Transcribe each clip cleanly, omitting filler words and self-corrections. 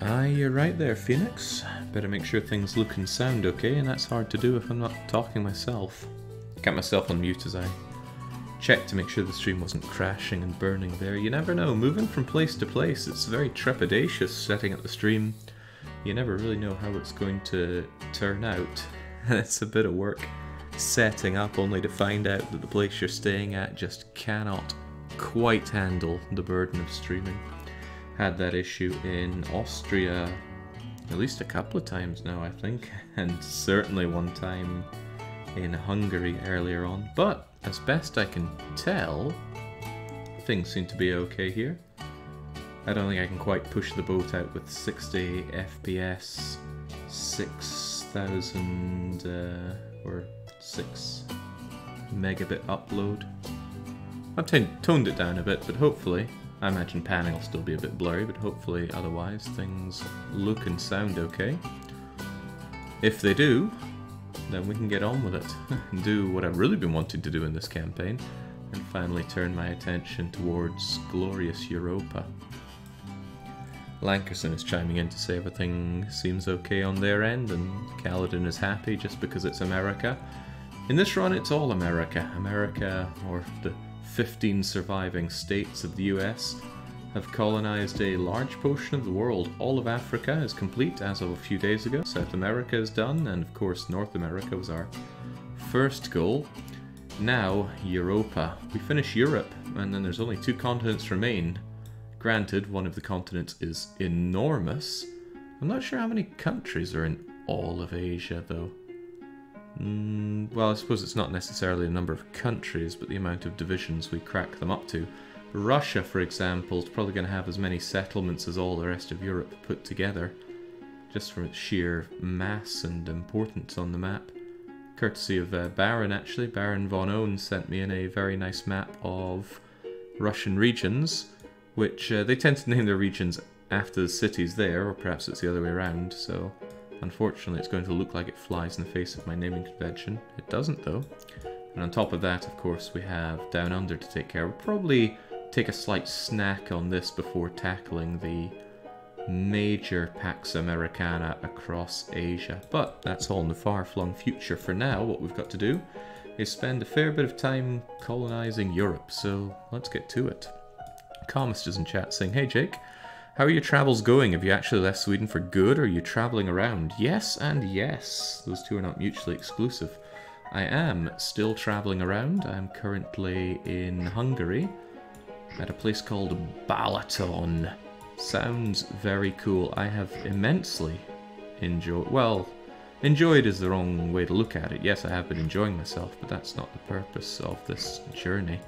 Aye, you're right there, Phoenix. Better make sure things look and sound okay, and that's hard to do if I'm not talking myself. Got myself on mute as I checked to make sure the stream wasn't crashing and burning there. You never know, moving from place to place, it's very trepidatious setting up the stream. You never really know how it's going to turn out. And it's a bit of work setting up only to find out that the place you're staying at just cannot quite handle the burden of streaming. Had that issue in Austria at least a couple of times now, I think, and certainly one time in Hungary earlier on. But as best I can tell, things seem to be okay here. I don't think I can quite push the boat out with 60 FPS, 6,000 or 6 megabit upload. I've toned it down a bit, but hopefully, I imagine panning will still be a bit blurry, but hopefully otherwise things look and sound okay. If they do, then we can get on with it and do what I've really been wanting to do in this campaign and finally turn my attention towards glorious Europa. Lankerson is chiming in to say everything seems okay on their end and Kaladin is happy just because it's America. In this run it's all America. America, or the 15 surviving states of the US, have colonized a large portion of the world. All of Africa is complete as of a few days ago. South America is done, and of course North America was our first goal. Now, Europa. We finish Europe, and then there's only 2 continents remain. Granted, one of the continents is enormous. I'm not sure how many countries are in all of Asia, though. Well, I suppose it's not necessarily the number of countries, but the amount of divisions we crack them up to. Russia, for example, is probably going to have as many settlements as all the rest of Europe put together, just from its sheer mass and importance on the map. Courtesy of Baron, actually. Baron von Ohn sent me in a very nice map of Russian regions, which they tend to name their regions after the cities there, or perhaps it's the other way around, so unfortunately it's going to look like it flies in the face of my naming convention. It doesn't, though. And on top of that, of course, we have Down Under to take care of. We'll probably take a slight snack on this before tackling the major Pax Americana across Asia. But that's all in the far-flung future. For now, what we've got to do is spend a fair bit of time colonizing Europe, so let's get to it. Calmist is in chat saying, "Hey Jake, how are your travels going? Have you actually left Sweden for good, or are you traveling around?" Yes and yes. Those two are not mutually exclusive. I am still traveling around. I'm currently in Hungary at a place called Balaton. Sounds very cool. I have immensely enjoyed... Well, enjoyed is the wrong way to look at it. Yes, I have been enjoying myself, but that's not the purpose of this journey.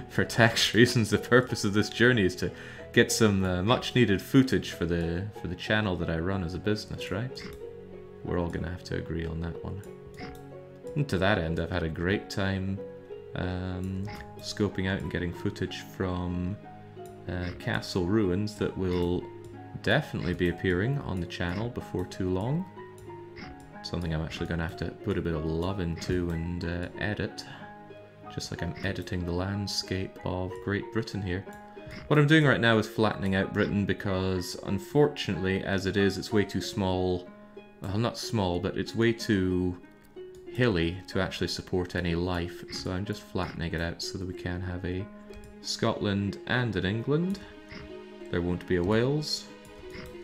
for tax reasons, the purpose of this journey is to get some much needed footage for the channel that I run as a business, right? We're all gonna have to agree on that one. And to that end, I've had a great time scoping out and getting footage from castle ruins that will definitely be appearing on the channel before too long. Something I'm actually gonna have to put a bit of love into and edit. Just like I'm editing the landscape of Great Britain here. What I'm doing right now is flattening out Britain because, unfortunately, as it is, it's way too small. Well, not small, but it's way too hilly to actually support any life. So I'm just flattening it out so that we can have a Scotland and an England. There won't be a Wales.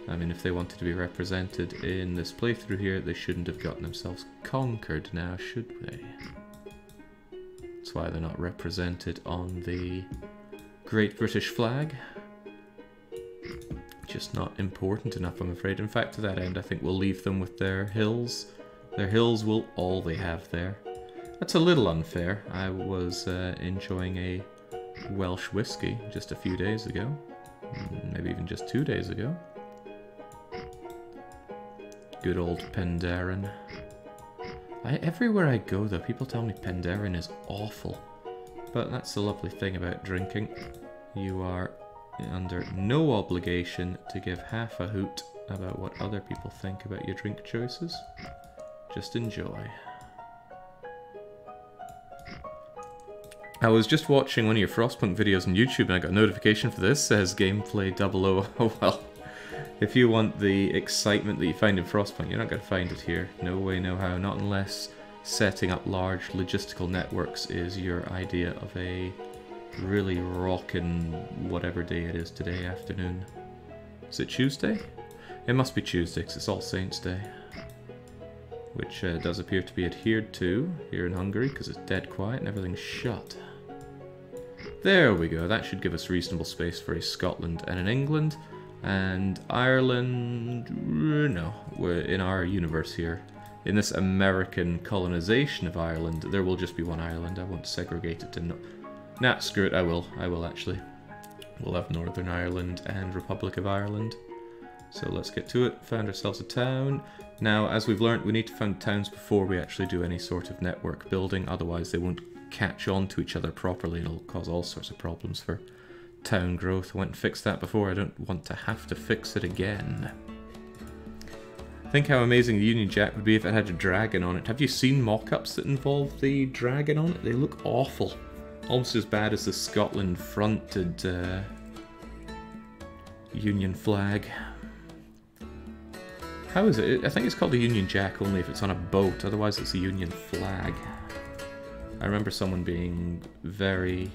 I mean, if they wanted to be represented in this playthrough here, they shouldn't have gotten themselves conquered now, should they? That's why they're not represented on the Great British flag. Just not important enough, I'm afraid. In fact, to that end, I think we'll leave them with their hills. Their hills will all they have there. That's a little unfair. I was enjoying a Welsh whiskey just a few days ago. Maybe even just 2 days ago. Good old Penderyn. Everywhere I go, though, people tell me Penderyn is awful. But that's the lovely thing about drinking. You are under no obligation to give half a hoot about what other people think about your drink choices. Just enjoy. I was just watching one of your Frostpunk videos on YouTube and I got a notification for this. Says gameplay 00. Oh well, If you want the excitement that you find in Frostpunk, you're not going to find it here. No way, no how. Not unless setting up large logistical networks is your idea of a really rockin' whatever day it is today afternoon. Is it Tuesday? It must be Tuesday because it's All Saints Day. Which does appear to be adhered to here in Hungary because it's dead quiet and everything's shut. There we go. That should give us reasonable space for a Scotland and an England. And Ireland... no, we're in our universe here. In this American colonization of Ireland, there will just be one Ireland. I won't segregate it to... Nah, screw it, I will actually. We'll have Northern Ireland and Republic of Ireland. So let's get to it. Found ourselves a town. Now, as we've learnt, we need to found towns before we actually do any sort of network building, otherwise they won't catch on to each other properly. It'll cause all sorts of problems for town growth. I went and fixed that before. I don't want to have to fix it again. Think how amazing the Union Jack would be if it had a dragon on it. Have you seen mock-ups that involve the dragon on it? They look awful. Almost as bad as the Scotland fronted Union flag. How is it? I think it's called the Union Jack only if it's on a boat, otherwise it's a Union flag. I remember someone being very...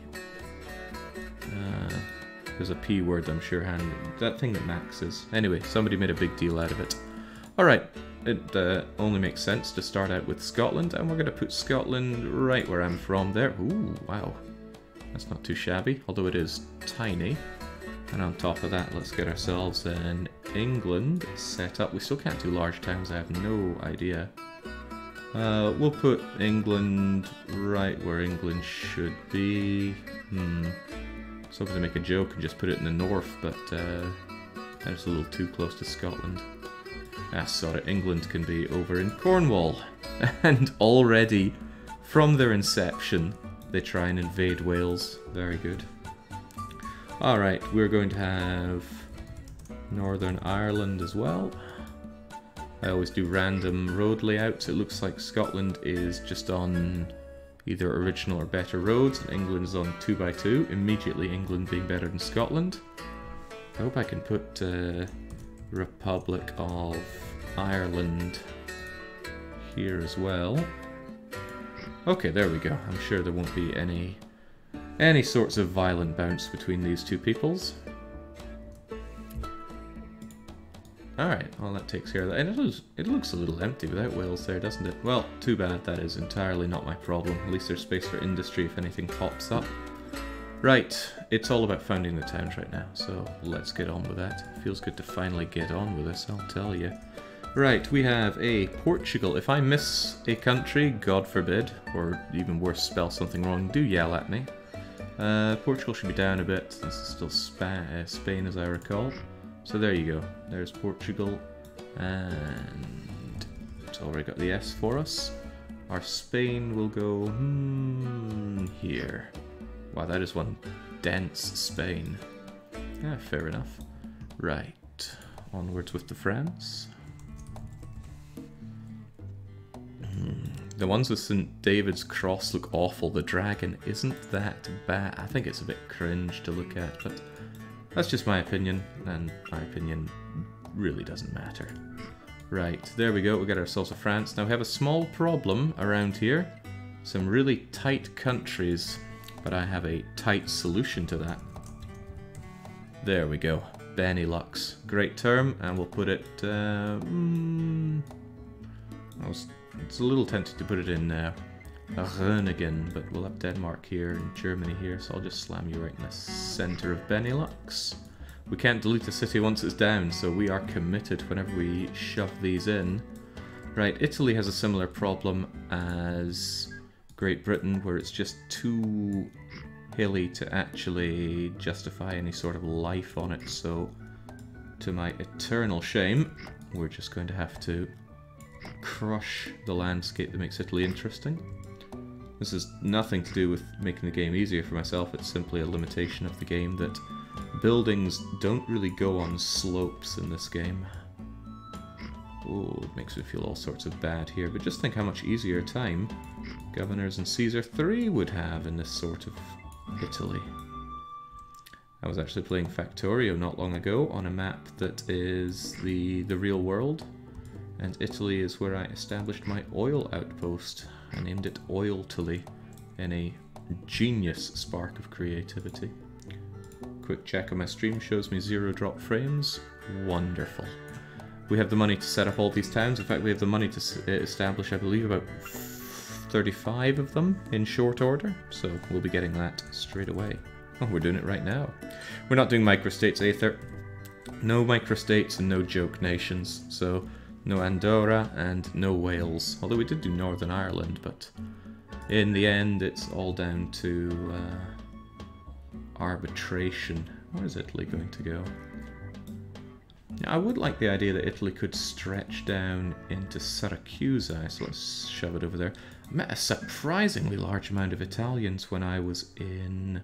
there's a P word I'm sure hand. That thing that Max is. Anyway, somebody made a big deal out of it. Alright, it only makes sense to start out with Scotland, and we're going to put Scotland right where I'm from there. Ooh, wow. That's not too shabby, although it is tiny. And on top of that, let's get ourselves an England set up. We still can't do large towns, I have no idea. We'll put England right where England should be. So I'm going to make a joke and just put it in the north, but that's a little too close to Scotland. Ah, sorry, England can be over in Cornwall. And already, from their inception, they try and invade Wales. Very good. Alright, we're going to have Northern Ireland as well. I always do random road layouts. It looks like Scotland is just on either original or better roads, and England's on 2x2. Immediately England being better than Scotland. I hope I can put Republic of Ireland here as well. Okay, there we go. I'm sure there won't be any sorts of violent bounce between these two peoples. Alright, well that takes care of that. And it looks a little empty without Wales there, doesn't it? Well, too bad. That is entirely not my problem. At least there's space for industry if anything pops up. Right, it's all about founding the towns right now, so let's get on with that. Feels good to finally get on with this, I'll tell you. Right, we have a Portugal. If I miss a country, God forbid, or even worse, spell something wrong, do yell at me. Portugal should be down a bit. This is still Spain, as I recall. So there you go. There's Portugal, and it's already got the S for us. Our Spain will go here. Wow, that is one dense Spain. Yeah, fair enough. Right, onwards with the France. The ones with St. David's Cross look awful. The dragon isn't that bad. I think it's a bit cringe to look at, but that's just my opinion, and my opinion really doesn't matter. Right, there we go. We got ourselves a France. Now we have a small problem around here. Some really tight countries, but I have a tight solution to that. There we go. Benelux. Great term, and we'll put it... It's a little tempted to put it in Groningen, but we'll have Denmark here and Germany here, so I'll just slam you right in the center of Benelux. We can't delete a city once it's down, so we are committed whenever we shove these in. Right, Italy has a similar problem as Great Britain, where it's just too hilly to actually justify any sort of life on it, so to my eternal shame, we're just going to have to crush the landscape that makes Italy interesting. This has nothing to do with making the game easier for myself, it's simply a limitation of the game that buildings don't really go on slopes in this game. Oh, it makes me feel all sorts of bad here, but just think how much easier time Governors and Caesar 3 would have in this sort of Italy. I was actually playing Factorio not long ago on a map that is the real world, and Italy is where I established my oil outpost. I named it Oiltily in a genius spark of creativity. Quick check on my stream shows me 0 drop frames. Wonderful. We have the money to set up all these towns. In fact, we have the money to establish, I believe, about 35 of them in short order. So we'll be getting that straight away. Oh, we're doing it right now. We're not doing microstates, Aether. No microstates and no joke nations. So no Andorra and no Wales. Although we did do Northern Ireland, but in the end it's all down to arbitration. Where is Italy going to go? Now, I would like the idea that Italy could stretch down into Syracuse, so let's shove it over there. I met a surprisingly large amount of Italians when I was in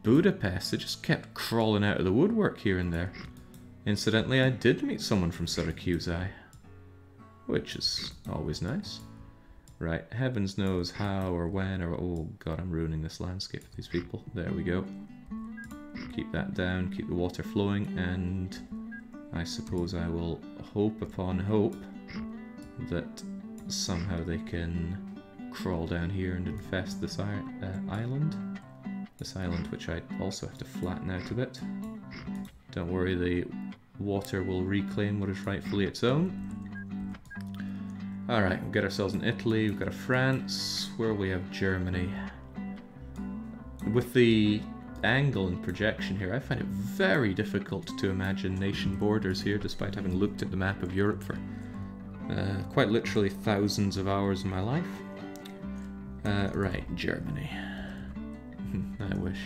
Budapest. They just kept crawling out of the woodwork here and there. Incidentally, I did meet someone from Syracuse, which is always nice. Right, heavens knows how or when or... oh god, I'm ruining this landscape with these people. There we go. Keep that down, keep the water flowing, and I suppose I will hope upon hope that somehow they can crawl down here and infest this island. This island, which I also have to flatten out a bit. Don't worry, the water will reclaim what is rightfully its own. Alright, we've got ourselves in Italy, we've got a France, where we have Germany. With the angle and projection here, I find it very difficult to imagine nation borders here, despite having looked at the map of Europe for quite literally thousands of hours of my life. Right, Germany. I wish.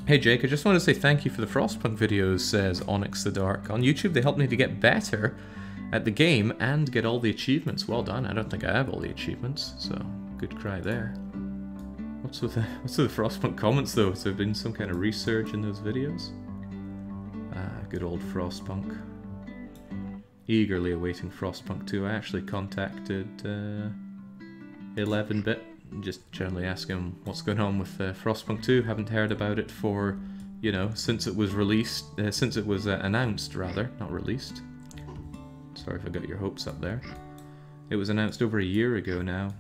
Hey Jake, I just want to say thank you for the Frostpunk videos, says Onyx the Dark. On YouTube they helped me to get better at the game and get all the achievements. Well done. I don't think I have all the achievements, so good cry there. What's with the Frostpunk comments though? Has there been some kind of resurge in those videos? Good old Frostpunk. Eagerly awaiting Frostpunk 2. I actually contacted 11-bit, just generally ask him what's going on with Frostpunk 2. Haven't heard about it for, you know, since it was released, since it was announced rather, not released. Sorry if I got your hopes up there. It was announced over a year ago now,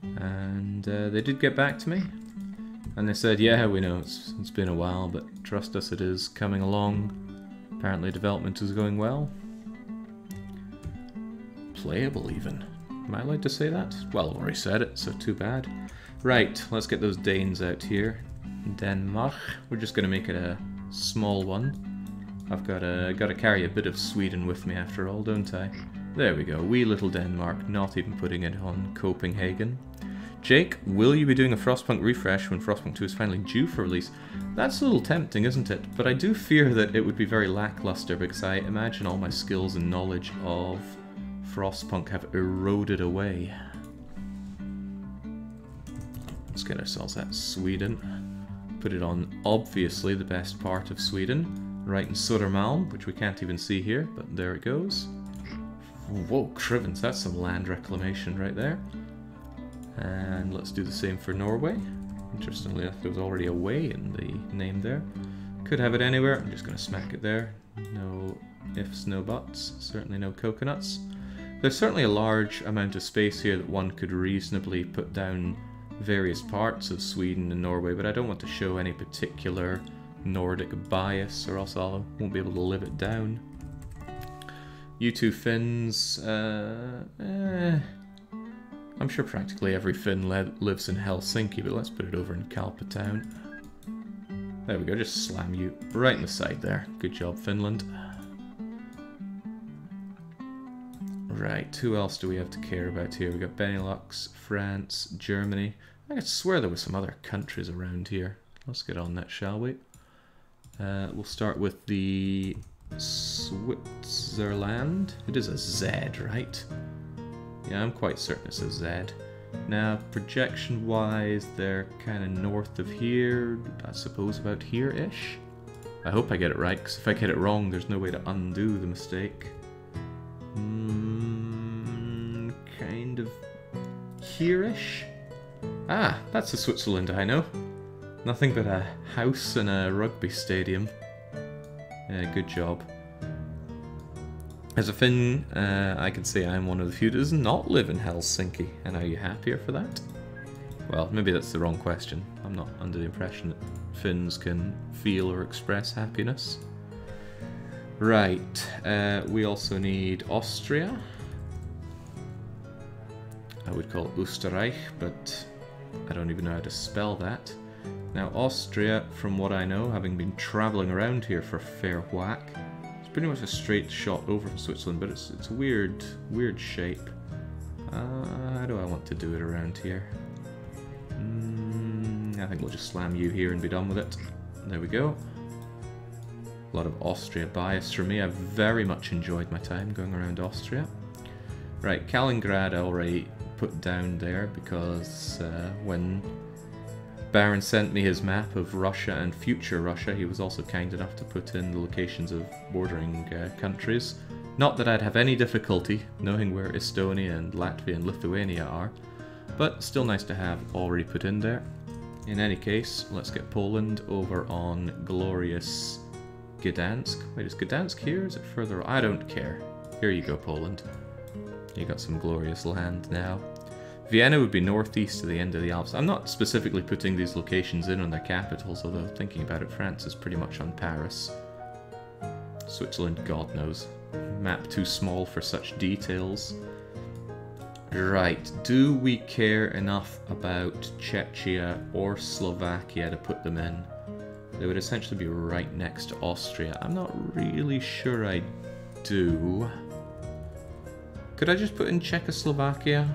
and they did get back to me, and they said, yeah, we know it's been a while, but trust us, it is coming along. Apparently development is going well. Playable even. Am I allowed to say that? Well, I've already said it, so too bad. Right, let's get those Danes out here. Denmark. We're just going to make it a small one. I've got to carry a bit of Sweden with me after all, don't I? There we go, wee little Denmark, not even putting it on Copenhagen. Jake, will you be doing a Frostpunk refresh when Frostpunk 2 is finally due for release? That's a little tempting, isn't it? But I do fear that it would be very lackluster because I imagine all my skills and knowledge of Frostpunk have eroded away. Let's get ourselves at Sweden. Put it on, obviously, the best part of Sweden. Right in Södermalm, which we can't even see here, but there it goes. Whoa, Crivens, that's some land reclamation right there. And let's do the same for Norway. Interestingly enough, there was already a way in the name there. Could have it anywhere, I'm just going to smack it there. No ifs, no buts, certainly no coconuts. There's certainly a large amount of space here that one could reasonably put down various parts of Sweden and Norway, but I don't want to show any particular Nordic bias, or else I won't be able to live it down. You two Finns, I'm sure practically every Finn lives in Helsinki, but let's put it over in Kalpa town. There we go, just slam you right in the side there. Good job, Finland. Right, who else do we have to care about here? We got Benelux, France, Germany. I could swear there were some other countries around here. Let's get on that, shall we? We'll start with the Switzerland. It is a Z, right? Yeah, I'm quite certain it's a Z. Now, projection-wise, they're kind of north of here. I suppose about here-ish. I hope I get it right, because if I get it wrong, there's no way to undo the mistake. Kind of here-ish? Ah, that's the Switzerland I know. Nothing but a house and a rugby stadium. Yeah, good job. As a Finn, I can say I'm one of the few that does not live in Helsinki. And are you happier for that? Well, maybe that's the wrong question. I'm not under the impression that Finns can feel or express happiness. Right, we also need Austria. I would call it Österreich, but I don't even know how to spell that. Now Austria, from what I know, having been travelling around here for a fair whack, it's pretty much a straight shot over from Switzerland, but it's a weird shape. How do I want to do it around here? I think we'll just slam you here and be done with it. There we go. A lot of Austria bias for me. I've very much enjoyed my time going around Austria. Right, Kaliningrad I already put down there because when Baron sent me his map of Russia and future Russia, he was also kind enough to put in the locations of bordering countries. Not that I'd have any difficulty knowing where Estonia and Latvia and Lithuania are, but still nice to have already put in there. In any case, let's get Poland over on glorious Gdansk. Wait, is Gdansk here? Is it further? I don't care. Here you go, Poland. You got some glorious land now. Vienna would be northeast to the end of the Alps. I'm not specifically putting these locations in on their capitals, although thinking about it, France is pretty much on Paris. Switzerland, God knows. Map too small for such details. Right, do we care enough about Czechia or Slovakia to put them in? They would essentially be right next to Austria. I'm not really sure I do. Could I just put in Czechoslovakia?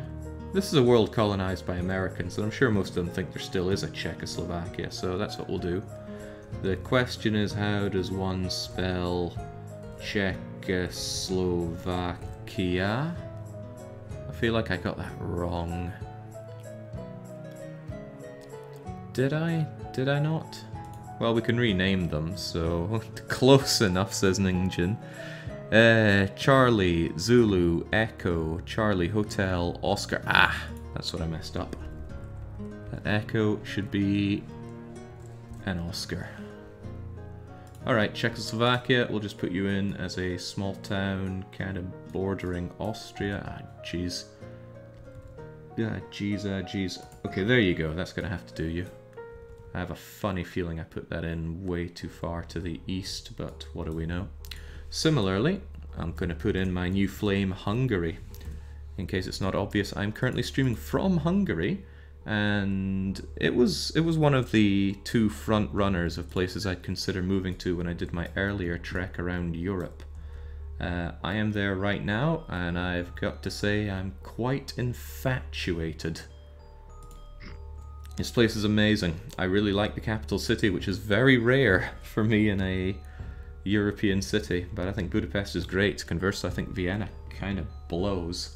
This is a world colonized by Americans, and I'm sure most of them think there still is a Czechoslovakia, so that's what we'll do. The question is, how does one spell Czechoslovakia? I feel like I got that wrong. Did I? Did I not? Well, we can rename them, so close enough, says Ninjin. Charlie, Zulu, Echo, Charlie, Hotel, Oscar. Ah, that's what I messed up. That Echo should be an Oscar. Alright, Czechoslovakia, we'll just put you in as a small town, kind of bordering Austria. Ah, jeez. Ah, jeez. Okay, there you go. That's gonna have to do you. I have a funny feeling I put that in way too far to the east, but what do we know? Similarly, I'm going to put in my new flame, Hungary. In case it's not obvious, I'm currently streaming from Hungary, and it was one of the two front runners of places I'd consider moving to when I did my earlier trek around Europe. I am there right now, and I've got to say I'm quite infatuated. This place is amazing. I really like the capital city, which is very rare for me in a European city, but I think Budapest is great. Conversely, I think Vienna kind of blows.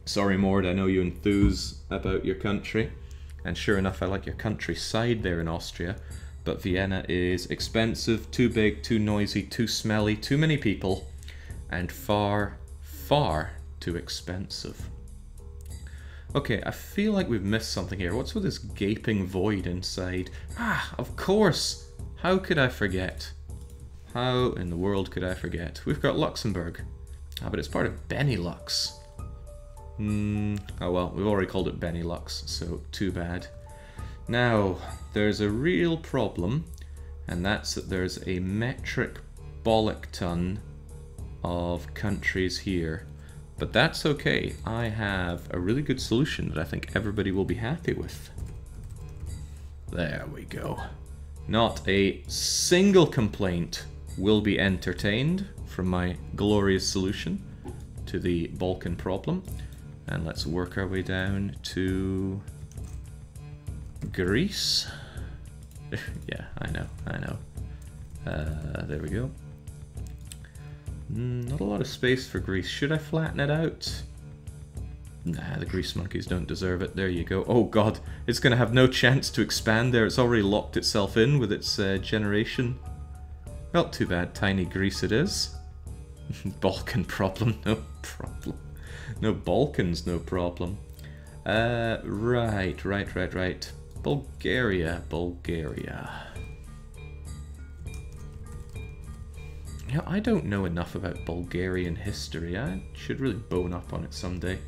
Sorry, Mord, I know you enthuse about your country, and sure enough, I like your countryside there in Austria, but Vienna is expensive, too big, too noisy, too smelly, too many people, and far, far too expensive. Okay, I feel like we've missed something here. What's with this gaping void inside? Ah, of course! How could I forget? How in the world could I forget? We've got Luxembourg. Ah, but it's part of Benelux. Oh well, we've already called it Benelux, so too bad. Now, there's a real problem, and that's that there's a metric bollock ton of countries here. But that's okay. I have a really good solution that I think everybody will be happy with. There we go. Not a single complaint will be entertained from my glorious solution to the Balkan problem. And let's work our way down to Greece. Yeah, I know. There we go. Not a lot of space for Greece. Should I flatten it out? Nah, the grease monkeys don't deserve it. There you go. Oh god, it's going to have no chance to expand there. It's already locked itself in with its generation. Well, too bad. Tiny Greece it is. Balkan problem, no problem. No Balkans, no problem. Right. Bulgaria, Bulgaria. You know, I don't know enough about Bulgarian history. I should really bone up on it someday.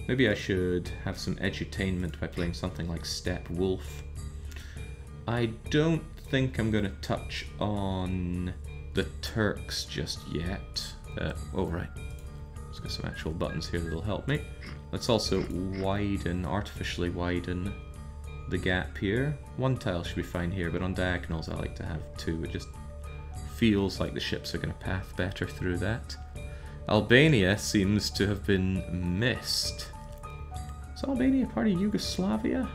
Maybe I should have some edutainment by playing something like Steppe Wolf. I don't think I'm going to touch on the Turks just yet. Oh, right. Let's get some actual buttons here that'll help me. Let's also artificially widen the gap here. One tile should be fine here, but on diagonals I like to have two. It just feels like the ships are going to path better through that. Albania seems to have been missed. Is Albania part of Yugoslavia?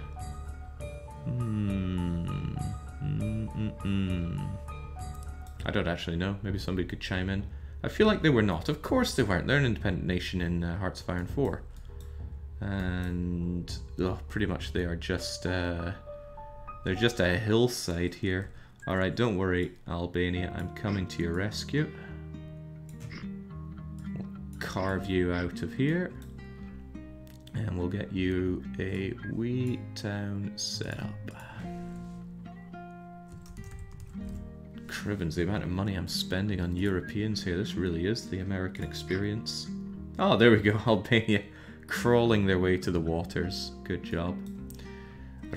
I don't actually know. Maybe somebody could chime in. I feel like they were not. Of course they weren't. They're an independent nation in Hearts of Iron 4. And pretty much they are just they're just a hillside here. Alright, don't worry, Albania, I'm coming to your rescue. We'll carve you out of here. And we'll get you a wee town set up. Crivens, the amount of money I'm spending on Europeans here, this really is the American experience. Oh, there we go, Albania crawling their way to the waters. Good job.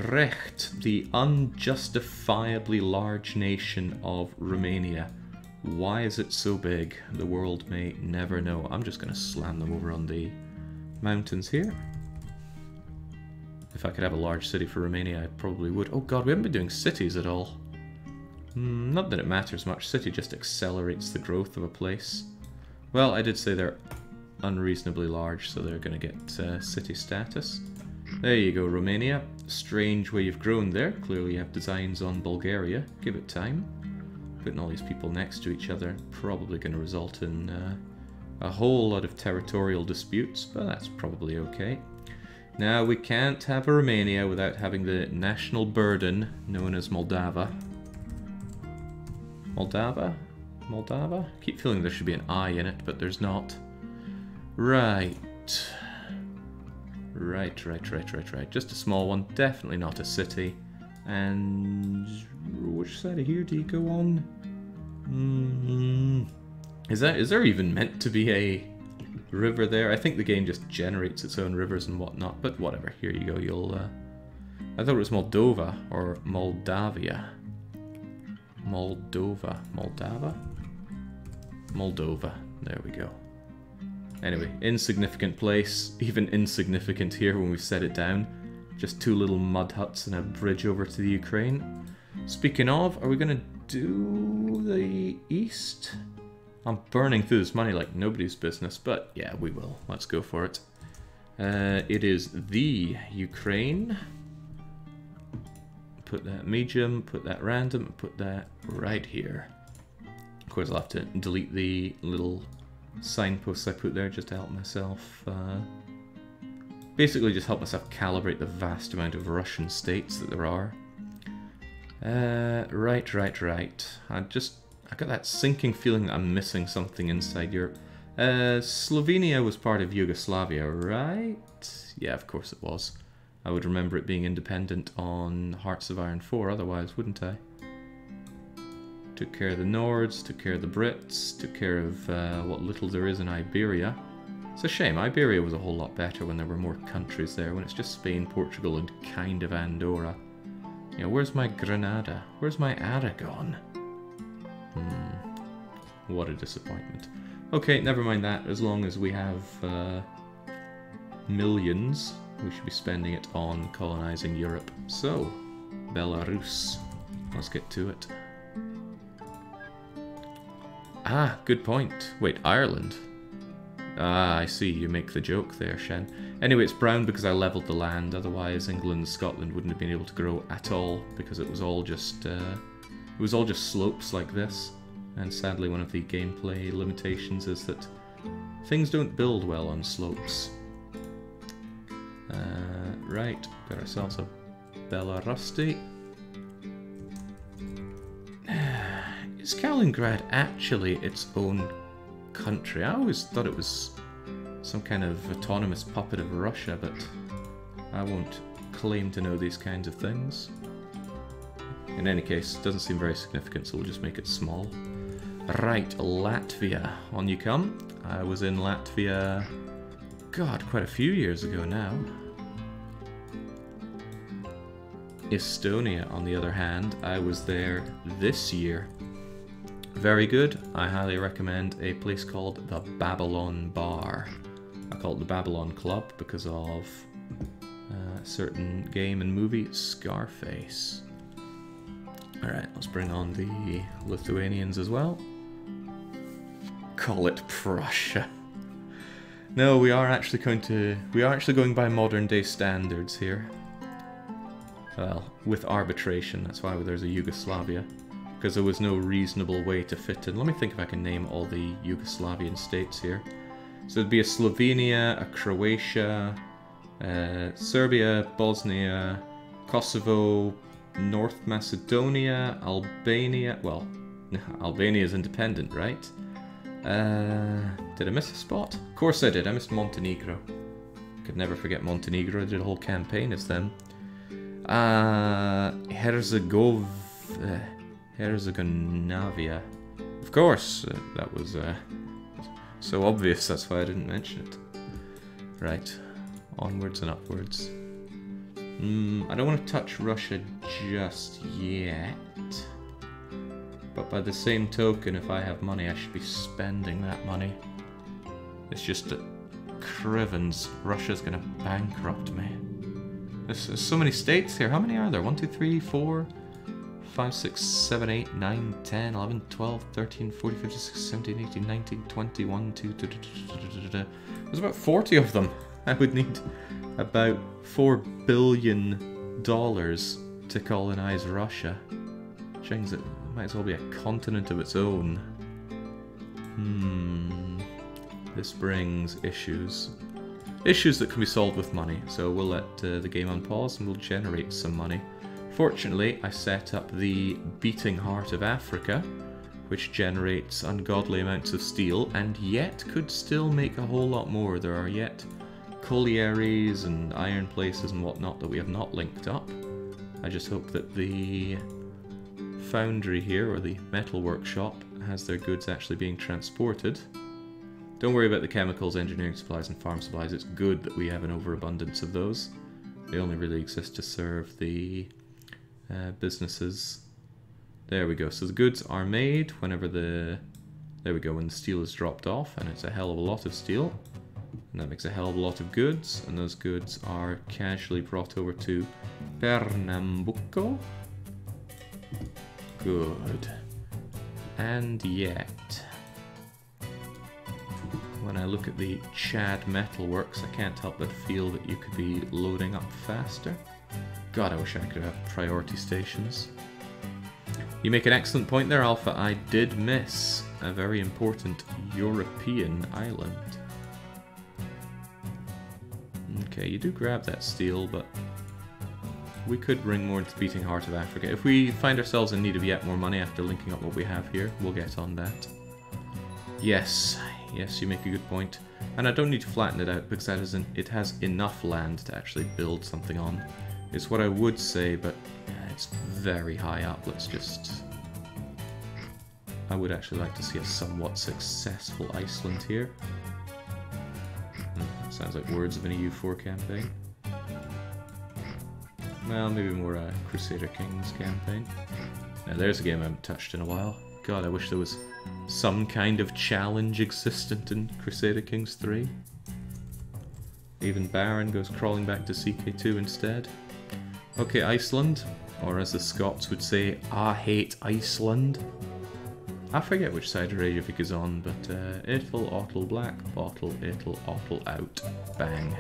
Recht, the unjustifiably large nation of Romania. Why is it so big? The world may never know. I'm just going to slam them over on the mountains here. If I could have a large city for Romania, I probably would. Oh god, we haven't been doing cities at all. Not that it matters much. City just accelerates the growth of a place. Well, I did say they're unreasonably large, so they're going to get city status. There you go, Romania. Strange way you've grown there. Clearly you have designs on Bulgaria. Give it time. Putting all these people next to each other probably going to result in a whole lot of territorial disputes, but that's probably okay. Now, we can't have a Romania without having the national burden known as Moldava. Moldava? Moldava? I keep feeling there should be an I in it, but there's not. Right. Right. Just a small one. Definitely not a city. And which side of here do you go on? Is there even meant to be a river there? I think the game just generates its own rivers and whatnot, but whatever. Here you go. You'll. I thought it was Moldova or Moldavia. Moldova. There we go. Anyway, insignificant place, even insignificant here when we've set it down. Just two little mud huts and a bridge over to the Ukraine. Speaking of, are we going to do the east? I'm burning through this money like nobody's business, but yeah, we will. Let's go for it. It is the Ukraine. Put that medium, put that random, and put that right here. Of course, I'll have to delete the little signposts I put there just to help myself, basically just help myself calibrate the vast amount of Russian states that there are. Right. I got that sinking feeling that I'm missing something inside Europe. Slovenia was part of Yugoslavia, right? Yeah, of course it was. I would remember it being independent on Hearts of Iron 4, otherwise wouldn't I? Took care of the Nords, took care of the Brits, took care of what little there is in Iberia. It's a shame, Iberia was a whole lot better when there were more countries there, when it's just Spain, Portugal, and kind of Andorra. You know, where's my Granada? Where's my Aragon? What a disappointment. Okay, never mind that. As long as we have millions, we should be spending it on colonizing Europe. So, Belarus. Let's get to it. Ah, good point. Wait, Ireland? Ah, I see. You make the joke there, Shen. Anyway, it's brown because I leveled the land. Otherwise, England and Scotland wouldn't have been able to grow at all because it was all just slopes like this. And sadly, one of the gameplay limitations is that things don't build well on slopes. Right, got ourselves a Belarusti. Is Kaliningrad actually its own country? I always thought it was some kind of autonomous puppet of Russia, but I won't claim to know these kinds of things. In any case, it doesn't seem very significant, so we'll just make it small. Right, Latvia. On you come. I was in Latvia, God, quite a few years ago now. Estonia, on the other hand, I was there this year. Very good. I highly recommend a place called the Babylon Bar. I call it the Babylon Club because of a certain game and movie, Scarface. Alright, let's bring on the Lithuanians as well. Call it Prussia. No, we are actually going by modern day standards here. Well, with arbitration, that's why there's a Yugoslavia. Because there was no reasonable way to fit in. Let me think if I can name all the Yugoslavian states here. So it'd be a Slovenia, a Croatia, Serbia, Bosnia, Kosovo, North Macedonia, Albania. Well, Albania is independent, right? Did I miss a spot? Of course I did. I missed Montenegro. Could never forget Montenegro. I did a whole campaign as them. Herzegovina. Of course, that was so obvious, that's why I didn't mention it. Right, onwards and upwards. I don't want to touch Russia just yet. But by the same token, if I have money, I should be spending that money. It's just that Crivens, Russia's gonna bankrupt me. There's so many states here. How many are there? 1, 2, 3, 4, 5, 6, 7, 8, 9, 10, 11, 12, 13, 14, 15, 16, 17, 18, 19, 20, 1, 2, there's about 40 of them. I would need about $4 billion to colonize Russia. Jings, it might as well be a continent of its own. This brings issues. Issues that can be solved with money, so we'll let the game unpause and we'll generate some money. Fortunately, I set up the Beating Heart of Africa, which generates ungodly amounts of steel, and yet could still make a whole lot more. There are yet collieries and iron places and whatnot that we have not linked up. I just hope that the foundry here, or the metal workshop, has their goods actually being transported. Don't worry about the chemicals, engineering supplies and farm supplies. It's good that we have an overabundance of those. They only really exist to serve the businesses. There we go. So the goods are made whenever the... There we go, when the steel is dropped off, and it's a hell of a lot of steel. And that makes a hell of a lot of goods, and those goods are casually brought over to Pernambuco. Good. And yet... When I look at the Chad Metalworks, I can't help but feel that you could be loading up faster. God, I wish I could have priority stations. You make an excellent point there, Alpha. I did miss a very important European island. Okay, you do grab that steel, but we could bring more into Beating Heart of Africa. If we find ourselves in need of yet more money after linking up what we have here, we'll get on that. Yes. Yes, you make a good point. And I don't need to flatten it out because it has enough land to actually build something on. It's what I would say, but it's very high up. Let's just... I would actually like to see a somewhat successful Iceland here. Sounds like words of an EU4 campaign. Well, maybe more a Crusader Kings campaign. Now there's a game I haven't touched in a while. God, I wish there was some kind of challenge existent in Crusader Kings 3. Even Baron goes crawling back to CK2 instead. Okay, Iceland, or as the Scots would say, I hate Iceland. I forget which side of Reykjavik is on, but it'll ottle black bottle, it'll ottle out. Bang.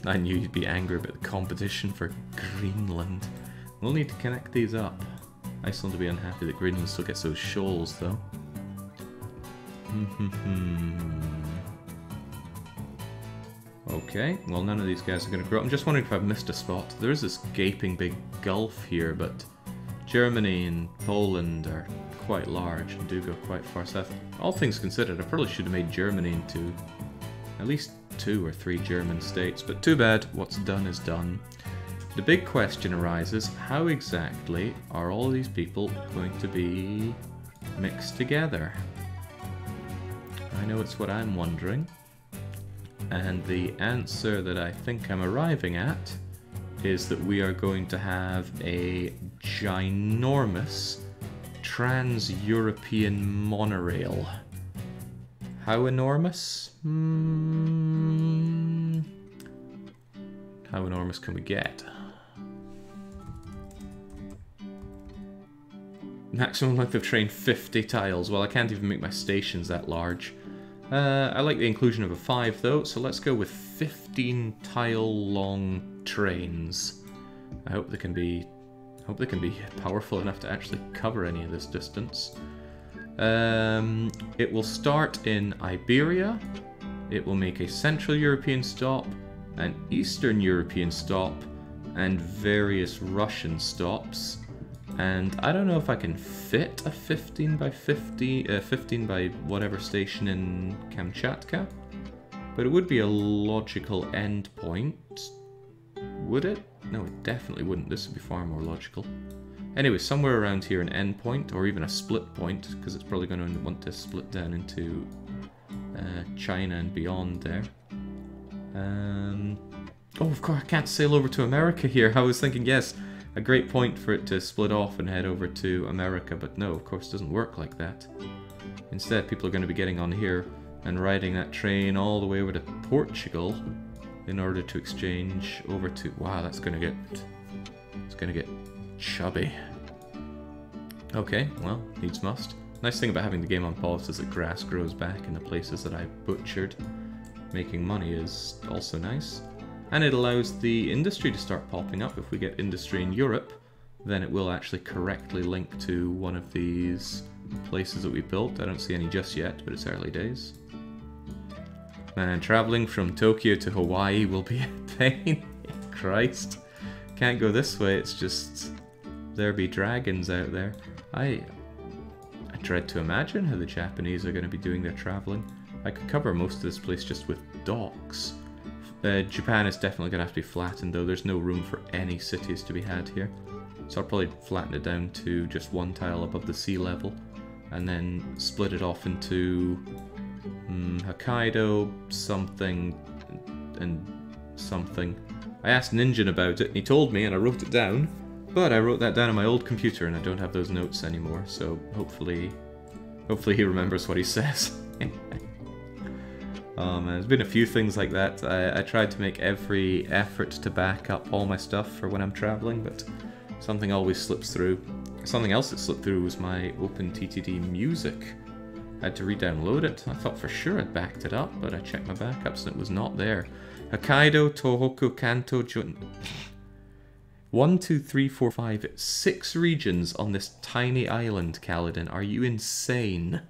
I knew you'd be angry about the competition for Greenland. We'll need to connect these up. Iceland will be unhappy that Greenland still gets those shoals, though. Okay, well none of these guys are going to grow. I'm just wondering if I've missed a spot. There is this gaping big gulf here, but Germany and Poland are quite large and do go quite far south. All things considered, I probably should have made Germany into at least 2 or 3 German states, but too bad, what's done is done. The big question arises, how exactly are all these people going to be mixed together? I know it's what I'm wondering, and the answer that I think I'm arriving at is that we are going to have a ginormous trans-European monorail. How enormous? How enormous can we get? Maximum length of train 50 tiles. Well, I can't even make my stations that large. I like the inclusion of a 5 though, so let's go with 15 tile long trains. I hope they can be powerful enough to actually cover any of this distance. It will start in Iberia. It will make a Central European stop, an Eastern European stop, and various Russian stops. And I don't know if I can fit a 15 by whatever station in Kamchatka, but it would be a logical endpoint. Would it? No, it definitely wouldn't. This would be far more logical. Anyway, somewhere around here, an endpoint, or even a split point, because it's probably going to want to split down into China and beyond there. Oh, of course, I can't sail over to America here. I was thinking, yes, a great point for it to split off and head over to America, but no, of course, it doesn't work like that. Instead, people are going to be getting on here and riding that train all the way over to Portugal in order to exchange over to... Wow, it's going to get chubby. Okay, well, needs must. Nice thing about having the game on pause is that grass grows back in the places that I butchered. Making money is also nice. And it allows the industry to start popping up. If we get industry in Europe, then it will actually correctly link to one of these places that we built. I don't see any just yet, but it's early days. Man, traveling from Tokyo to Hawaii will be a pain. Christ. Can't go this way, it's just... there be dragons out there. I dread to imagine how the Japanese are going to be doing their traveling. I could cover most of this place just with docks. Japan is definitely going to have to be flattened though. There's no room for any cities to be had here. So I'll probably flatten it down to just 1 tile above the sea level. And then split it off into Hokkaido, something, and something. I asked Ninja about it and he told me and I wrote it down. But I wrote that down on my old computer and I don't have those notes anymore. So hopefully he remembers what he says. There's been a few things like that. I tried to make every effort to back up all my stuff for when I'm traveling, but something always slips through. Something else that slipped through was my OpenTTD music. I had to re-download it. I thought for sure I'd backed it up, but I checked my backups and it was not there. Hokkaido, Tohoku, Kanto, 1, 2, 3, 4, 5, 6 regions on this tiny island, Kaladin. Are you insane?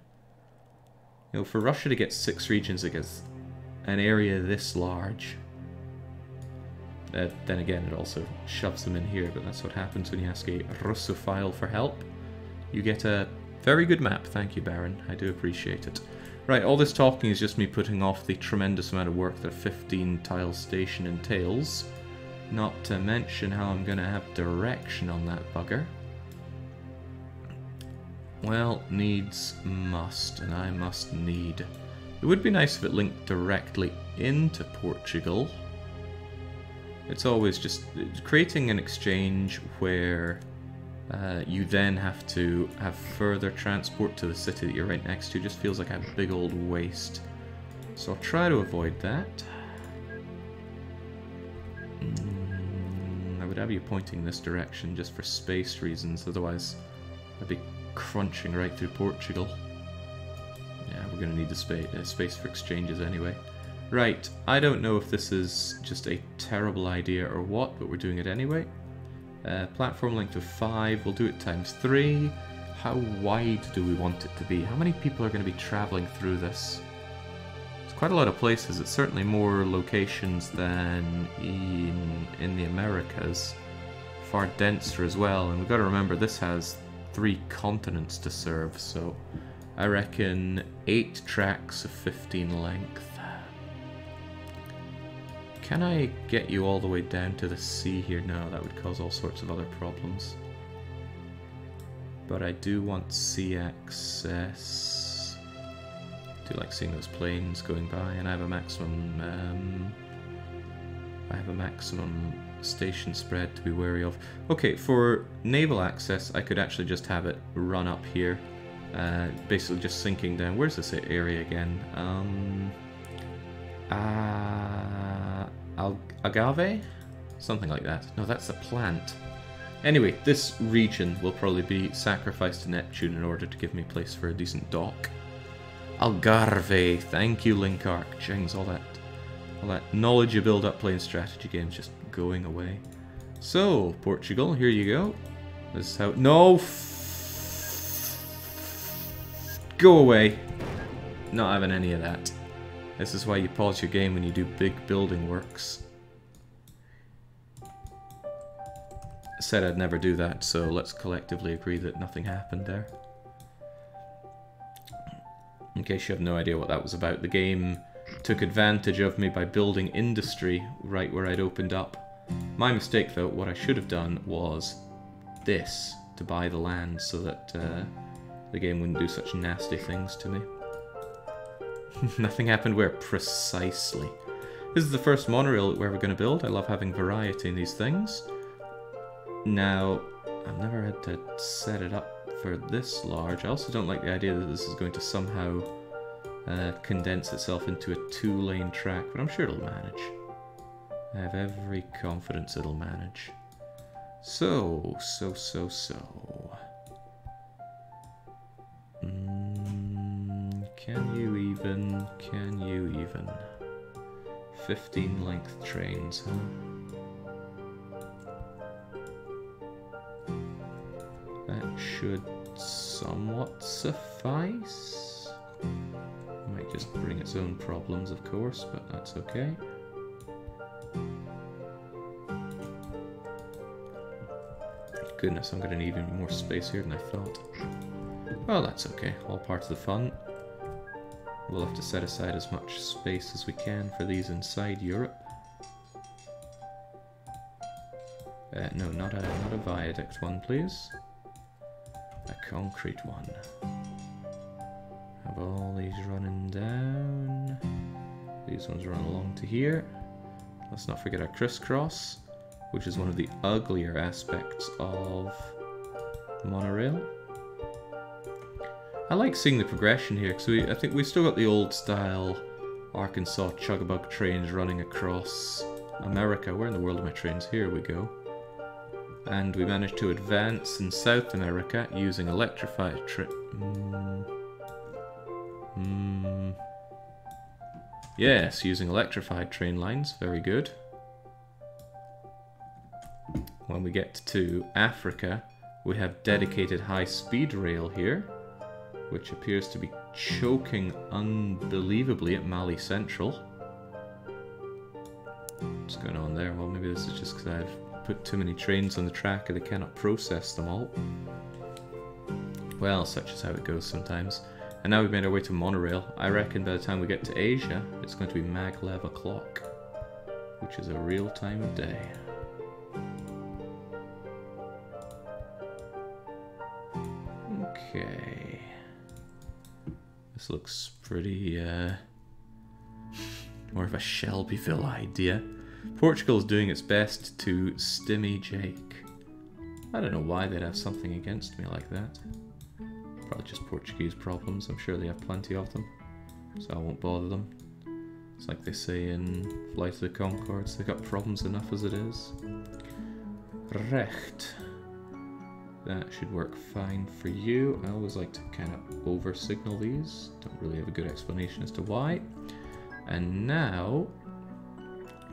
You know, for Russia to get 6 regions against an area this large, then again it also shoves them in here, but that's what happens when you ask a Russophile for help. You get a very good map, thank you Baron, I do appreciate it. Right, all this talking is just me putting off the tremendous amount of work that a 15 tile station entails, not to mention how I'm going to have direction on that bugger. Well, needs must, and I must need. It would be nice if it linked directly into Portugal. It's always just creating an exchange where you then have to have further transport to the city that you're right next to. Just feels like a big old waste. So I'll try to avoid that. I would have you pointing this direction just for space reasons, otherwise I'd be crunching right through Portugal. Yeah, we're going to need the space for exchanges anyway. Right, I don't know if this is just a terrible idea or what, but we're doing it anyway. Platform length of 5, we'll do it times 3. How wide do we want it to be? How many people are going to be traveling through this? It's quite a lot of places. It's certainly more locations than in the Americas. Far denser as well, and we've got to remember this has 3 continents to serve, so I reckon 8 tracks of 15 length. Can I get you all the way down to the sea here? No, that would cause all sorts of other problems. But I do want sea access. I do like seeing those planes going by, and I have a maximum station spread to be wary of. Okay, for naval access, I could actually just have it run up here, basically just sinking down. Where's this area again? Agave? Something like that. No, that's a plant. Anyway, this region will probably be sacrificed to Neptune in order to give me a place for a decent dock. Algarve, thank you, Linkark. Jings, all that knowledge you build up playing strategy games just going away. So, Portugal, here you go. This is how... No! Go away! Not having any of that. This is why you pause your game when you do big building works. I said I'd never do that, so let's collectively agree that nothing happened there. In case you have no idea what that was about, the game took advantage of me by building industry right where I'd opened up. My mistake though, what I should have done was this, to buy the land so that the game wouldn't do such nasty things to me. Nothing happened where precisely. This is the first monorail we're ever going to build. I love having variety in these things. Now, I've never had to set it up for this large. I also don't like the idea that this is going to somehow condense itself into a 2-lane track, but I'm sure it'll manage. I have every confidence it'll manage. So. Can you even? 15 length trains, huh? That should somewhat suffice. Might just bring its own problems, of course, but that's okay. Goodness, I'm going to need even more space here than I thought. Well, that's okay. All part of the fun. We'll have to set aside as much space as we can for these inside Europe. No, not a viaduct one, please. A concrete one. Have all these running down. These ones run along to here. Let's not forget our crisscross, which is one of the uglier aspects of monorail. I like seeing the progression here, because I think we've still got the old style Arkansas Chugabug trains running across America. Where in the world are my trains? Here we go. And we managed to advance in South America using electrified Yes, using electrified train lines. Very good. When we get to Africa, we have dedicated high-speed rail here, which appears to be choking unbelievably at Mali Central. What's going on there? Well, maybe this is just because I've put too many trains on the track and they cannot process them all. Well, such is how it goes sometimes. And now we've made our way to monorail. I reckon by the time we get to Asia, it's going to be maglev o'clock, which is a real time of day. Okay. This looks pretty, more of a Shelbyville idea. Portugal is doing its best to stymie Jake. I don't know why they'd have something against me like that. Probably just Portuguese problems. I'm sure they have plenty of them, so I won't bother them. It's like they say in Flight of the Conchords, they've got problems enough as it is. Recht. That should work fine for you. I always like to kind of over-signal these. Don't really have a good explanation as to why. And now...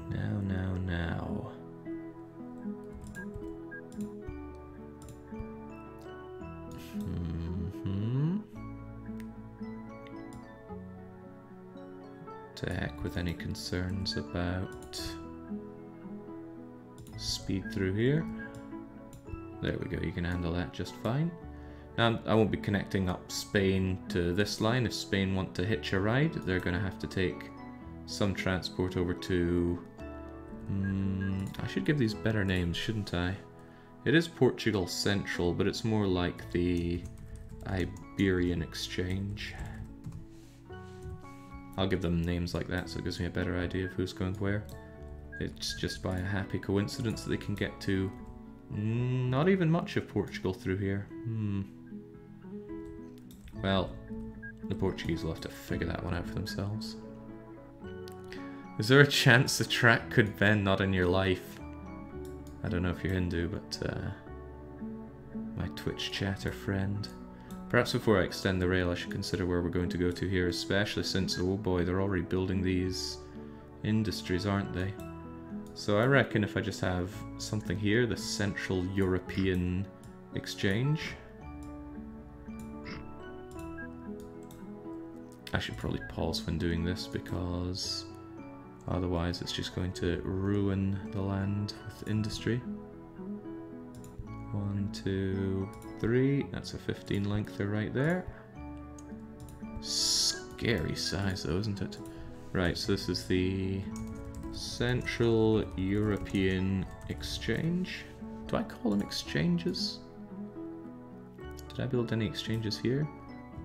Now... To heck with any concerns about speed through here. There we go, you can handle that just fine. Now, I won't be connecting up Spain to this line. If Spain want to hitch a ride, they're going to have to take some transport over to... I should give these better names, shouldn't I? It is Portugal Central, but it's more like the Iberian Exchange. I'll give them names like that so it gives me a better idea of who's going where. It's just by a happy coincidence that they can get to not even much of Portugal through here. Well, the Portuguese will have to figure that one out for themselves. Is there a chance the track could bend? Not in your life. I don't know if you're Hindu, but my Twitch chatter friend. Perhaps before I extend the rail I should consider where we're going to go to here, especially since, oh boy, they're already building these industries, aren't they? So I reckon if I just have something here, the Central European Exchange. I should probably pause when doing this because otherwise it's just going to ruin the land with industry. 1, 2, 3. That's a 15 lengther right there. Scary size though, isn't it? Right, so this is the Central European Exchange. Do I call them exchanges? Did I build any exchanges here?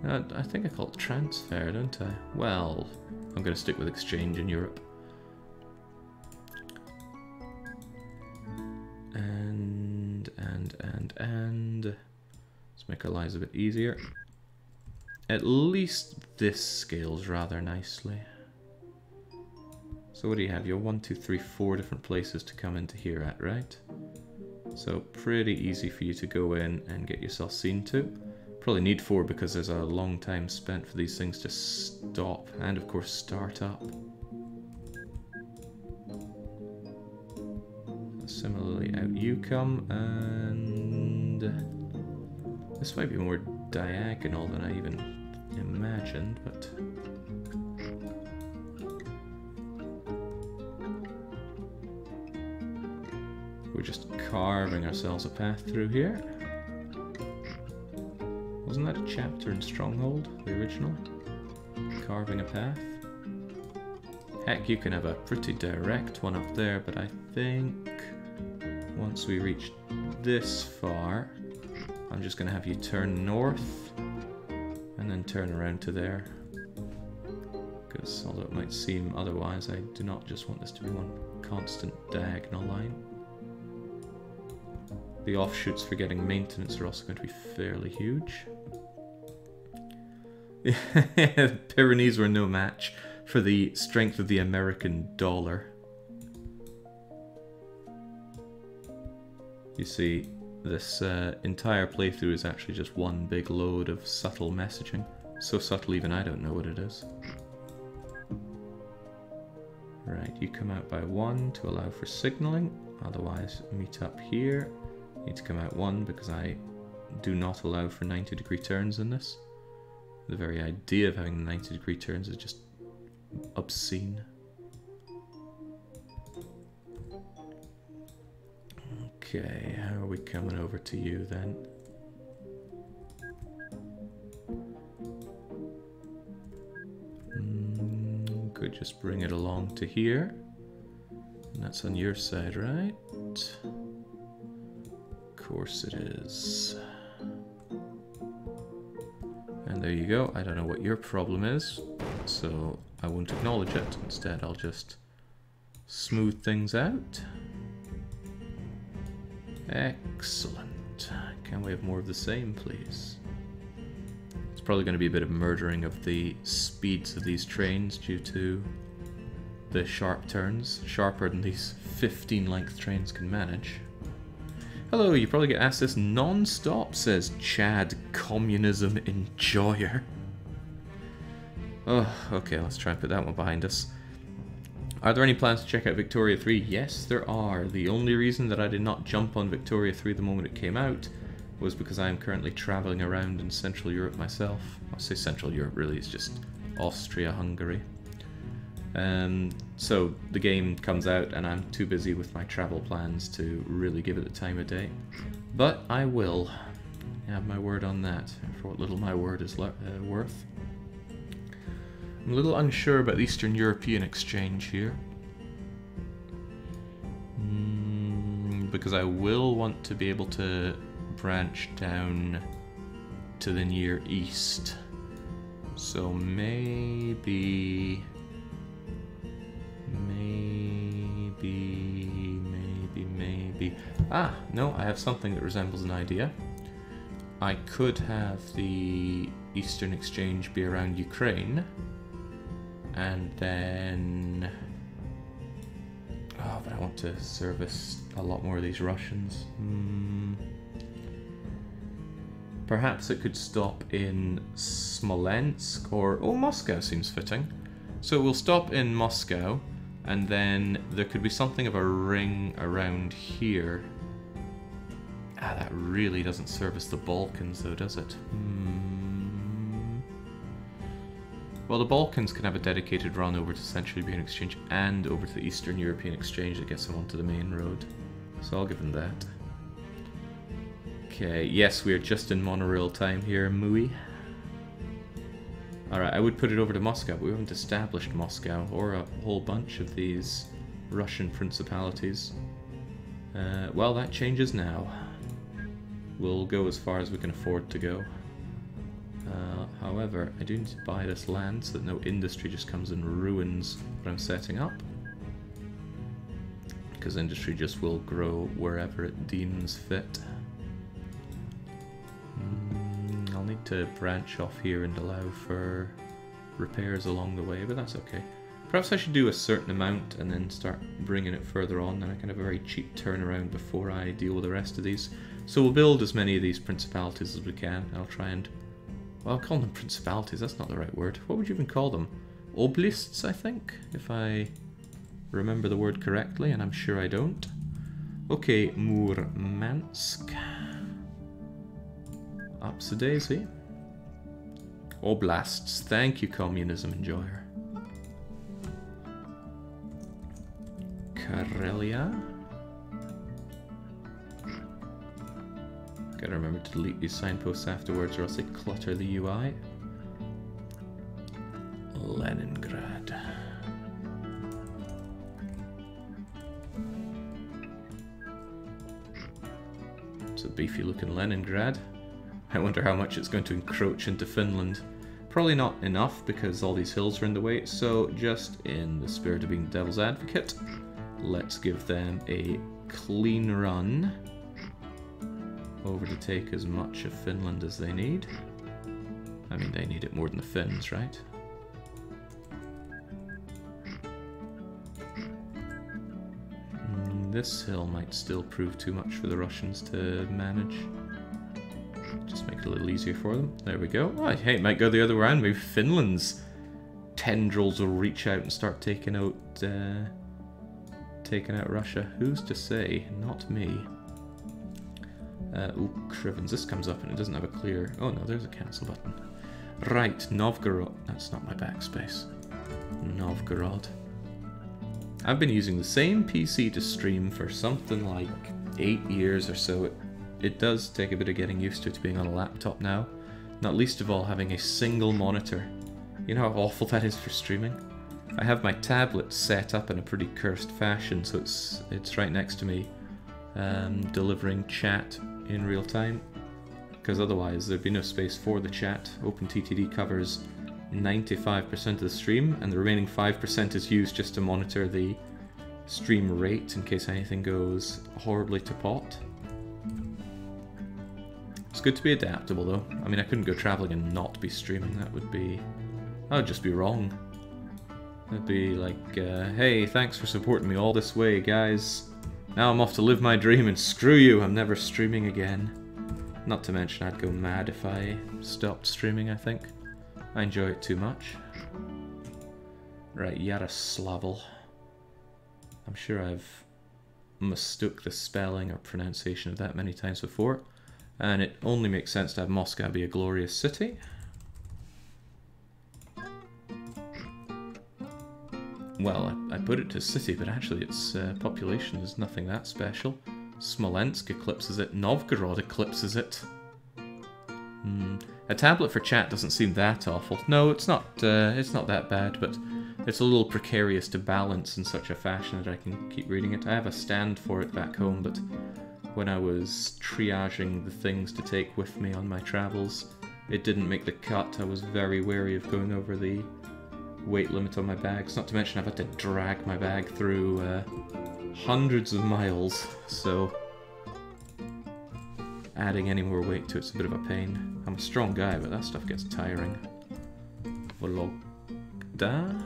I think I call it transfer, don't I? Well, I'm going to stick with exchange in Europe. And let's make our lives a bit easier. At least this scales rather nicely. So what do you have? You have 1, 2, 3, 4 different places to come into here at, right? So pretty easy for you to go in and get yourself seen to. Probably need 4 because there's a long time spent for these things to stop and of course start up. Similarly out you come, and this might be more diagonal than I even imagined, but we're just carving ourselves a path through here. Wasn't that a chapter in Stronghold, the original? Carving a path? Heck, you can have a pretty direct one up there, but I think once we reach this far, I'm just going to have you turn north and then turn around to there. Because although it might seem otherwise, I do not just want this to be one constant diagonal line. The offshoots for getting maintenance are also going to be fairly huge. The Pyrenees were no match for the strength of the American dollar. You see, this entire playthrough is actually just one big load of subtle messaging. So subtle even I don't know what it is. Right, you come out by 1 to allow for signaling, otherwise meet up here. You need to come out 1 because I do not allow for 90-degree turns in this. The very idea of having 90-degree turns is just obscene. Okay, how are we coming over to you then? Could just bring it along to here. And that's on your side, right? Of course it is. And there you go. I don't know what your problem is, so I won't acknowledge it. Instead, I'll just smooth things out. Excellent. Can we have more of the same, please? It's probably going to be a bit of murdering of the speeds of these trains due to the sharp turns, sharper than these 15-length trains can manage. Hello, you probably get asked this non-stop, says Chad Communism Enjoyer. Oh, okay, let's try and put that one behind us. Are there any plans to check out Victoria 3? Yes, there are. The only reason that I did not jump on Victoria 3 the moment it came out was because I am currently travelling around in Central Europe myself. I'll say Central Europe really, it's just Austria-Hungary. So the game comes out and I'm too busy with my travel plans to really give it the time of day. But I will. You have my word on that, for what little my word is worth. I'm a little unsure about the Eastern European exchange here. Because I will want to be able to branch down to the Near East. So maybe... Ah, no, I have something that resembles an idea. I could have the Eastern Exchange be around Ukraine, and then... Oh, but I want to service a lot more of these Russians. Perhaps it could stop in Smolensk, or... Oh, Moscow seems fitting. So we'll stop in Moscow, and then there could be something of a ring around here. Ah, that really doesn't service the Balkans, though, does it? Well, the Balkans can have a dedicated run over to Central European Exchange and over to the Eastern European Exchange that gets them onto the main road. So I'll give them that. Okay, yes, we are just in monorail time here, Mui. Alright, I would put it over to Moscow, but we haven't established Moscow, or a whole bunch of these Russian principalities. Well, that changes now. We'll go as far as we can afford to go. However, I do need to buy this land so that no industry just comes and ruins what I'm setting up. Because industry just will grow wherever it deems fit. I'll need to branch off here and allow for repairs along the way, but that's okay. Perhaps I should do a certain amount and then start bringing it further on, then I can have a very cheap turnaround before I deal with the rest of these. So we'll build as many of these principalities as we can. I'll try and... Well, I'll call them principalities, that's not the right word. What would you even call them? Oblasts, I think, if I remember the word correctly, and I'm sure I don't. Okay, Murmansk. Ups a daisy. Oblasts, thank you, communism enjoyer. Karelia. Gotta remember to delete these signposts afterwards or else they clutter the UI. Leningrad. It's a beefy looking Leningrad. I wonder how much it's going to encroach into Finland. Probably not enough because all these hills are in the way, so just in the spirit of being devil's advocate, let's give them a clean run over to take as much of Finland as they need. I mean, they need it more than the Finns, right? This hill might still prove too much for the Russians to manage. Just make it a little easier for them. There we go. Oh, hey, it might go the other way around. Maybe Finland's tendrils will reach out and start taking out Russia. Who's to say? Not me. Ooh, Krivens. This comes up and it doesn't have a clear... Oh no, there's a cancel button. Right, Novgorod. That's not my backspace. Novgorod. I've been using the same PC to stream for something like 8 years or so. It does take a bit of getting used to being on a laptop now. Not least of all having a single monitor. You know how awful that is for streaming? I have my tablet set up in a pretty cursed fashion, so it's right next to me, delivering chat in real time. Because otherwise there'd be no space for the chat. OpenTTD covers 95% of the stream, and the remaining 5% is used just to monitor the stream rate in case anything goes horribly to pot. It's good to be adaptable though. I mean, I couldn't go traveling and not be streaming. That would just be wrong. That'd be like, hey, thanks for supporting me all this way, guys. Now I'm off to live my dream and screw you, I'm never streaming again. Not to mention I'd go mad if I stopped streaming, I think. I enjoy it too much. Right, Yaroslavl. I'm sure I've mistook the spelling or pronunciation of that many times before. And it only makes sense to have Moscow be a glorious city. Well, I put it to city, but actually its population is nothing that special. Smolensk eclipses it. Novgorod eclipses it. A tablet for chat doesn't seem that awful. No, it's not that bad, but it's a little precarious to balance in such a fashion that I can keep reading it. I have a stand for it back home, but when I was triaging the things to take with me on my travels, it didn't make the cut. I was very wary of going over the weight limit on my bags. Not to mention I've had to drag my bag through hundreds of miles, so adding any more weight to it's a bit of a pain. I'm a strong guy, but that stuff gets tiring. Vologda.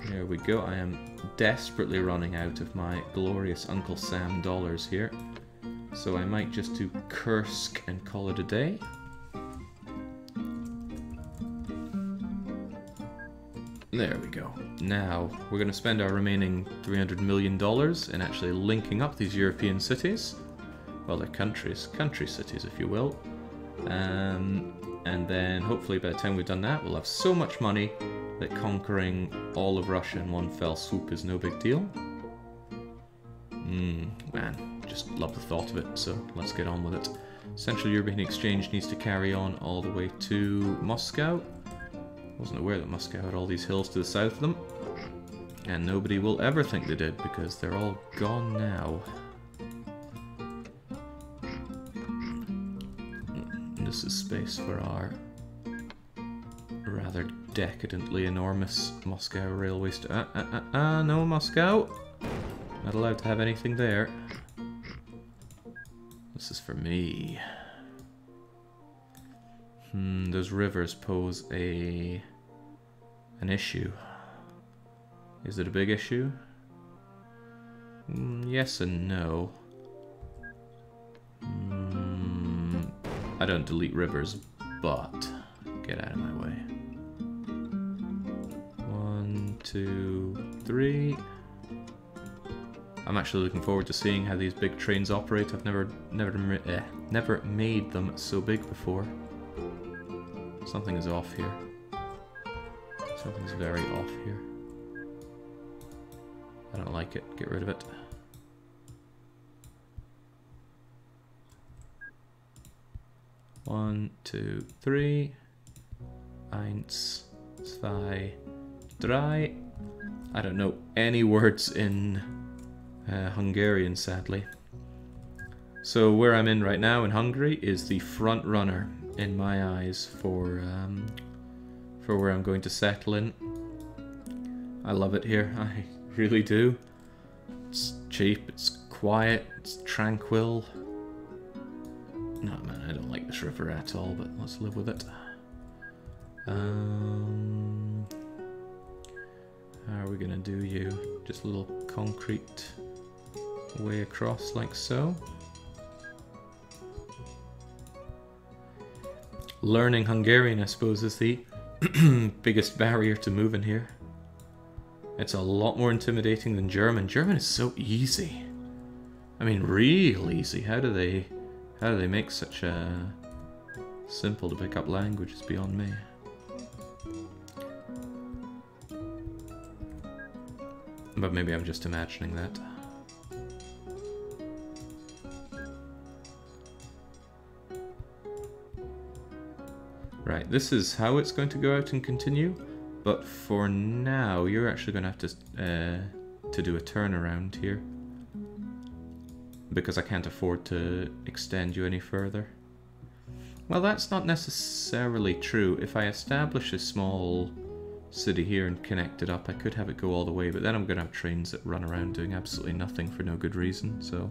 There we go. I am desperately running out of my glorious Uncle Sam dollars here, so I might just do Kursk and call it a day. There we go. Now, we're going to spend our remaining $300 million in actually linking up these European cities. Well, they're country cities, if you will. And then, hopefully, by the time we've done that, we'll have so much money that conquering all of Russia in one fell swoop is no big deal. Man, just love the thought of it, so let's get on with it. Central European Exchange needs to carry on all the way to Moscow. Wasn't aware that Moscow had all these hills to the south of them. And nobody will ever think they did, because they're all gone now. This is space for our rather decadently enormous Moscow railway no, Moscow! Not allowed to have anything there. This is for me. Those rivers pose an issue. Is it a big issue? Yes and no. I don't delete rivers, but get out of my way. 1, 2, 3. I'm actually looking forward to seeing how these big trains operate. I've never made them so big before. Something is off here. Something's very off here. I don't like it. Get rid of it. One, 2, 3. 1, 2, 3. I don't know any words in Hungarian, sadly. So where I'm in right now in Hungary is the front runner in my eyes for where I'm going to settle in. I love it here, I really do. It's cheap, it's quiet, it's tranquil. No man, I don't like this river at all, but let's live with it. How are we gonna do you? Just a little concrete way across like so. Learning Hungarian, I suppose, is the biggest barrier to moving here. It's a lot more intimidating than German. German is so easy. I mean, real easy. How do they make such a simple to pick up language is beyond me. But maybe I'm just imagining that. Right, this is how it's going to go out and continue, but for now you're actually going to have to do a turnaround here, because I can't afford to extend you any further. Well, that's not necessarily true. If I establish a small city here and connect it up, I could have it go all the way, but then I'm going to have trains that run around doing absolutely nothing for no good reason, so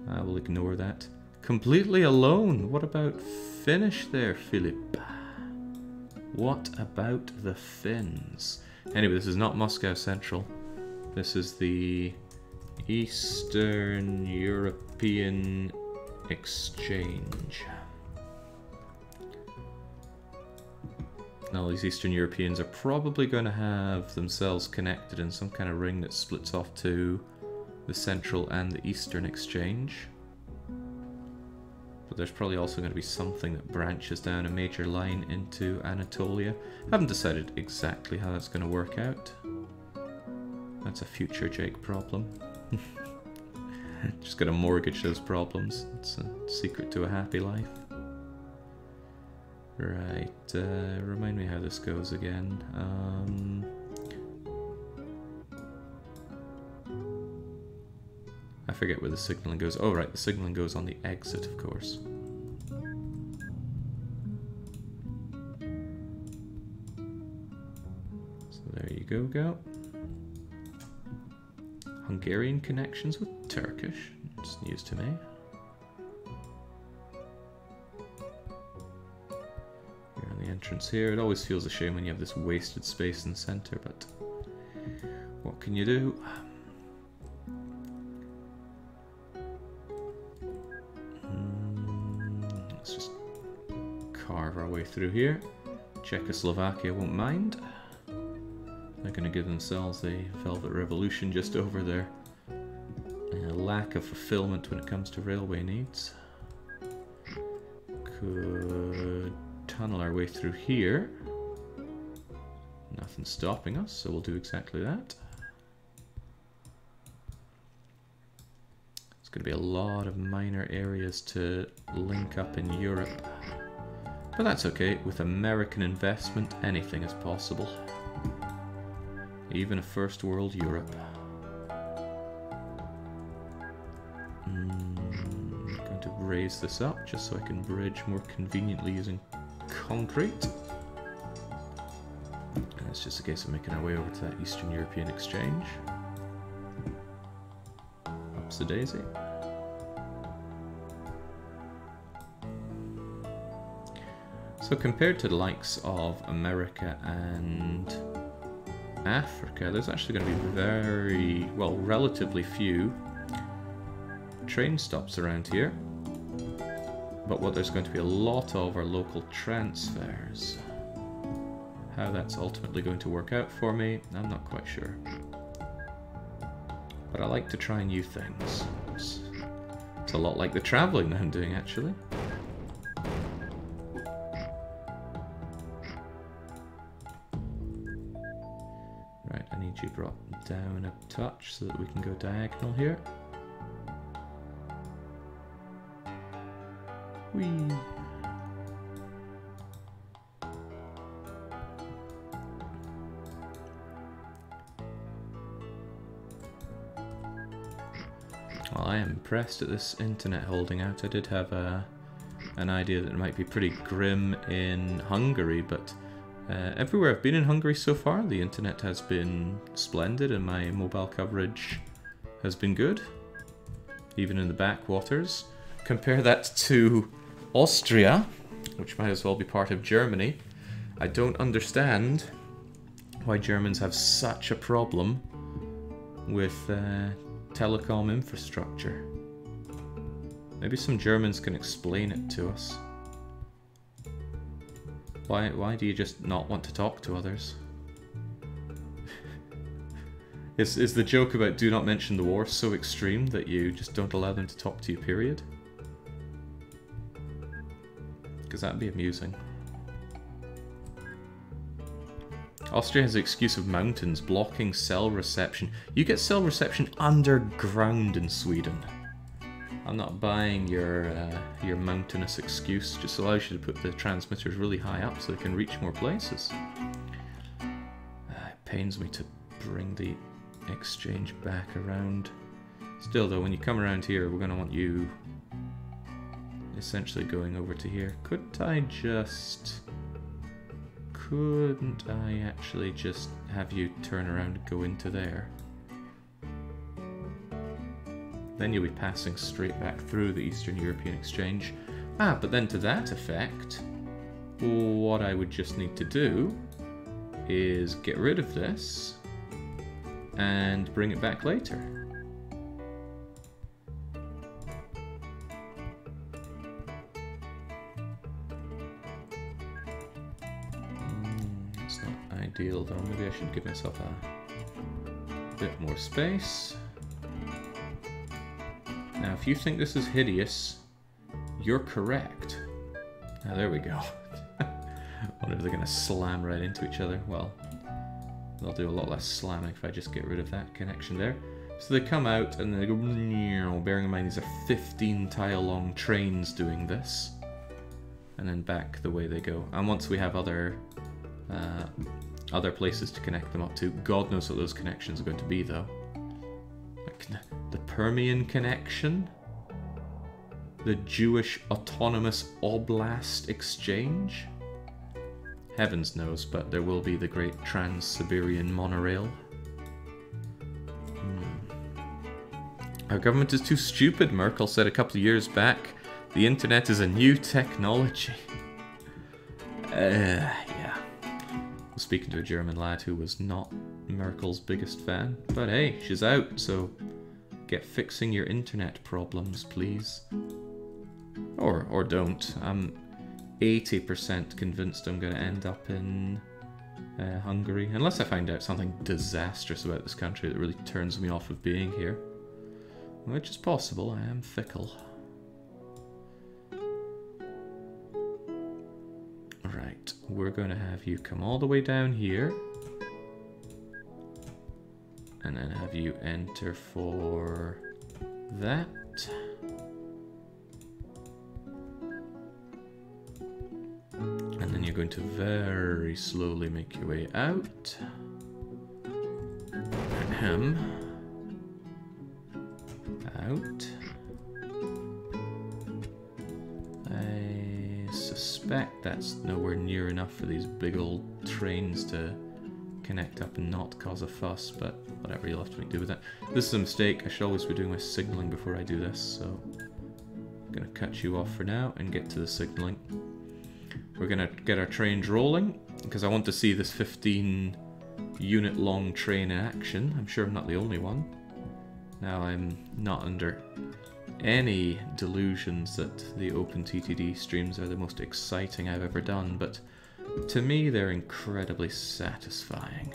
I will ignore that. Completely alone. What about Finnish there, Philip? What about the Finns? Anyway, this is not Moscow Central. This is the Eastern European Exchange. Now, these Eastern Europeans are probably going to have themselves connected in some kind of ring that splits off to the Central and the Eastern Exchange. But there's probably also going to be something that branches down a major line into Anatolia. I haven't decided exactly how that's going to work out. That's a future Jake problem. Just gotta mortgage those problems. It's a secret to a happy life. Right, remind me how this goes again. I forget where the signaling goes. Oh right, the signaling goes on the exit, of course. So there you go. Hungarian connections with Turkish. It's news to me. You're on the entrance here. It always feels a shame when you have this wasted space in the center, but what can you do? Let's just carve our way through here. Czechoslovakia won't mind. They're going to give themselves a velvet revolution just over their lack of fulfillment when it comes to railway needs. Could tunnel our way through here. Nothing's stopping us, so we'll do exactly that. There's going to be a lot of minor areas to link up in Europe. But that's okay, with American investment, anything is possible. Even a first world Europe. I'm going to raise this up just so I can bridge more conveniently using concrete. And it's just a case of making our way over to that Eastern European exchange. Ups the daisy. So compared to the likes of America and Africa, there's actually going to be relatively few train stops around here. But what there's going to be a lot of are local transfers. How that's ultimately going to work out for me, I'm not quite sure. But I like to try new things. It's a lot like the travelling that I'm doing, actually. Right, I need you brought down a touch so that we can go diagonal here. Whee! Well, I am impressed at this internet holding out. I did have an idea that it might be pretty grim in Hungary, but everywhere I've been in Hungary so far, the internet has been splendid and my mobile coverage has been good, even in the backwaters. Compare that to Austria, which might as well be part of Germany. I don't understand why Germans have such a problem with telecom infrastructure. Maybe some Germans can explain it to us. Why do you just not want to talk to others? Is the joke about do not mention the war so extreme that you just don't allow them to talk to you, period? Because that'd be amusing. Austria has the excuse of mountains blocking cell reception. You get cell reception underground in Sweden. I'm not buying your mountainous excuse. Just allows you to put the transmitters really high up so they can reach more places. It pains me to bring the exchange back around. Still though, when you come around here, we're going to want you essentially going over to here. Couldn't I actually just have you turn around and go into there? Then you'll be passing straight back through the Eastern European exchange. But then to that effect, what I would just need to do is get rid of this and bring it back later. It's not ideal though. Maybe I should give myself a bit more space. Now, if you think this is hideous, you're correct. Now, there we go. Wonder if they're going to slam right into each other. Well, they'll do a lot less slamming if I just get rid of that connection there. So they come out and they go, bearing in mind these are 15 tile long trains doing this. And then back the way they go. And once we have other places to connect them up to, God knows what those connections are going to be though. Like the Permian connection? The Jewish Autonomous Oblast Exchange? Heavens knows, but there will be the great Trans-Siberian monorail. Our government is too stupid, Merkel said a couple of years back. The internet is a new technology. Yeah. I was speaking to a German lad who was not Merkel's biggest fan. But hey, she's out, so get fixing your internet problems, please. Or don't. I'm 80% convinced I'm going to end up in Hungary. Unless I find out something disastrous about this country that really turns me off of being here. Which is possible, I am fickle. Right, we're going to have you come all the way down here. And then have you enter for that. And then you're going to very slowly make your way out. Ahem. Out. I suspect that's nowhere near enough for these big old trains to connect up and not cause a fuss, but whatever, you'll have to make do with that. This is a mistake. I should always be doing my signaling before I do this, so I'm going to cut you off for now and get to the signaling. We're going to get our trains rolling, because I want to see this 15 unit long train in action. I'm sure I'm not the only one. Now, I'm not under any delusions that the OpenTTD streams are the most exciting I've ever done, but to me they're incredibly satisfying.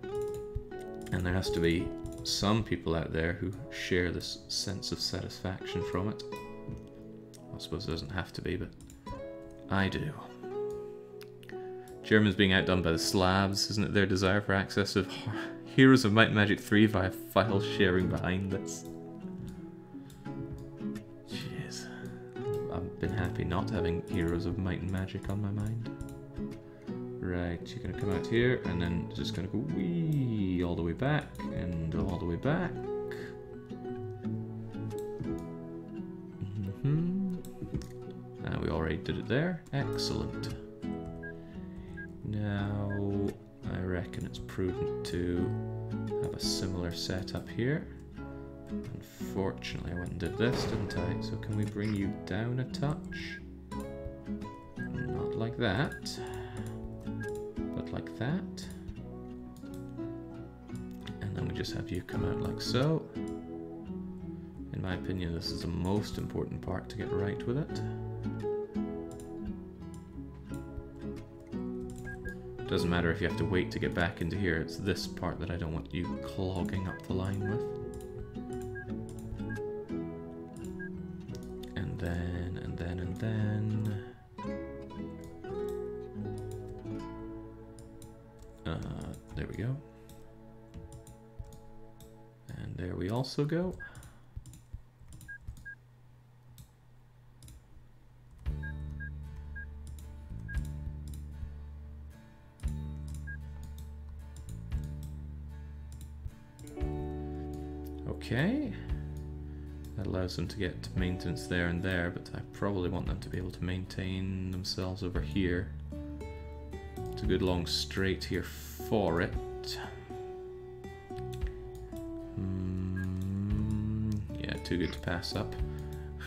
And there has to be some people out there who share this sense of satisfaction from it. I suppose it doesn't have to be, but I do. Germans being outdone by the Slavs, isn't it their desire for access of Heroes of Might and Magic 3 via file sharing behind this? Jeez. I've been happy not having Heroes of Might and Magic on my mind. Right, you're going to come out here, and then just going to go wee all the way back, and all the way back. And we already did it there. Excellent. Now, I reckon it's prudent to have a similar setup here. Unfortunately, I went and did this, didn't I? So can we bring you down a touch? Not like that, but like that. And then we just have you come out like so. In my opinion, this is the most important part to get right with it. Doesn't matter if you have to wait to get back into here, it's this part that I don't want you clogging up the line with. And then, and then, and then... there we go. And there we also go. Okay, that allows them to get maintenance there and there, but I probably want them to be able to maintain themselves over here. It's a good long straight here for it. Yeah, too good to pass up.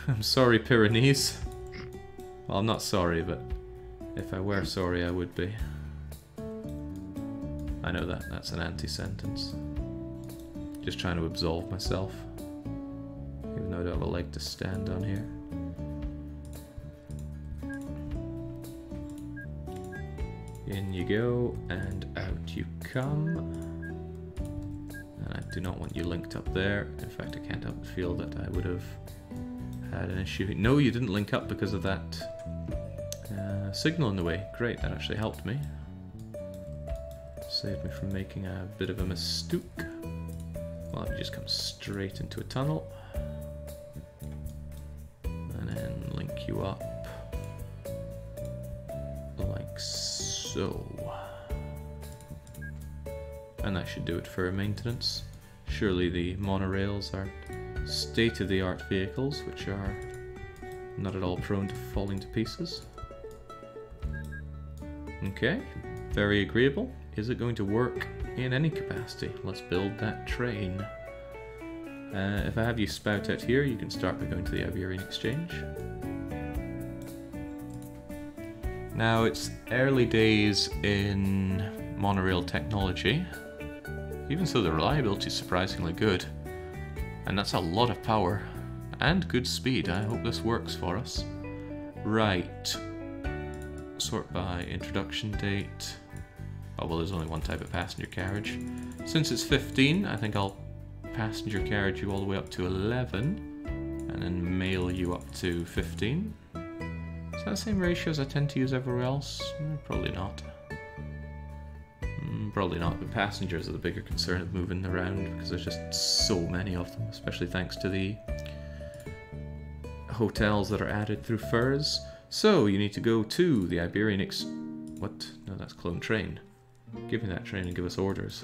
I'm sorry, Pyrenees. Well, I'm not sorry, but if I were sorry, I would be. I know that's an anti-sentence. Just trying to absolve myself, even though I don't have a leg to stand on here. In you go, and out you come. And I do not want you linked up there. In fact, I can't help but feel that I would have had an issue. No, you didn't link up because of that signal in the way. Great, that actually helped me. Saved me from making a bit of a mistake. Well, you just come straight into a tunnel. And then link you up. Like so. And that should do it for maintenance. Surely the monorails are state-of-the-art vehicles, which are not at all prone to falling to pieces. Okay, very agreeable. Is it going to work in any capacity? Let's build that train. If I have you spout out here, you can start by going to the Iberian Exchange. Now, it's early days in monorail technology. Even so, the reliability is surprisingly good. And that's a lot of power. And good speed. I hope this works for us. Right. Sort by introduction date. Oh, well, there's only one type of passenger carriage. Since it's 15, I think I'll passenger carriage you all the way up to 11. And then mail you up to 15. Is that the same ratio as I tend to use everywhere else? Probably not. Probably not, but passengers are the bigger concern of moving around because there's just so many of them, especially thanks to the hotels that are added through FIRS. So you need to go to the Iberian What? No, that's Clone Train. Give me that train and give us orders.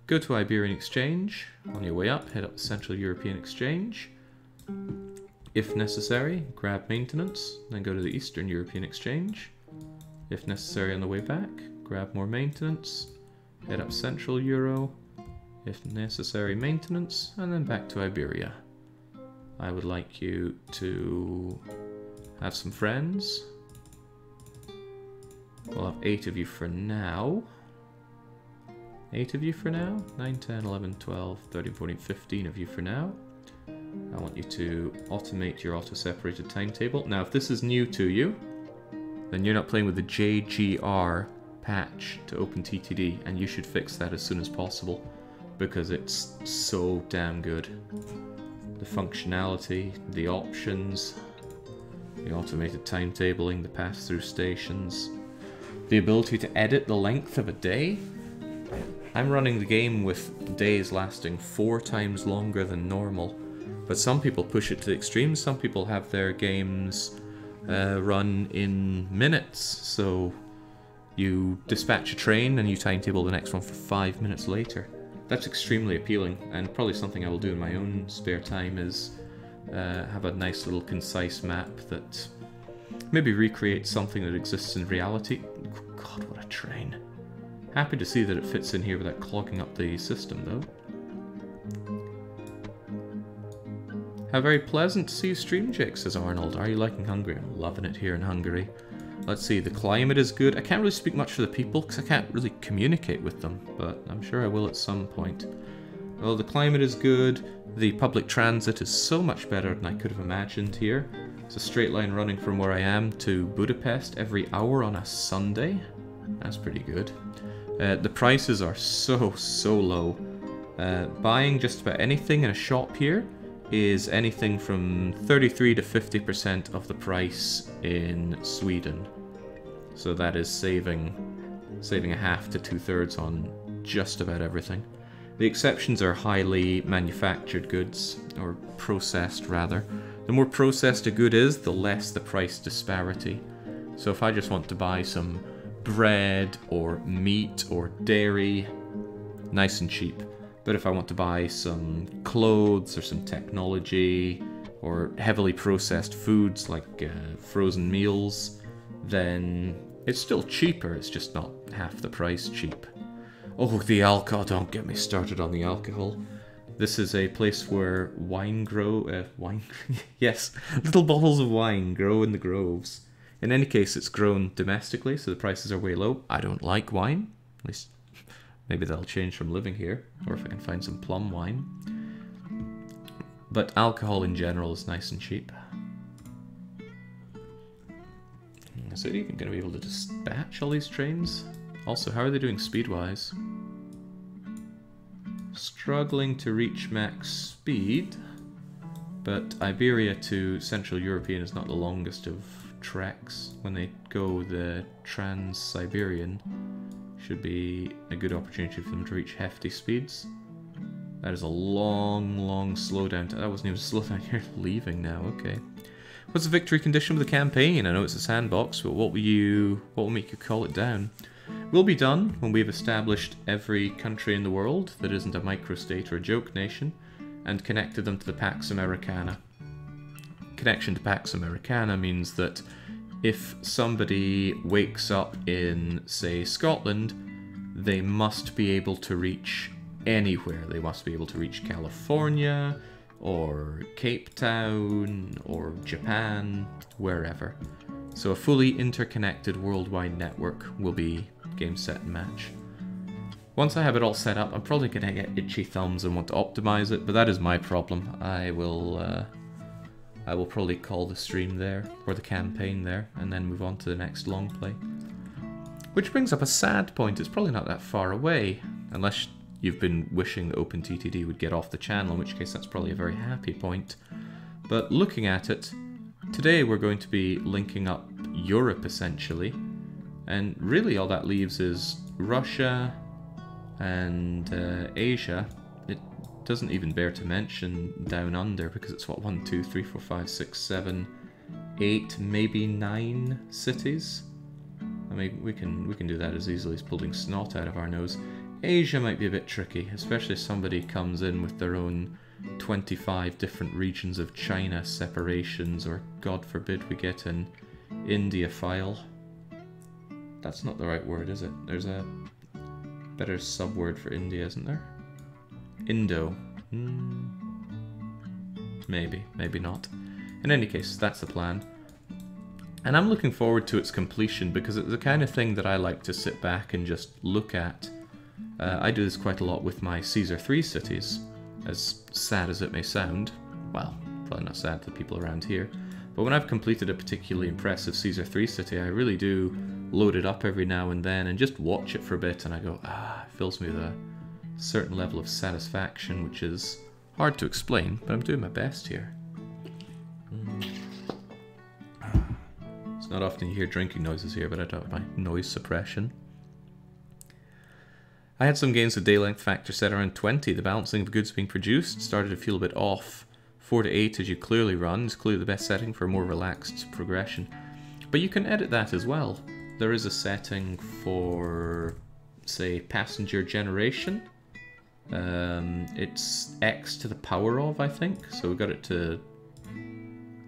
Go to Iberian Exchange. On your way up, head up to Central European Exchange. If necessary, grab maintenance, then go to the Eastern European Exchange. If necessary on the way back, grab more maintenance, head up Central Euro, if necessary maintenance, and then back to Iberia. I would like you to have some friends. We'll have 8 of you for now. 8 of you for now? 9, 10, 11, 12, 13, 14, 15 of you for now. I want you to automate your auto-separated timetable. Now, if this is new to you, then you're not playing with the JGR patch to OpenTTD, and you should fix that as soon as possible because it's so damn good. The functionality, the options, the automated timetabling, the pass-through stations, the ability to edit the length of a day. I'm running the game with days lasting 4 times longer than normal, but some people push it to the extreme. Some people have their games run in minutes, so you dispatch a train and you timetable the next one for 5 minutes later. That's extremely appealing, and probably something I will do in my own spare time is have a nice little concise map that maybe recreates something that exists in reality. God, what a train. Happy to see that it fits in here without clogging up the system, though. How very pleasant to see you stream, Jake, says Arnold. Are you liking Hungary? I'm loving it here in Hungary. Let's see, the climate is good. I can't really speak much for the people because I can't really communicate with them, but I'm sure I will at some point. Well, the climate is good. The public transit is so much better than I could have imagined here. It's a straight line running from where I am to Budapest every hour on a Sunday. That's pretty good. The prices are so low. Buying just about anything in a shop here is anything from 33 to 50% of the price in Sweden. So that is saving a half to 2/3 on just about everything. The exceptions are highly manufactured goods, or processed rather. The more processed a good is, the less the price disparity. So if I just want to buy some bread or meat or dairy, nice and cheap. But if I want to buy some clothes or some technology or heavily processed foods like frozen meals, then it's still cheaper, it's just not half the price cheap. Oh, the alcohol, don't get me started on the alcohol. This is a place where yes, little bottles of wine grow in the groves. In any case, it's grown domestically, so the prices are way low. I don't like wine, at least maybe that'll change from living here, or if I can find some plum wine. But alcohol in general is nice and cheap. So you're going to be able to dispatch all these trains? Also, how are they doing speed-wise? Struggling to reach max speed, but Iberia to Central European is not the longest of treks. When they go the Trans-Siberian, should be a good opportunity for them to reach hefty speeds. That is a long, long slowdown. That wasn't even a slowdown. You're leaving now. Okay. What's the victory condition with the campaign? I know it's a sandbox, but what will make you call it down? We'll be done when we've established every country in the world that isn't a microstate or a joke nation, and connected them to the Pax Americana. Connection to Pax Americana means that if somebody wakes up in, say, Scotland, they must be able to reach anywhere. They must be able to reach California, or Cape Town, or Japan, wherever. So a fully interconnected worldwide network will be game, set, and match. Once I have it all set up, I'm probably going to get itchy thumbs and want to optimize it, but that is my problem. I will probably call the stream there, or the campaign there, and then move on to the next long play. Which brings up a sad point. It's probably not that far away, unless you've been wishing that OpenTTD would get off the channel, in which case that's probably a very happy point. But looking at it, today we're going to be linking up Europe, essentially, and really all that leaves is Russia and Asia. It doesn't even bear to mention down under, because it's what, 1, 2, 3, 4, 5, 6, 7, 8, maybe 9 cities. I mean, we can do that as easily as pulling snot out of our nose. Asia might be a bit tricky, especially if somebody comes in with their own 25 different regions of China separations, or God forbid we get an India file. That's not the right word, is it? There's a better subword for India, isn't there? Indo. Maybe, maybe not. In any case, that's the plan. And I'm looking forward to its completion, because it's the kind of thing that I like to sit back and just look at. I do this quite a lot with my Caesar 3 cities, as sad as it may sound. Well, probably not sad to the people around here. But when I've completed a particularly impressive Caesar 3 city, I really do load it up every now and then and just watch it for a bit, and I go, it fills me with a certain level of satisfaction, which is hard to explain, but I'm doing my best here. It's not often you hear drinking noises here, but I don't have my noise suppression. I had some games with day length factor set around 20. The balancing of goods being produced started to feel a bit off. 4 to 8 as you clearly run is clearly the best setting for a more relaxed progression. But you can edit that as well. There is a setting for, say, passenger generation. It's X to the power of, I think. So we got it to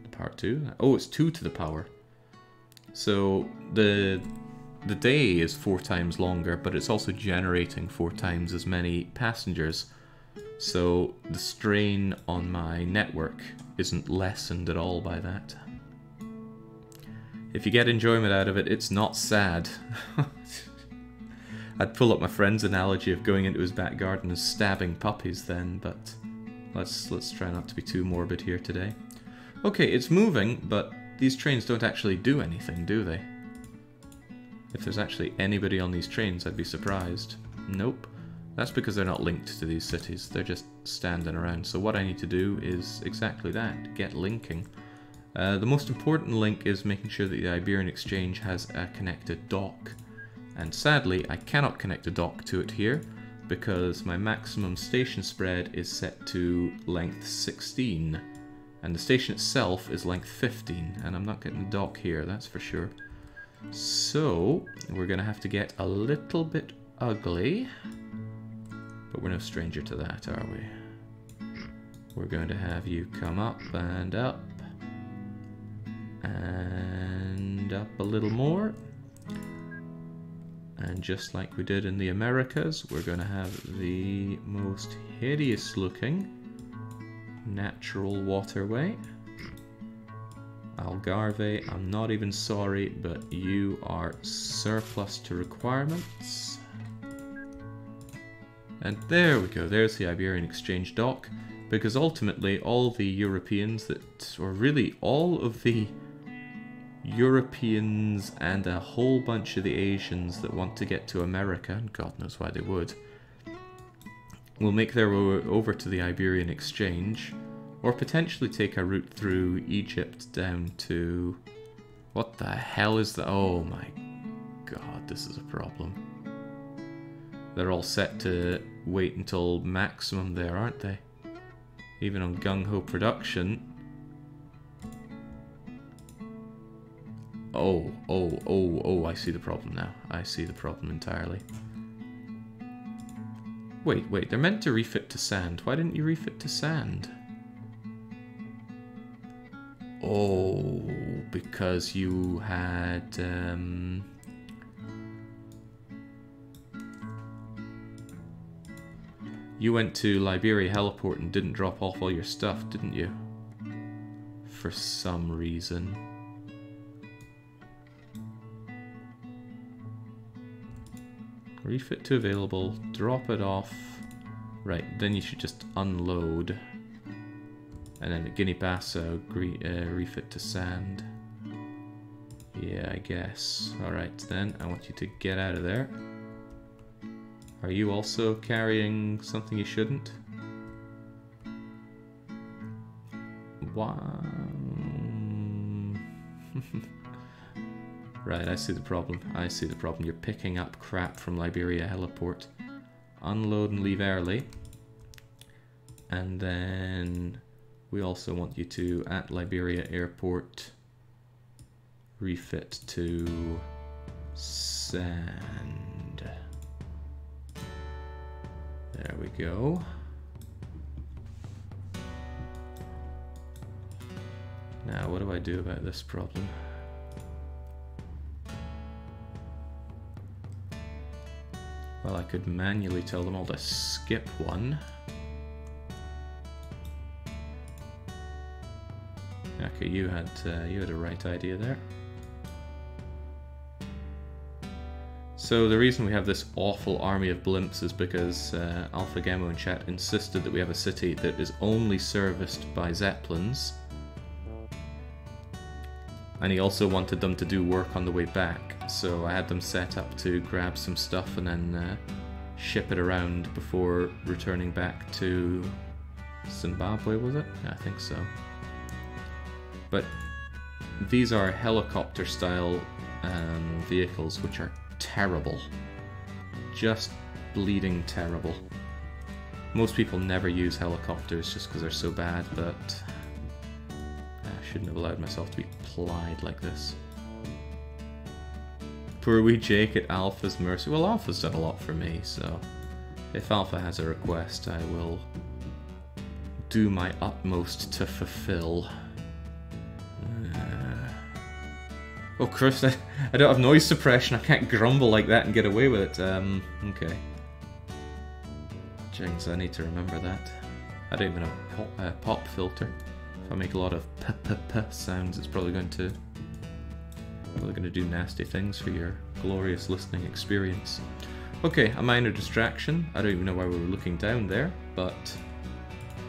the power 2. Oh, it's 2 to the power. So the day is 4 times longer, but it's also generating 4 times as many passengers. So the strain on my network isn't lessened at all by that. If you get enjoyment out of it, it's not sad. I'd pull up my friend's analogy of going into his back garden and stabbing puppies then, but let's try not to be too morbid here today. Okay, it's moving, but these trains don't actually do anything, do they? If there's actually anybody on these trains, I'd be surprised. Nope. That's because they're not linked to these cities. They're just standing around. So what I need to do is exactly that, get linking. The most important link is making sure that the Iberian Exchange has a connected dock. And sadly, I cannot connect a dock to it here because my maximum station spread is set to length 16. And the station itself is length 15. And I'm not getting a dock here, that's for sure. So, we're going to have to get a little bit ugly. But we're no stranger to that, are we? We're going to have you come up and up. And up a little more. And just like we did in the Americas, we're going to have the most hideous looking natural waterway. Algarve, I'm not even sorry, but you are surplus to requirements. And there we go, there's the Iberian Exchange dock, because ultimately all the Europeans that, or really all of the Europeans and a whole bunch of the Asians that want to get to America, and God knows why they would, will make their way over to the Iberian Exchange, or potentially take a route through Egypt down to... What the hell is that? Oh my God, this is a problem. They're all set to wait until maximum there, aren't they? Even on gung-ho production. Oh, I see the problem now. I see the problem entirely. Wait, they're meant to refit to sand. Why didn't you refit to sand? Oh, because you had... You went to Liberia Heliport and didn't drop off all your stuff, didn't you? For some reason. Refit to available, drop it off. Right, then you should just unload. And then at Guinea-Bissau, refit to sand. Yeah, I guess. Alright then, I want you to get out of there. Are you also carrying something you shouldn't? Wow. Right, I see the problem. I see the problem. You're picking up crap from Liberia Heliport. Unload and leave early. And then we also want you to, at Liberia Airport, refit to sand. There we go. Now, what do I do about this problem? Well, I could manually tell them all to skip one. Okay, you had a right idea there. So the reason we have this awful army of blimps is because Alpha Gamma in chat insisted that we have a city that is only serviced by Zeppelins. And he also wanted them to do work on the way back, so I had them set up to grab some stuff and then ship it around before returning back to Zimbabwe, was it? Yeah, I think so. But these are helicopter-style vehicles, which are terrible. Just bleeding terrible. Most people never use helicopters just because they're so bad, but I shouldn't have allowed myself to be plied like this. Poor wee Jake at Alpha's mercy. Well, Alpha's done a lot for me, so if Alpha has a request, I will do my utmost to fulfill. Oh, Chris, I don't have noise suppression. I can't grumble like that and get away with it. Okay. Jings, I need to remember that. I don't even have a pop filter. If I make a lot of p sounds, it's probably going to do nasty things for your glorious listening experience. Okay, a minor distraction. I don't even know why we were looking down there, but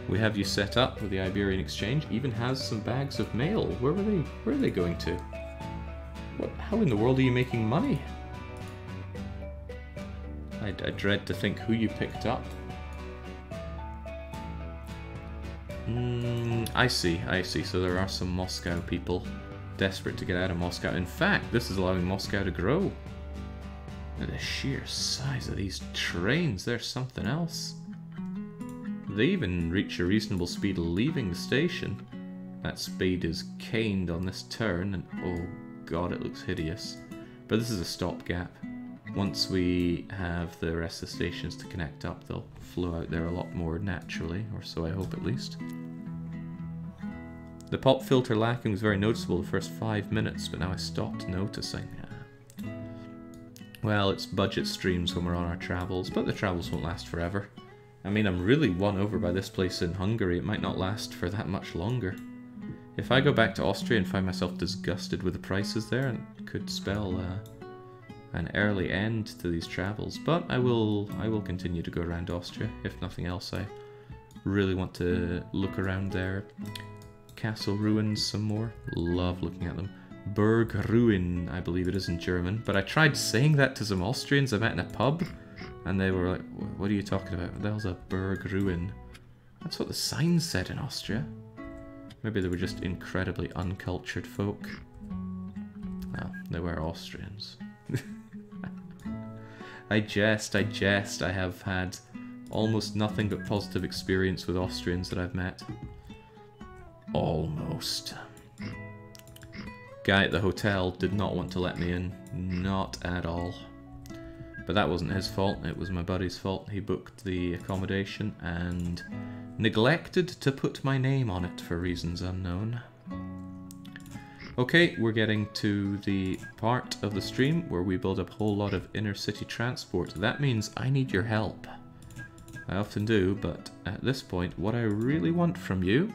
we have you set up with the Iberian Exchange. Even has some bags of mail. Where are they going to? How in the world are you making money? I dread to think who you picked up. I see. So there are some Moscow people desperate to get out of Moscow. In fact, this is allowing Moscow to grow. And the sheer size of these trains, they're something else. They even reach a reasonable speed leaving the station. That speed is caned on this turn, and oh god, it looks hideous. But this is a stopgap. Once we have the rest of the stations to connect up, they'll flow out there a lot more naturally, or so I hope at least. The pop filter lacking was very noticeable the first 5 minutes, but now I stopped noticing. Well, it's budget streams when we're on our travels, but the travels won't last forever. I mean, I'm really won over by this place in Hungary. It might not last for that much longer. If I go back to Austria and find myself disgusted with the prices there, it could spell an early end to these travels. But I will continue to go around Austria. If nothing else, I really want to look around their castle ruins some more. Love looking at them. Burg Ruin, I believe it is in German. But I tried saying that to some Austrians I met in a pub, and they were like, what are you talking about? What the hell's a Burg Ruin? That's what the sign said in Austria. Maybe they were just incredibly uncultured folk. Well, they were Austrians. I jest. I have had almost nothing but positive experience with Austrians that I've met. Almost. Guy at the hotel did not want to let me in. Not at all. But that wasn't his fault, it was my buddy's fault. He booked the accommodation and neglected to put my name on it for reasons unknown. Okay, we're getting to the part of the stream where we build up a whole lot of inner city transport. That means I need your help. I often do, but at this point, what I really want from you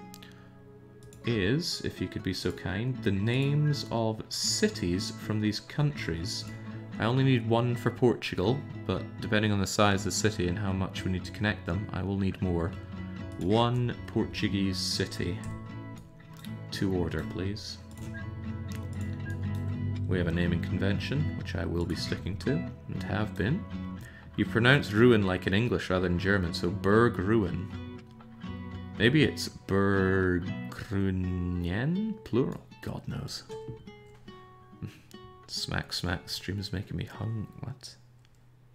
is, if you could be so kind, the names of cities from these countries. I only need one for Portugal, but depending on the size of the city and how much we need to connect them, I will need more. One Portuguese city. To order, please. We have a naming convention, which I will be sticking to, and have been. You pronounce ruin like in English rather than German, so Berg Ruin. Maybe it's Bergrunien, plural. God knows. Smack, smack. The stream is making me What?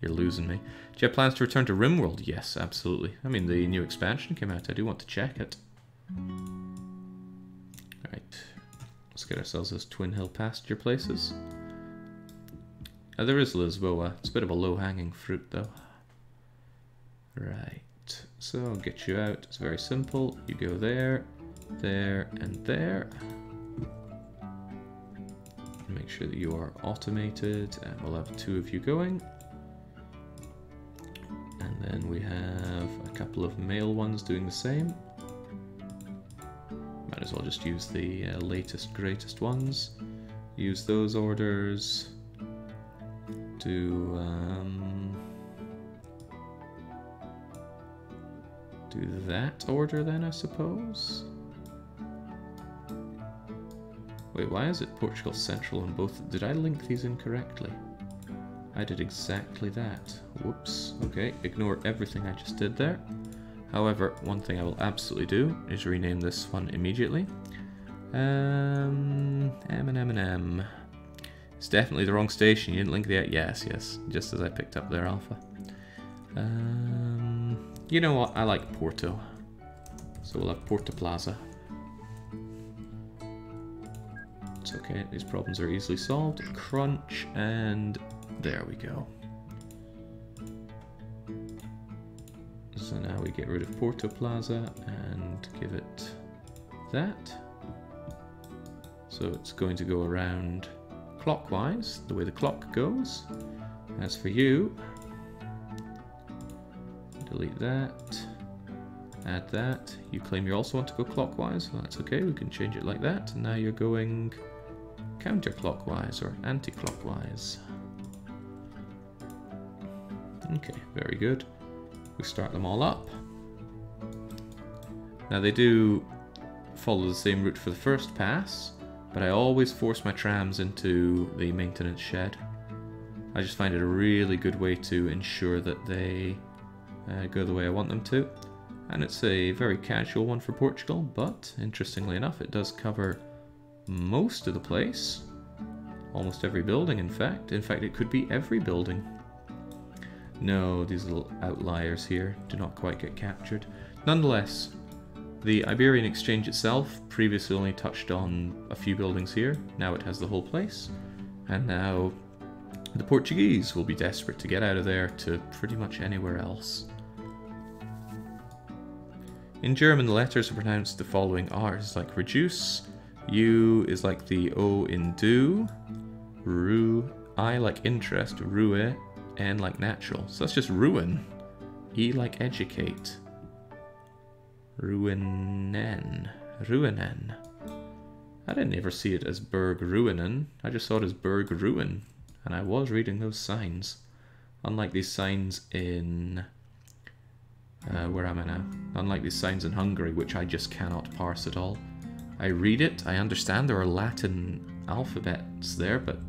You're losing me. Do you have plans to return to RimWorld? Yes, absolutely. I mean, the new expansion came out. I do want to check it. Alright. Let's get ourselves those Twin Hill pasture places. There is Lisboa. It's a bit of a low-hanging fruit, though. Right. So, I'll get you out. It's very simple. You go there, there, and there. Make sure that you are automated, and we'll have 2 of you going. And then we have a couple of male ones doing the same. Might as well just use the latest, greatest ones. Use those orders. Do that order then, I suppose. Wait, why is it Portugal Central on both? Did I link these incorrectly? I did exactly that. Whoops. Okay, ignore everything I just did there. However, one thing I will absolutely do is rename this one immediately. M. It's definitely the wrong station. You didn't link that. Yes, just as I picked up their alpha. You know what? I like Porto. So we'll have Porto Plaza. It's okay, these problems are easily solved. Crunch, and there we go. So now we get rid of Porto Plaza and give it that. So it's going to go around clockwise, the way the clock goes. As for you, delete that, add that. You claim you also want to go clockwise, well, that's okay, we can change it like that. And now you're going counterclockwise or anti-clockwise. Okay, very good. We start them all up. Now they do follow the same route for the first pass, but I always force my trams into the maintenance shed. I just find it a really good way to ensure that they go the way I want them to. And it's a very casual one for Portugal, but interestingly enough, it does cover most of the place. Almost every building, in fact. In fact, it could be every building. No, these little outliers here do not quite get captured. Nonetheless, the Iberian Exchange itself previously only touched on a few buildings here. Now it has the whole place. And now the Portuguese will be desperate to get out of there to pretty much anywhere else. In German, the letters are pronounced the following R's, like reduce. U is like the O in do. Ru, I like interest. Rue, N like natural. So that's just ruin. E like educate. Ruinen. Ruinen. I didn't ever see it as Berg Ruinen. I just saw it as Berg Ruin. And I was reading those signs. Unlike these signs in... where am I now? Unlike these signs in Hungary, which I just cannot parse at all. I read it, I understand there are Latin alphabets there, but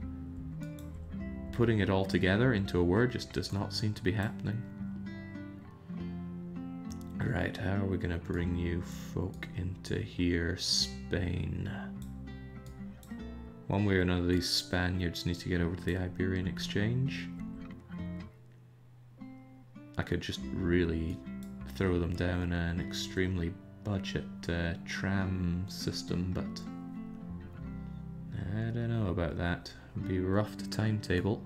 putting it all together into a word just does not seem to be happening. Right, how are we going to bring you folk into here? Spain. One way or another, these Spaniards need to get over to the Iberian Exchange. I could just really throw them down an extremely budget tram system, but I don't know about that. It would be rough to timetable.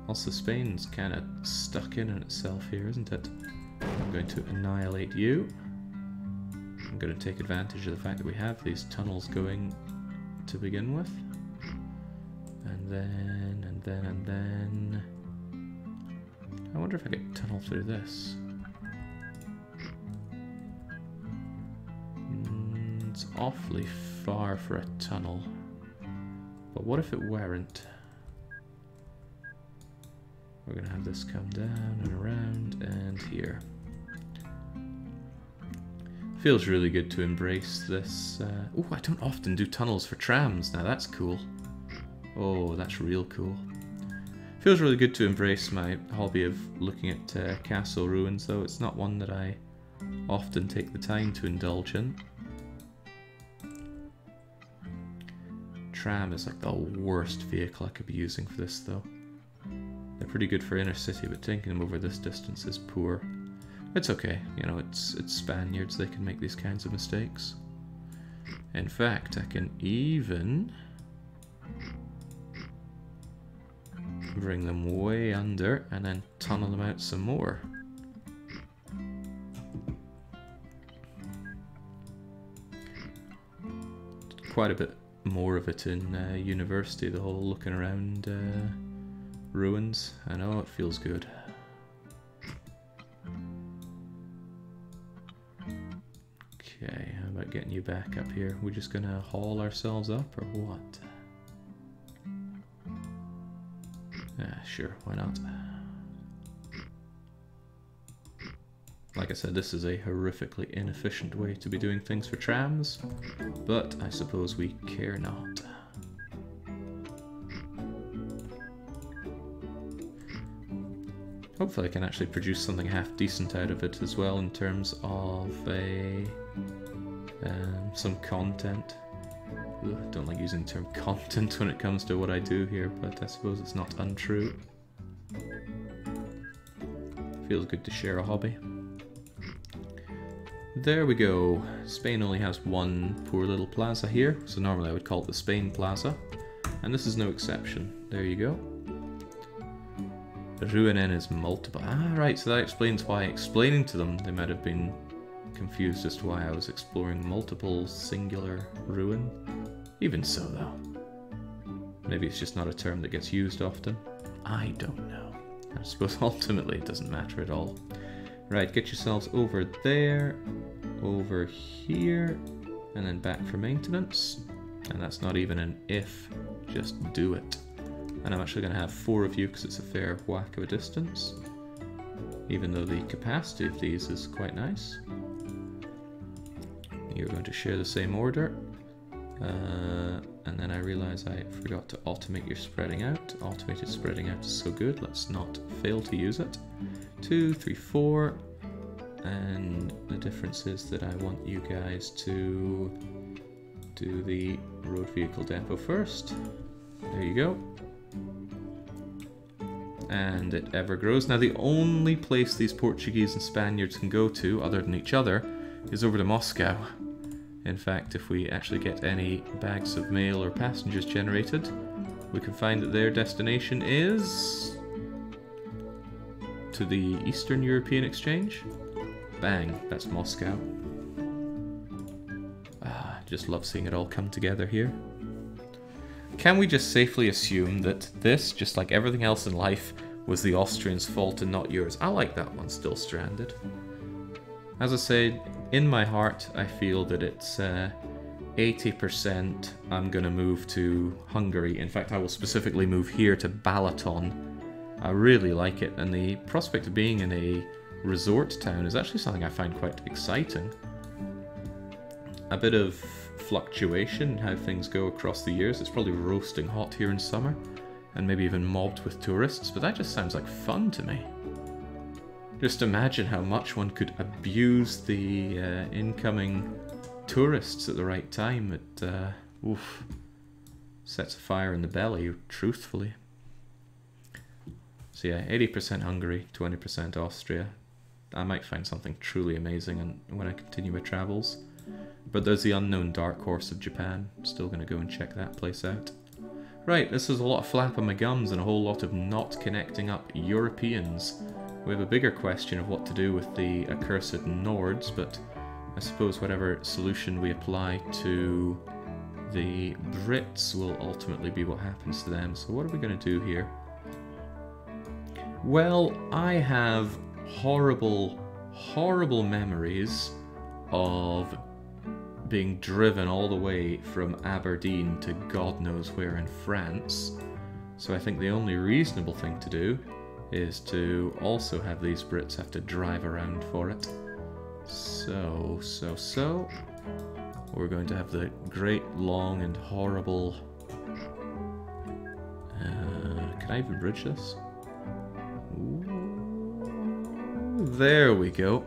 Also, Spain's kind of stuck in itself here, isn't it? I'm going to annihilate you. I'm going to take advantage of the fact that we have these tunnels going to begin with. And then... I wonder if I could tunnel through this. It's awfully far for a tunnel. But what if it weren't? We're going to have this come down and around and here. Feels really good to embrace this. Oh, I don't often do tunnels for trams. Now that's cool. Oh, that's real cool. Feels really good to embrace my hobby of looking at castle ruins, though. It's not one that I often take the time to indulge in. Tram is like the worst vehicle I could be using for this, though. They're pretty good for inner city, but taking them over this distance is poor. It's okay, you know, it's Spaniards, they can make these kinds of mistakes. In fact, I can even bring them way under and then tunnel them out some more. Quite a bit more of it in university, the whole looking around ruins. I know, it feels good. Okay, how about getting you back up here? We're just gonna haul ourselves up, or what? Sure, why not? Like I said, this is a horrifically inefficient way to be doing things for trams, but I suppose we care not. Hopefully I can actually produce something half decent out of it as well in terms of some content. Ugh, I don't like using the term content when it comes to what I do here, but I suppose it's not untrue. Feels good to share a hobby. There we go. Spain only has one poor little plaza here, so normally I would call it the Spain Plaza, and this is no exception. There you go. Ruinen is multiple. Ah, right, so that explains why explaining to them they might have been confused as to why I was exploring multiple singular ruin. Even so, though. Maybe it's just not a term that gets used often. I don't know. I suppose ultimately it doesn't matter at all. Right, get yourselves over there, over here, and then back for maintenance. And that's not even an if, just do it. And I'm actually going to have 4 of you because it's a fair whack of a distance. Even though the capacity of these is quite nice. You're going to share the same order. And then I realize I forgot to automate your spreading out. Automated spreading out is so good, let's not fail to use it. 2, 3, 4. And the difference is that I want you guys to do the road vehicle depot first. There you go. And it ever grows. Now the only place these Portuguese and Spaniards can go to, other than each other, is over to Moscow. In fact, if we actually get any bags of mail or passengers generated, we can find that their destination is to the Eastern European Exchange. Bang, that's Moscow. Ah, just love seeing it all come together here. Can we just safely assume that this, just like everything else in life, was the Austrians' fault and not yours? I like that one still stranded. As I said, in my heart, I feel that it's 80% I'm going to move to Hungary. In fact, I will specifically move here to Balaton. I really like it, and the prospect of being in a resort town is actually something I find quite exciting. A bit of fluctuation in how things go across the years. It's probably roasting hot here in summer, and maybe even mobbed with tourists, but that just sounds like fun to me. Just imagine how much one could abuse the incoming tourists at the right time. It oof, sets a fire in the belly, truthfully. So yeah, 80% Hungary, 20% Austria. I might find something truly amazing when I continue my travels. But there's the unknown dark horse of Japan. Still going to go and check that place out. Right, this is a lot of flap on my gums and a whole lot of not connecting up Europeans. We have a bigger question of what to do with the accursed Nords, but I suppose whatever solution we apply to the Brits will ultimately be what happens to them. So what are we going to do here? Well, I have horrible, horrible memories of being driven all the way from Aberdeen to God knows where in France. So I think the only reasonable thing to do is to also have these Brits have to drive around for it. So, we're going to have the great, long, and horrible... can I even bridge this? Ooh, there we go.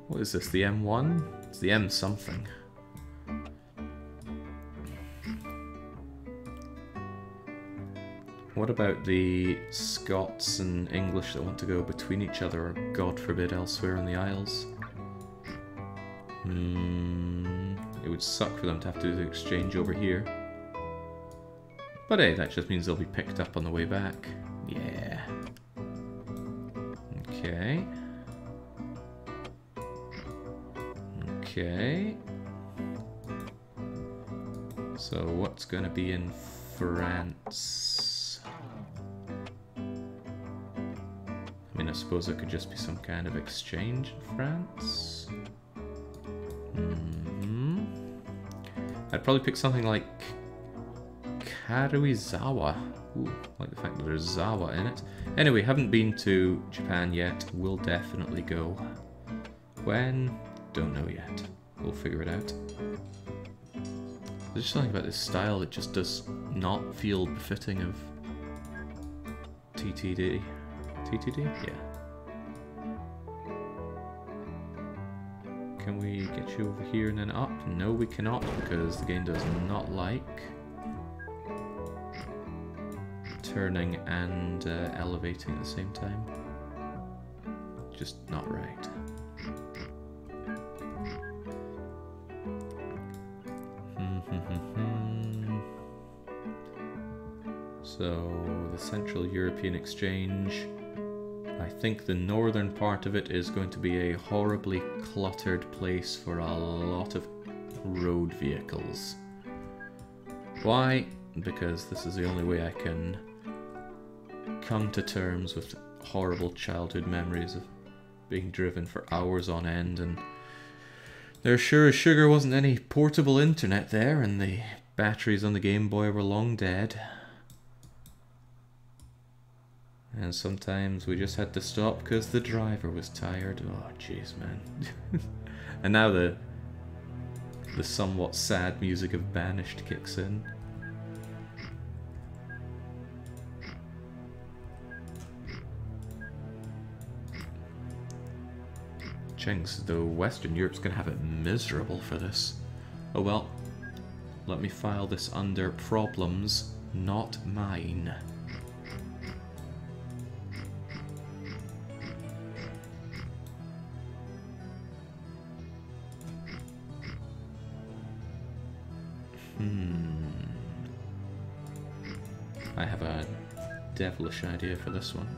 What is this, the M1? It's the M something. What about the Scots and English that want to go between each other, or God forbid elsewhere in the Isles? It would suck for them to have to do the exchange over here. But hey, that just means they'll be picked up on the way back. Yeah. Okay. Okay. So what's going to be in France? I mean, I suppose it could just be some kind of exchange in France. I'd probably pick something like Karuizawa. Ooh, like the fact that there's Zawa in it. Anyway, haven't been to Japan yet. Will definitely go. When? Don't know yet. We'll figure it out. There's just something about this style that just does not feel befitting of TTD. TTD? Yeah. Can we get you over here and then up? No, we cannot, because the game does not like turning and elevating at the same time. Just not right. So, the Central European Exchange. I think the northern part of it is going to be a horribly cluttered place for a lot of road vehicles. Why? Because this is the only way I can come to terms with horrible childhood memories of being driven for hours on end, and there sure as sugar wasn't any portable internet there, and the batteries on the Game Boy were long dead. And sometimes we just had to stop because the driver was tired. Oh, jeez, man. And now the somewhat sad music of Banished kicks in. Jinx, though Western Europe's gonna have it miserable for this. Oh well, let me file this under problems, not mine. I have a devilish idea for this one.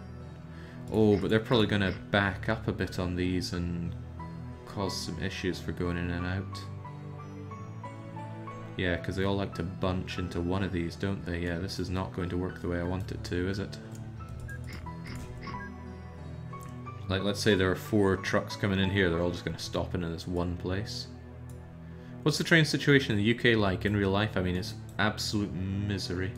Oh, but they're probably going to back up a bit on these and cause some issues for going in and out. Yeah, because they all like to bunch into one of these, don't they? Yeah, this is not going to work the way I want it to, is it? Like, let's say there are 4 trucks coming in here, they're all just going to stop in this one place. What's the train situation in the UK like in real life? I mean, it's absolute misery.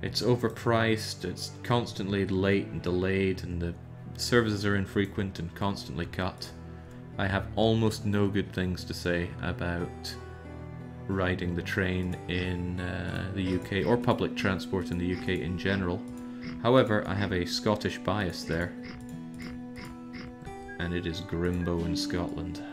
It's overpriced, it's constantly late and delayed, and the services are infrequent and constantly cut. I have almost no good things to say about riding the train in the UK, or public transport in the UK in general. However, I have a Scottish bias there, and it is Grimbo in Scotland.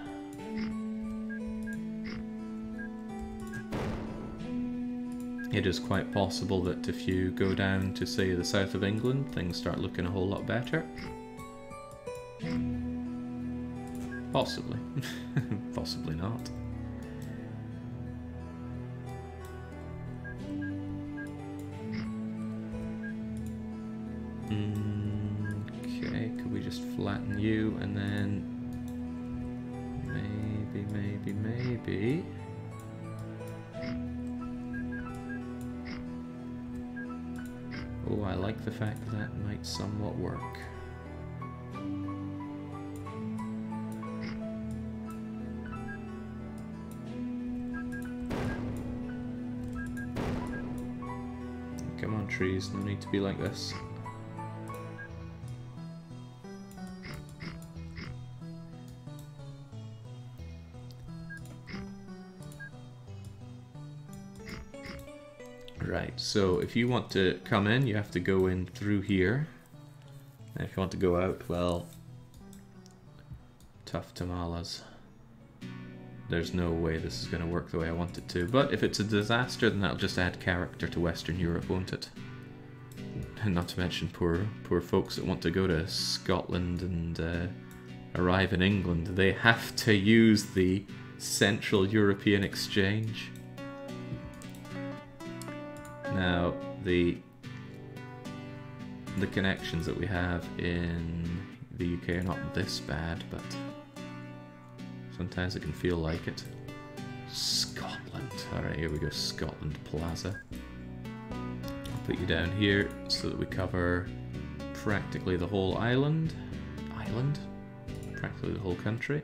it is quite possible that if you go down to, say, the south of England, things start looking a whole lot better. Possibly. Possibly not. Okay, could we just flatten you and then maybe... Oh, I like the fact that might somewhat work. Come on, trees, no need to be like this. Right, so if you want to come in, you have to go in through here. And if you want to go out, well, tough tamalas. There's no way this is going to work the way I want it to. But if it's a disaster, then that'll just add character to Western Europe, won't it? And not to mention poor folks that want to go to Scotland and arrive in England. They have to use the Central European Exchange. Now, the connections that we have in the UK are not this bad, but sometimes it can feel like it. Scotland. Alright, here we go, Scotland Plaza. I'll put you down here so that we cover practically the whole island. Practically the whole country.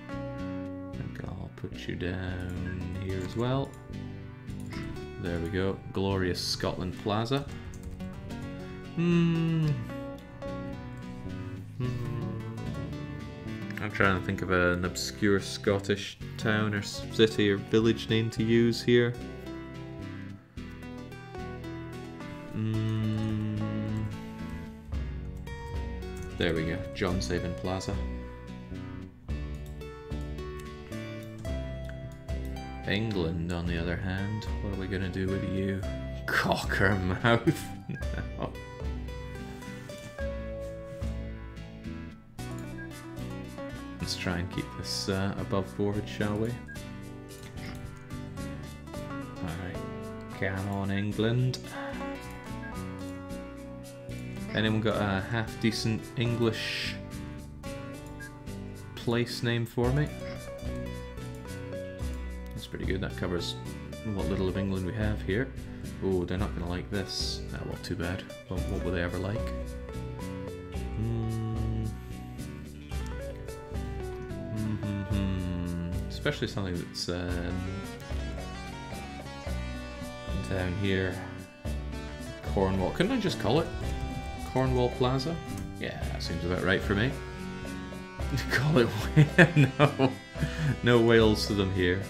I think I'll put you down here as well. There we go, glorious Scotland Plaza. I'm trying to think of an obscure Scottish town or city or village name to use here. There we go, John Savin Plaza. England, on the other hand, what are we going to do with you? Cockermouth? No. Let's try and keep this above board, shall we? Alright, come on, England. Anyone got a half-decent English place name for me? Pretty good, that covers what little of England we have here. Oh, they're not going to like this. Oh, well, too bad. Well, what will they ever like? Especially something that's down here. Cornwall. Couldn't I just call it Cornwall Plaza? Yeah, that seems about right for me. Call it... No. No Wales to them here.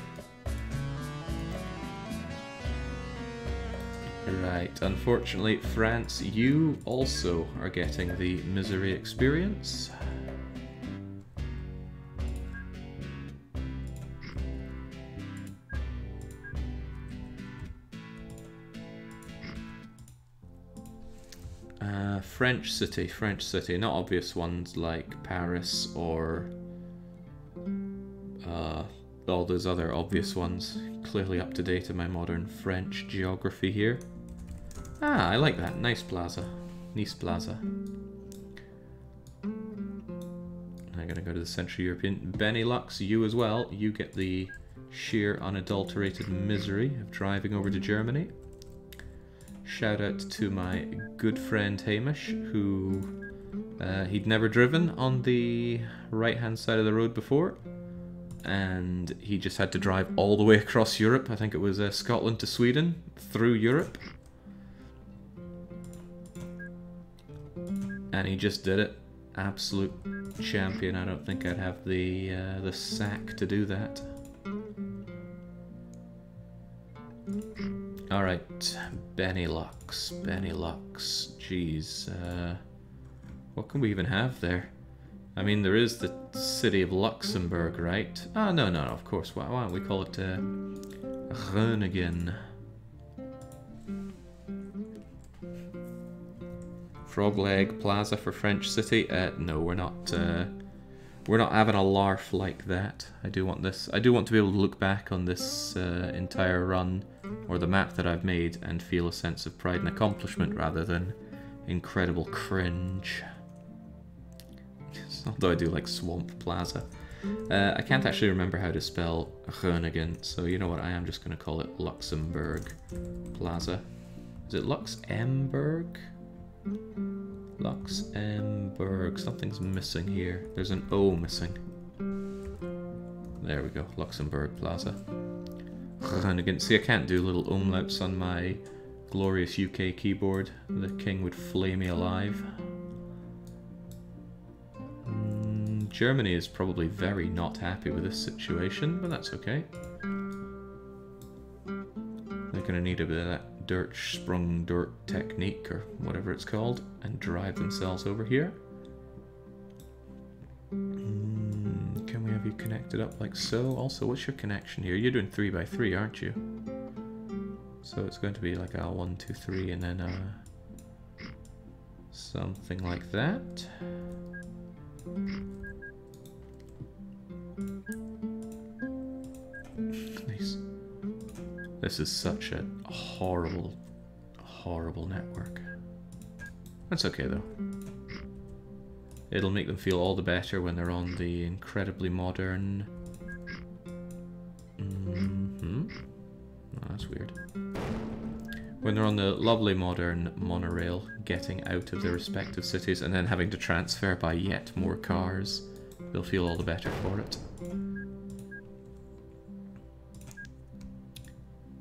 Right, unfortunately, France, you also are getting the misery experience. French city, not obvious ones like Paris or all those other obvious ones. Clearly up to date in my modern French geography here. Ah, I like that. Nice plaza. Nice plaza. I'm gonna go to the Central European. Benelux, you as well. You get the sheer unadulterated misery of driving over to Germany. Shout out to my good friend Hamish, who he'd never driven on the right-hand side of the road before. And he just had to drive all the way across Europe. I think it was Scotland to Sweden, through Europe. And he just did it. Absolute champion. I don't think I'd have the sack to do that. Alright, Benelux. Jeez. What can we even have there? I mean, there is the city of Luxembourg, right? Ah, no, of course. Why don't we call it Groningen? Frogleg Plaza for French City. No, we're not having a larf like that. I do want to be able to look back on this entire run, or the map that I've made, and feel a sense of pride and accomplishment rather than incredible cringe. Although I do like Swamp Plaza. I can't actually remember how to spell Groningen, so you know what, I am just going to call it Luxembourg Plaza. Is it Luxembourg? Luxembourg. Something's missing here. There's an O missing. There we go. Luxembourg Plaza. Groningen. See, I can't do little umlauts on my glorious UK keyboard. The king would flay me alive. Germany is probably very not happy with this situation, but that's okay. They're going to need a bit of that sprung dirt technique, or whatever it's called, and drive themselves over here. Can we have you connected up like so? Also, what's your connection here? You're doing 3x3, aren't you? So it's going to be like a 1, 2, 3, and then something like that. Nice. This is such a horrible, horrible network. That's okay though. It'll make them feel all the better when they're on the incredibly modern... Oh, that's weird. When they're on the lovely modern monorail, getting out of their respective cities and then having to transfer by yet more cars, they'll feel all the better for it.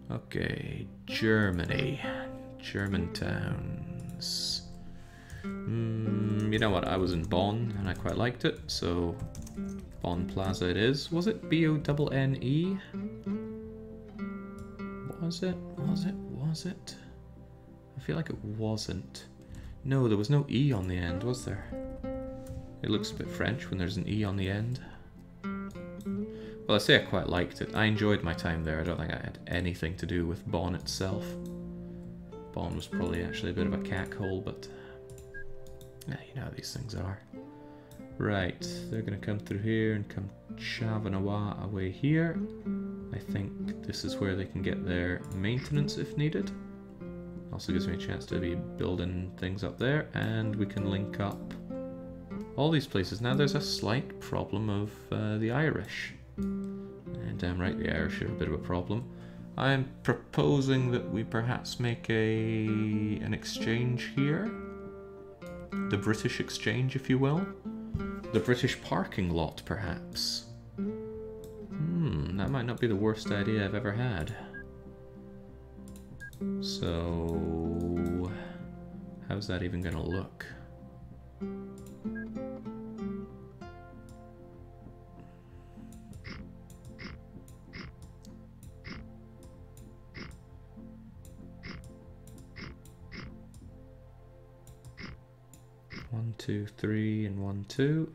Okay, Germany. German towns. You know what, I was in Bonn and I quite liked it, so Bonn Plaza it is. Was it B-O-N-N-E? Was it? Was it? I feel like it wasn't. No, there was no E on the end, was there? It looks a bit French when there's an E on the end. Well, I say I quite liked it. I enjoyed my time there. I don't think I had anything to do with Bonn itself. Bonn was probably actually a bit of a cackhole, but... yeah, you know how these things are. Right, they're going to come through here and come Chavanawa away here. I think this is where they can get their maintenance if needed. Also gives me a chance to be building things up there, and we can link up all these places. Now there's a slight problem of the Irish. And damn right, the Irish are a bit of a problem. I'm proposing that we perhaps make an exchange here. The British exchange, if you will. The British parking lot, perhaps. That might not be the worst idea I've ever had. So... how's that even gonna look? One, 2, 3, and 1, 2.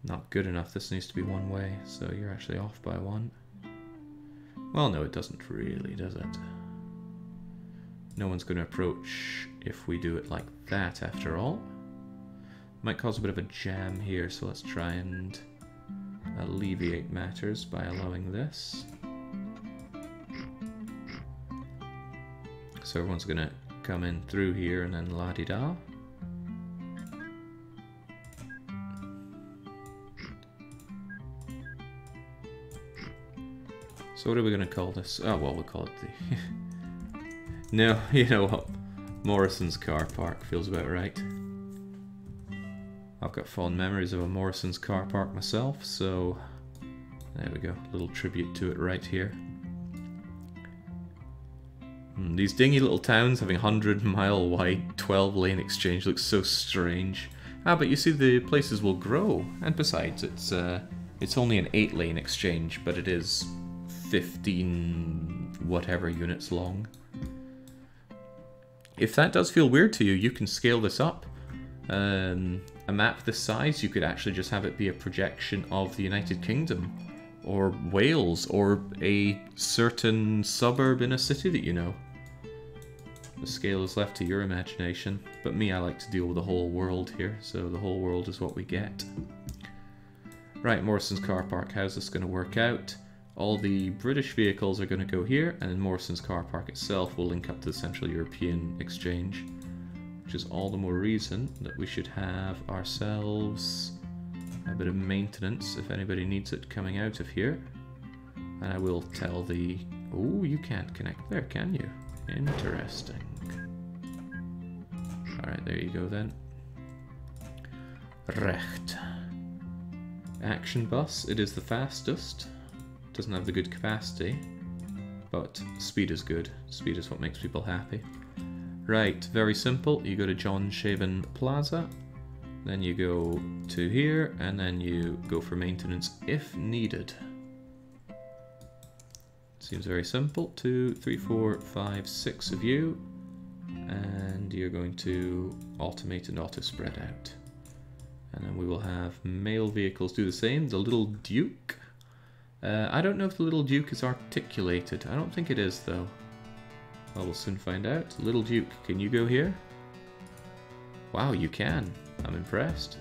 Not good enough. This needs to be one way, so you're actually off by 1. Well, no, it doesn't really, does it? No one's going to approach if we do it like that, after all. Might cause a bit of a jam here, so let's try and alleviate matters by allowing this. So everyone's going to come in through here and then la-di-da. So what are we going to call this? Oh, well, we'll call it the... No, you know what? Morrison's car park feels about right. I've got fond memories of a Morrison's car park myself, so... there we go. A little tribute to it right here. These dingy little towns having 100-mile wide 12-lane exchange looks so strange. Ah, but you see the places will grow. And besides, it's only an 8-lane exchange, but it is 15 whatever units long. If that does feel weird to you, you can scale this up. A map this size, you could actually just have it be a projection of the United Kingdom, or Wales, or a certain suburb in a city that you know. The scale is left to your imagination, but me, I like to deal with the whole world here, so the whole world is what we get. Right, Morrison's car park, how's this going to work out? All the British vehicles are going to go here, and then Morrison's car park itself will link up to the Central European Exchange, which is all the more reason that we should have ourselves a bit of maintenance, if anybody needs it, coming out of here. And I will tell the... Oh, you can't connect there, can you? Interesting. Alright, there you go then. Recht. Action bus, it is the fastest. Doesn't have the good capacity, but speed is good. Speed is what makes people happy. Right, very simple. You go to John Shaven Plaza, then you go to here, and then you go for maintenance if needed. Seems very simple. 2, 3, 4, 5, 6 of you, and you're going to automate and auto spread out. And then we will have male vehicles do the same. The Little Duke. I don't know if the Little Duke is articulated. I don't think it is though. Well, we'll soon find out. Little Duke, can you go here? Wow, you can. I'm impressed.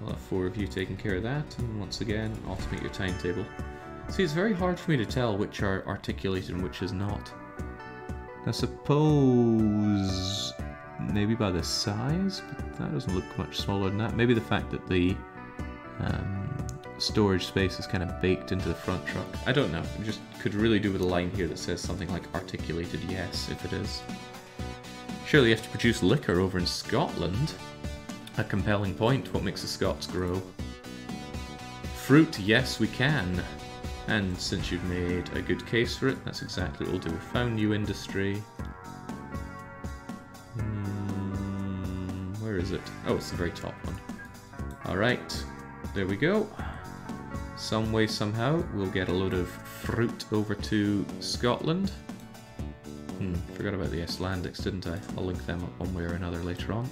We'll have 4 of you taking care of that, and once again, automate your timetable. See, it's very hard for me to tell which are articulated and which is not. I suppose maybe by the size, but that doesn't look much smaller than that. Maybe the fact that the storage space is kind of baked into the front truck. I don't know. I just could really do with a line here that says something like articulated yes, if it is. Surely you have to produce liquor over in Scotland. A compelling point. What makes the Scots grow? Fruit, yes we can. And since you've made a good case for it, that's exactly what we'll do. Found new industry. Where is it? Oh, it's the very top one. Alright, there we go. Some way, somehow, we'll get a load of fruit over to Scotland. Forgot about the Icelandics, didn't I? I'll link them up one way or another later on.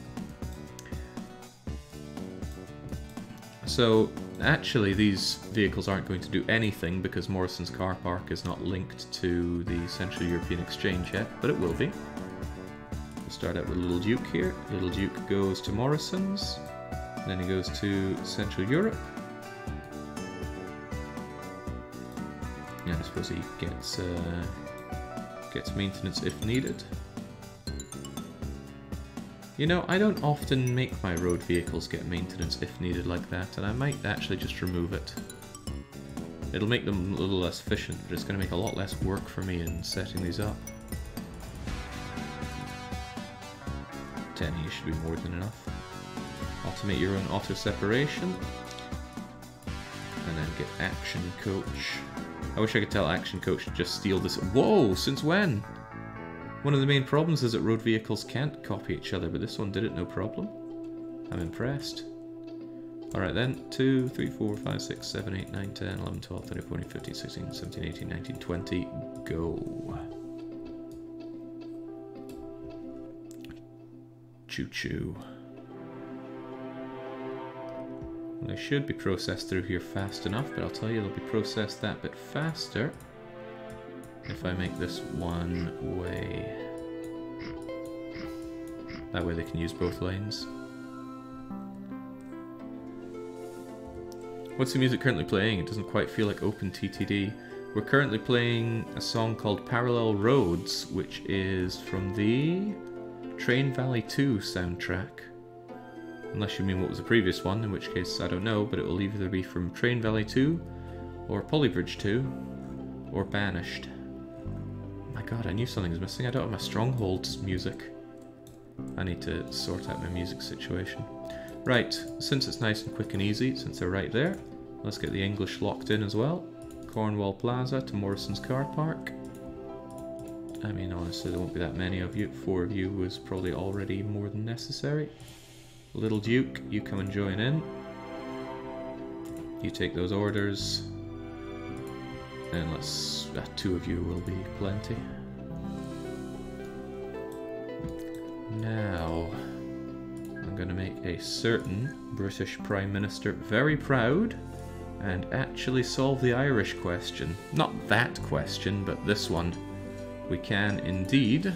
So, actually, these vehicles aren't going to do anything because Morrison's car park is not linked to the Central European Exchange yet, but it will be. We'll start out with Little Duke here. Little Duke goes to Morrison's, then he goes to Central Europe. And I suppose he gets maintenance if needed. You know, I don't often make my road vehicles get maintenance if needed like that, and I might actually just remove it. It'll make them a little less efficient, but it's going to make a lot less work for me in setting these up. 10 here should be more than enough. Automate your own auto separation. And then get Action Coach. I wish I could tell Action Coach to just steal this. Whoa! Since when? One of the main problems is that road vehicles can't copy each other, but this one did it no problem. I'm impressed. Alright then, 2, 3, 4, 5, 6, 7, 8, 9, 10, 11, 12, 13, 14, 15, 16, 17, 18, 19, 20, go. Choo-choo. They should be processed through here fast enough, but I'll tell you they'll be processed that bit faster if I make this one way. That way they can use both lanes. What's the music currently playing? It doesn't quite feel like OpenTTD. We're currently playing a song called Parallel Roads, which is from the Train Valley 2 soundtrack. Unless you mean what was the previous one, in which case I don't know, but it will either be from Train Valley 2, or Polybridge 2, or Banished. My god, I knew something was missing. I don't have my Strongholds music. I need to sort out my music situation. Right, since it's nice and quick and easy, since they're right there, let's get the English locked in as well. Cornwall Plaza to Morrison's car park. I mean, honestly, there won't be that many of you. 4 of you was probably already more than necessary. Little Duke, you come and join in. You take those orders. And let's... 2 of you will be plenty. Now, I'm going to make a certain British Prime Minister very proud and actually solve the Irish question. Not that question, but this one. We can indeed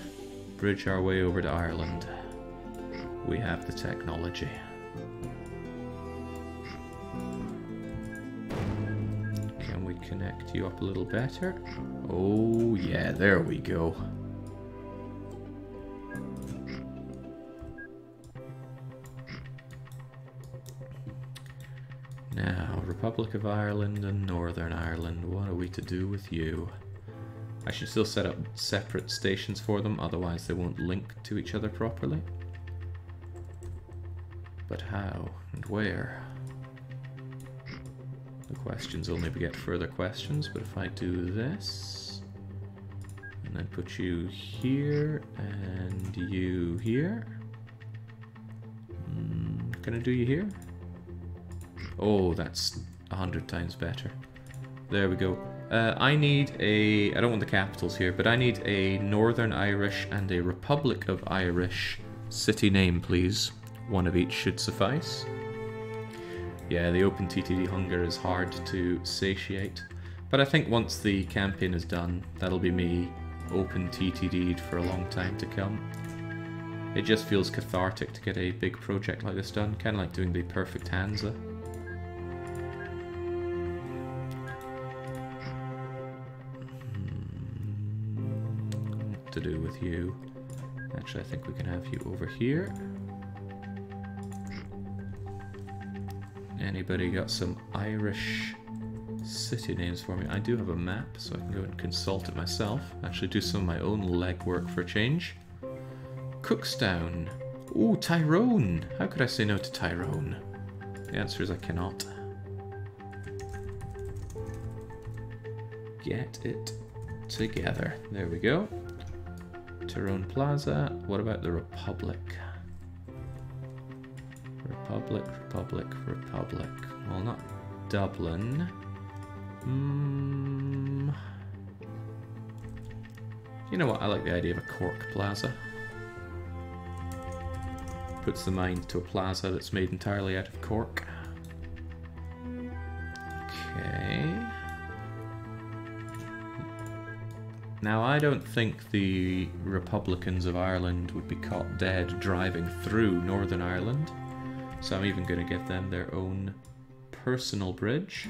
bridge our way over to Ireland. We have the technology. Can we connect you up a little better? Oh yeah, there we go. Now, Republic of Ireland and Northern Ireland, what are we to do with you? I should still set up separate stations for them, otherwise they won't link to each other properly. But how and where? The questions only beget further questions, but if I do this, and then put you here, and you here, can I do you here? Oh, that's 100 times better. There we go. I need a... I don't want the capitals here, but I need a Northern Irish and a Republic of Irish city name, please. One of each should suffice. Yeah, the OpenTTD hunger is hard to satiate. But I think once the campaign is done, that'll be me OpenTTD'd for a long time to come. It just feels cathartic to get a big project like this done, kind of like doing the perfect Hansa. To do with you. Actually, I think we can have you over here. Anybody got some Irish city names for me? I do have a map, so I can go and consult it myself. Actually do some of my own legwork for a change. Cookstown. Ooh, Tyrone. How could I say no to Tyrone? The answer is I cannot. Get it together. There we go. Tyrone Plaza. What about the Republic? Republic, Republic, Republic. Well, not Dublin. You know what? I like the idea of a Cork Plaza. Puts the mind to a plaza that's made entirely out of cork. Okay. Now, I don't think the Republicans of Ireland would be caught dead driving through Northern Ireland, so I'm even going to give them their own personal bridge.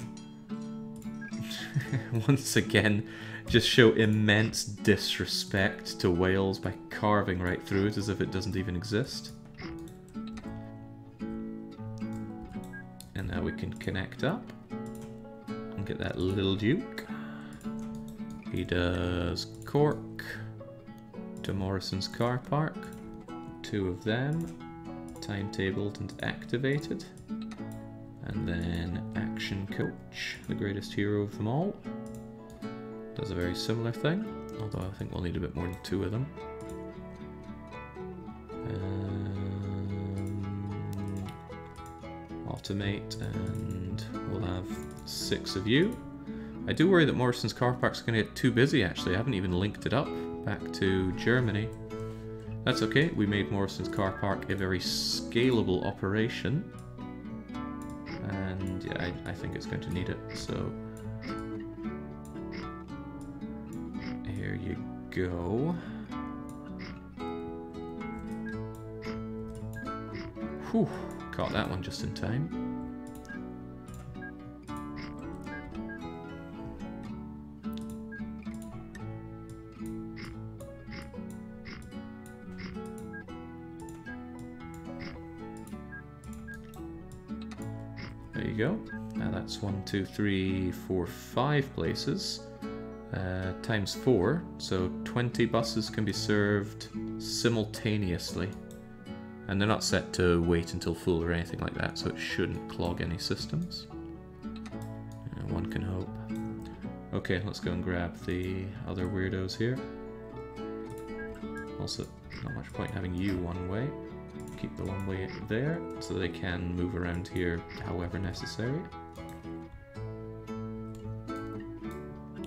Once again, just show immense disrespect to Wales by carving right through it as if it doesn't even exist. And now we can connect up and get that little Duke. He does Cork to Morrison's car park, 2 of them, timetabled and activated, and then Action Coach, the greatest hero of them all, does a very similar thing, although I think we'll need a bit more than 2 of them. Automate, and we'll have 6 of you. I do worry that Morrison's car park's going to get too busy, actually. I haven't even linked it up back to Germany. That's okay, we made Morrison's car park a very scalable operation. And yeah, I think it's going to need it, so... Here you go. Whew, caught that one just in time. There you go. Now that's 1, 2, 3, 4, 5 places. Times 4, so 20 buses can be served simultaneously. And they're not set to wait until full or anything like that, so it shouldn't clog any systems. One can hope. Okay, let's go and grab the other weirdos here. Also, not much point having you one way. Keep the one way there, so they can move around here however necessary.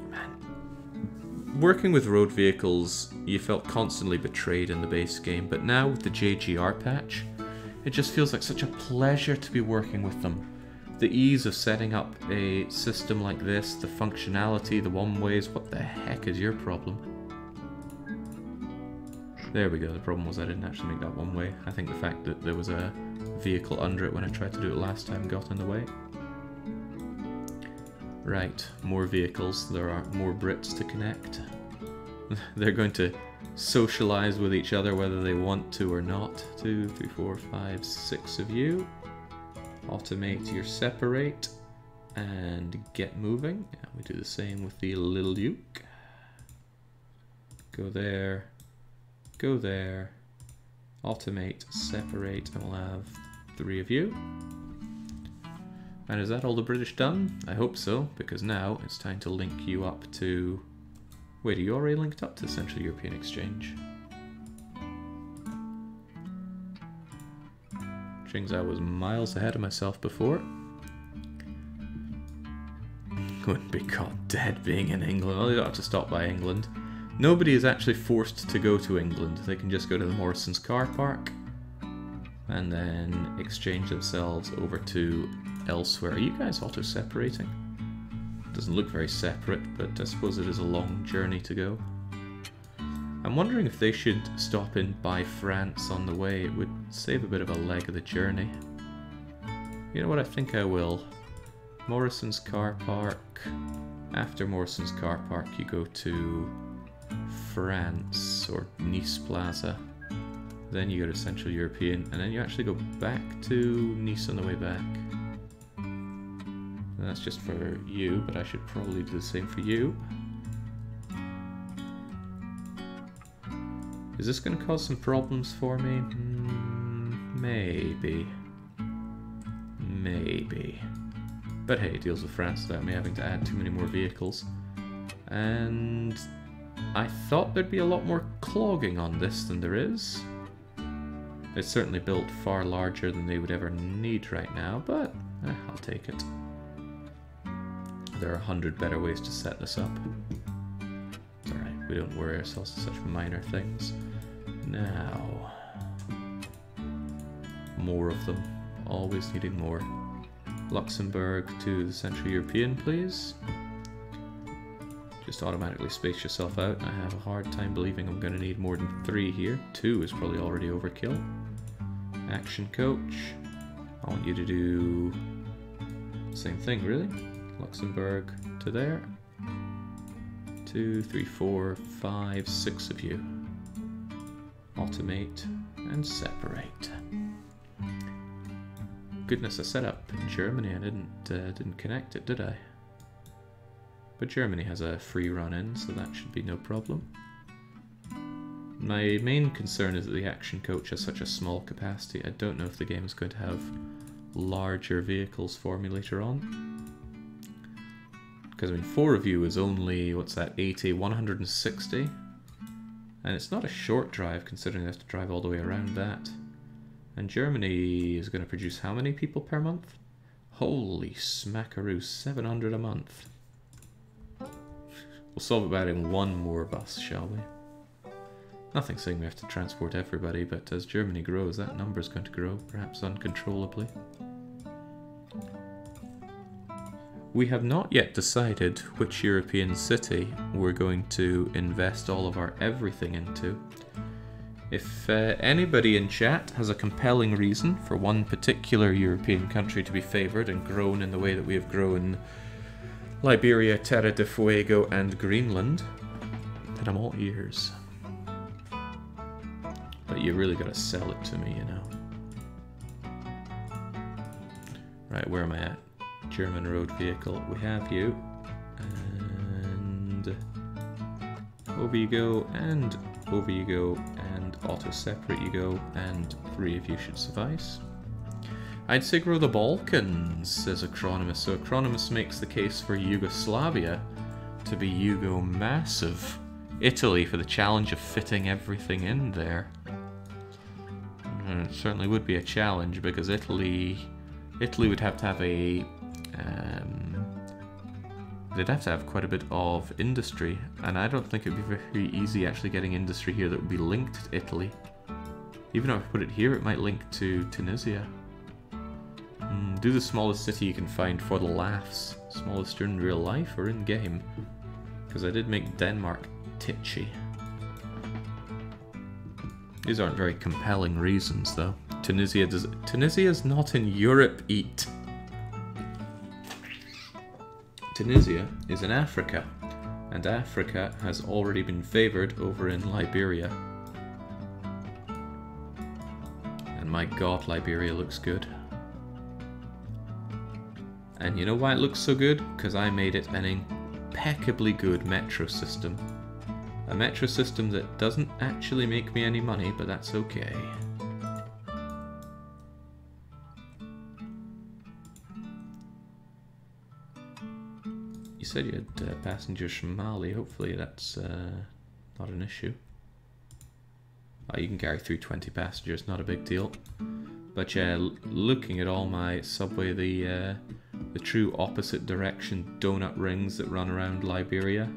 Man. Working with road vehicles, you felt constantly betrayed in the base game, but now with the JGR patch, It just feels like such a pleasure to be working with them. The ease of setting up a system like this, the functionality, the one-ways, what the heck is your problem? There we go, the problem was I didn't actually make that one-way. I think the fact that there was a vehicle under it when I tried to do it last time got in the way. Right, more vehicles, there are more Brits to connect. They're going to socialize with each other whether they want to or not. 2, 3, 4, 5, 6 of you. Automate your separate and get moving. And we do the same with the little Duke. Go there, go there, automate, separate, and we'll have 3 of you. And is that all the British done? I hope so, because now it's time to link you up to... Wait, are you already linked up to Central European Exchange? Things I was miles ahead of myself before. Wouldn't be caught dead being in England. Well, they don't have to stop by England. Nobody is actually forced to go to England. They can just go to the Morrison's car park and then exchange themselves over to elsewhere. Are you guys auto-separating? Doesn't look very separate, but I suppose it is a long journey to go. I'm wondering if they should stop in by France on the way. It would save a bit of a leg of the journey. You know what, I think I will. Morrison's car park. After Morrison's car park you go to France or Nice Plaza. Then you go to Central European and then you actually go back to Nice on the way back. And that's just for you, but I should probably do the same for you. Is this going to cause some problems for me? Maybe. Maybe. But hey, it deals with France without me having to add too many more vehicles. And I thought there'd be a lot more clogging on this than there is. It's certainly built far larger than they would ever need right now, but I'll take it. There are 100 better ways to set this up. It's alright, we don't worry ourselves with such minor things. Now, more of them. Always needing more. Luxembourg to the Central European, please. Just automatically space yourself out. I have a hard time believing I'm going to need more than 3 here. 2 is probably already overkill. Action coach. I want you to do the same thing, really. Luxembourg to there. 2, 3, 4, 5, 6 of you. Automate and separate. Goodness, I set up Germany. I didn't connect it, did I? But Germany has a free run in, so that should be no problem. My main concern is that the action coach has such a small capacity. I don't know if the game is going to have larger vehicles for me later on. Because, I mean, 4 of you is only, what's that, 80, 160? And it's not a short drive, considering they have to drive all the way around that. And Germany is going to produce how many people per month? Holy smackaroo, 700 a month. We'll solve it by adding 1 more bus, shall we? Nothing saying we have to transport everybody, but as Germany grows, that number is going to grow, perhaps uncontrollably. We have not yet decided which European city we're going to invest all of our everything into. If anybody in chat has a compelling reason for one particular European country to be favoured and grown in the way that we have grown Liberia, Terra del Fuego and Greenland, then I'm all ears. But you really gotta sell it to me, you know. Right, where am I at? German road vehicle, we have you. And over you go, and over you go, and auto-separate you go, and 3 of you should suffice. I'd say grow the Balkans, says Acronymus. So Acronymus makes the case for Yugoslavia to be Yugo-massive. Italy for the challenge of fitting everything in there. It certainly would be a challenge because Italy would have to have a... they'd have to have quite a bit of industry, and I don't think it would be very easy actually getting industry here that would be linked to Italy. Even if I put it here, it might link to Tunisia. Do the smallest city you can find for the laughs. Smallest in real life or in game? Because I did make Denmark titchy. These aren't very compelling reasons, though. Tunisia's not in Europe, eat. Tunisia is in Africa, and Africa has already been favoured over in Liberia. And my god, Liberia looks good. And you know why it looks so good? Because I made it an impeccably good metro system. A metro system that doesn't actually make me any money, but that's okay. You said you had passengers from Mali. Hopefully that's not an issue. Oh, you can carry through 20 passengers, not a big deal. But yeah, looking at all my subway, the true opposite direction donut rings that run around Liberia,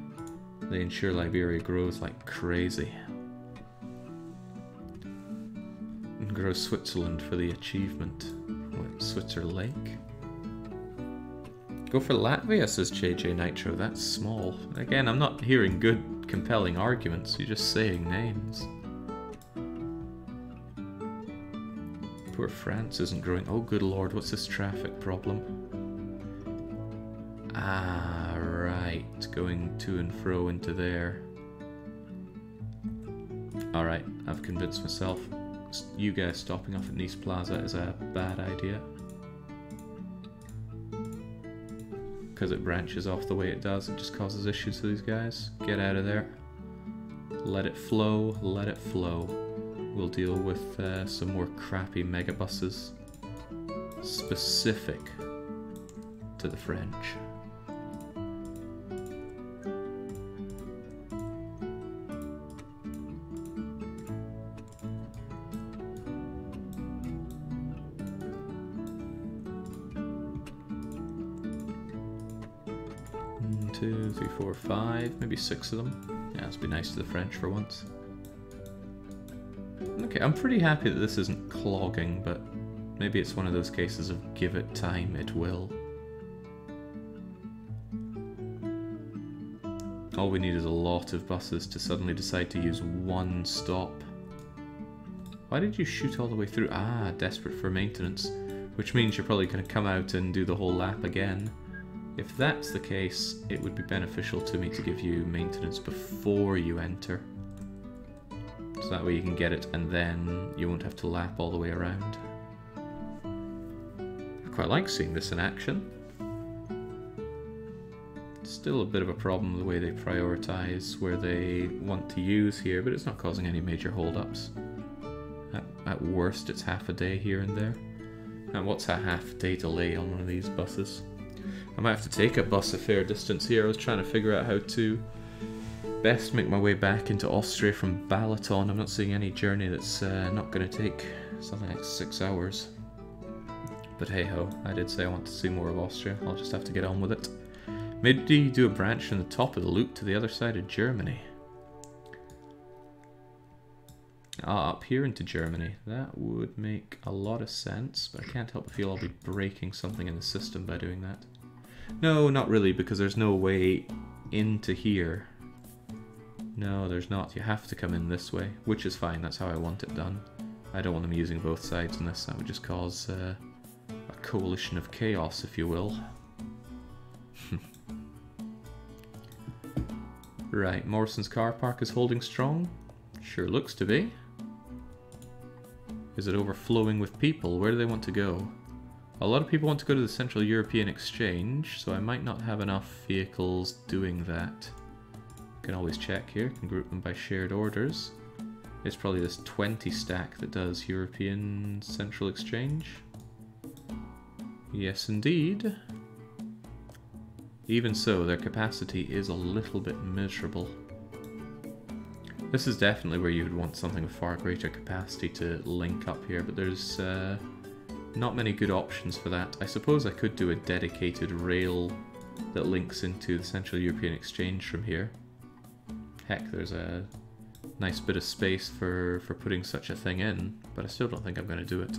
they ensure Liberia grows like crazy. And grow Switzerland for the achievement. What, Switzer Lake? Go for Latvia, says JJ Nitro. That's small. Again, I'm not hearing good, compelling arguments. You're just saying names. Poor France isn't growing. Oh, good lord, what's this traffic problem? Ah, right. Going to and fro into there. Alright, I've convinced myself. You guys stopping off at Nice Plaza is a bad idea. Because it branches off the way it does, it just causes issues for these guys. Get out of there. Let it flow, let it flow. We'll deal with some more crappy megabuses. Specific to the French. Two, three, four, five, maybe 6 of them. Yeah, let's be nice to the French for once. Okay, I'm pretty happy that this isn't clogging, but maybe it's one of those cases of give it time, it will. All we need is a lot of buses to suddenly decide to use one stop. Why did you shoot all the way through? Ah, desperate for maintenance, which means you're probably going to come out and do the whole lap again. If that's the case, it would be beneficial to me to give you maintenance before you enter. So that way you can get it and then you won't have to lap all the way around. I quite like seeing this in action. Still a bit of a problem the way they prioritize where they want to use here, but it's not causing any major hold-ups. At worst, it's half a day here and there. And what's a half-day delay on one of these buses? I might have to take a bus a fair distance here. I was trying to figure out how to best make my way back into Austria from Balaton. I'm not seeing any journey that's not going to take something like 6 hours. But hey ho, I did say I want to see more of Austria. I'll just have to get on with it. Maybe do a branch from the top of the loop to the other side of Germany. Ah, up here into Germany. That would make a lot of sense, but I can't help but feel I'll be breaking something in the system by doing that. No, not really, because there's no way into here. No, there's not. You have to come in this way, which is fine. That's how I want it done. I don't want them using both sides in this. That would just cause a coalition of chaos, if you will. Right, Morrison's car park is holding strong. Sure looks to be. Is it overflowing with people? Where do they want to go? A lot of people want to go to the Central European Exchange, so I might not have enough vehicles doing that. Can always check here, can group them by shared orders. It's probably this 20 stack that does European Central Exchange. Yes, indeed. Even so, their capacity is a little bit miserable. This is definitely where you would want something with far greater capacity to link up here, but there's not many good options for that. I suppose I could do a dedicated rail that links into the Central European Exchange from here. Heck, there's a Nice bit of space for putting such a thing in, but I still don't think I'm going to do it.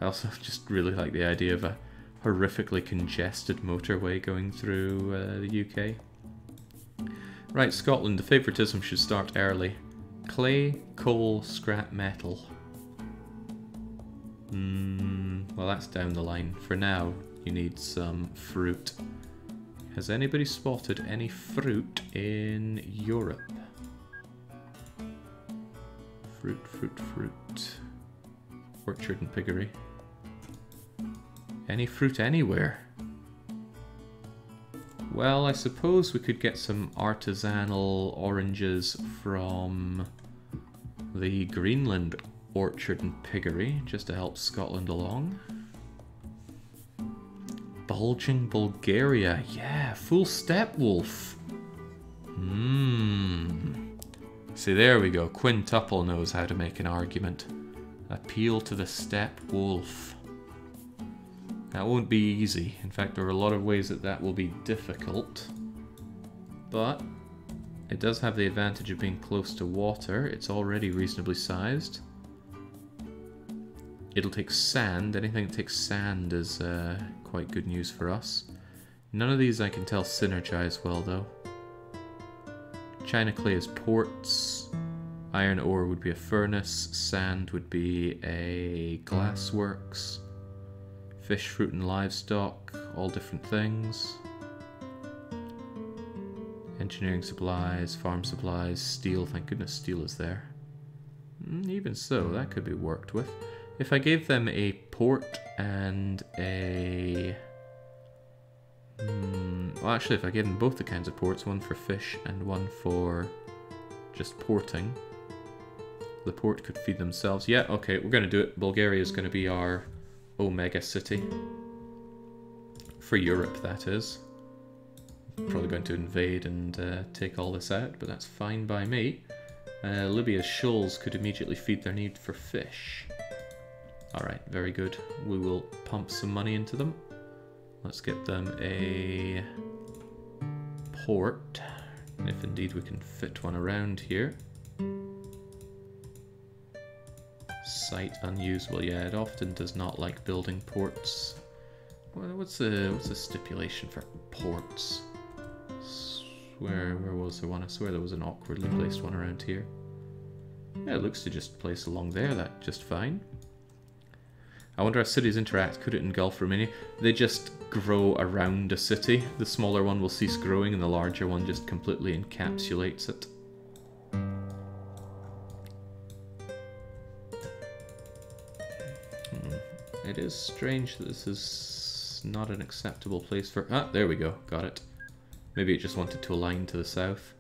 I also just really like the idea of a horrifically congested motorway going through the UK. Right, Scotland, the favouritism should start early. Clay, coal, scrap metal. Well, that's down the line. For now, you need some fruit. Has anybody spotted any fruit in Europe? Fruit, fruit, fruit. Orchard and piggery. Any fruit anywhere? Well, I suppose we could get some artisanal oranges from the Greenland orchard and piggery, just to help Scotland along. Bulging Bulgaria, yeah, full steppe wolf. See, there we go. Quintuple knows how to make an argument. Appeal to the steppe wolf. That won't be easy. In fact, there are a lot of ways that will be difficult. But it does have the advantage of being close to water. It's already reasonably sized. It'll take sand. Anything that takes sand is quite good news for us. None of these I can tell synergize well, though. China clay is ports. Iron ore would be a furnace. Sand would be a glassworks. Fish, fruit and livestock, all different things. Engineering supplies, farm supplies, steel, thank goodness steel is there. Even so, that could be worked with. If I gave them a port and a... well, actually, if I gave them both the kinds of ports, one for fish and one for just porting, the port could feed themselves. Yeah, okay, we're going to do it. Bulgaria is going to be our Omega city. For Europe, that is. Probably going to invade and take all this out, but that's fine by me. Libya's shoals could immediately feed their need for fish. Alright, very good. We will pump some money into them. Let's get them a port, if indeed we can fit one around here. Site unusable. Yeah, it often does not like building ports. What's the stipulation for ports? Where was there one? I swear there was an awkwardly placed one around here. Yeah, it looks to just place along there. That just fine. I wonder how cities interact. Could it engulf Romania? They just grow around a city. The smaller one will cease growing and the larger one just completely encapsulates it. It is strange that this is not an acceptable place for... Ah, there we go. Got it. Maybe it just wanted to align to the south.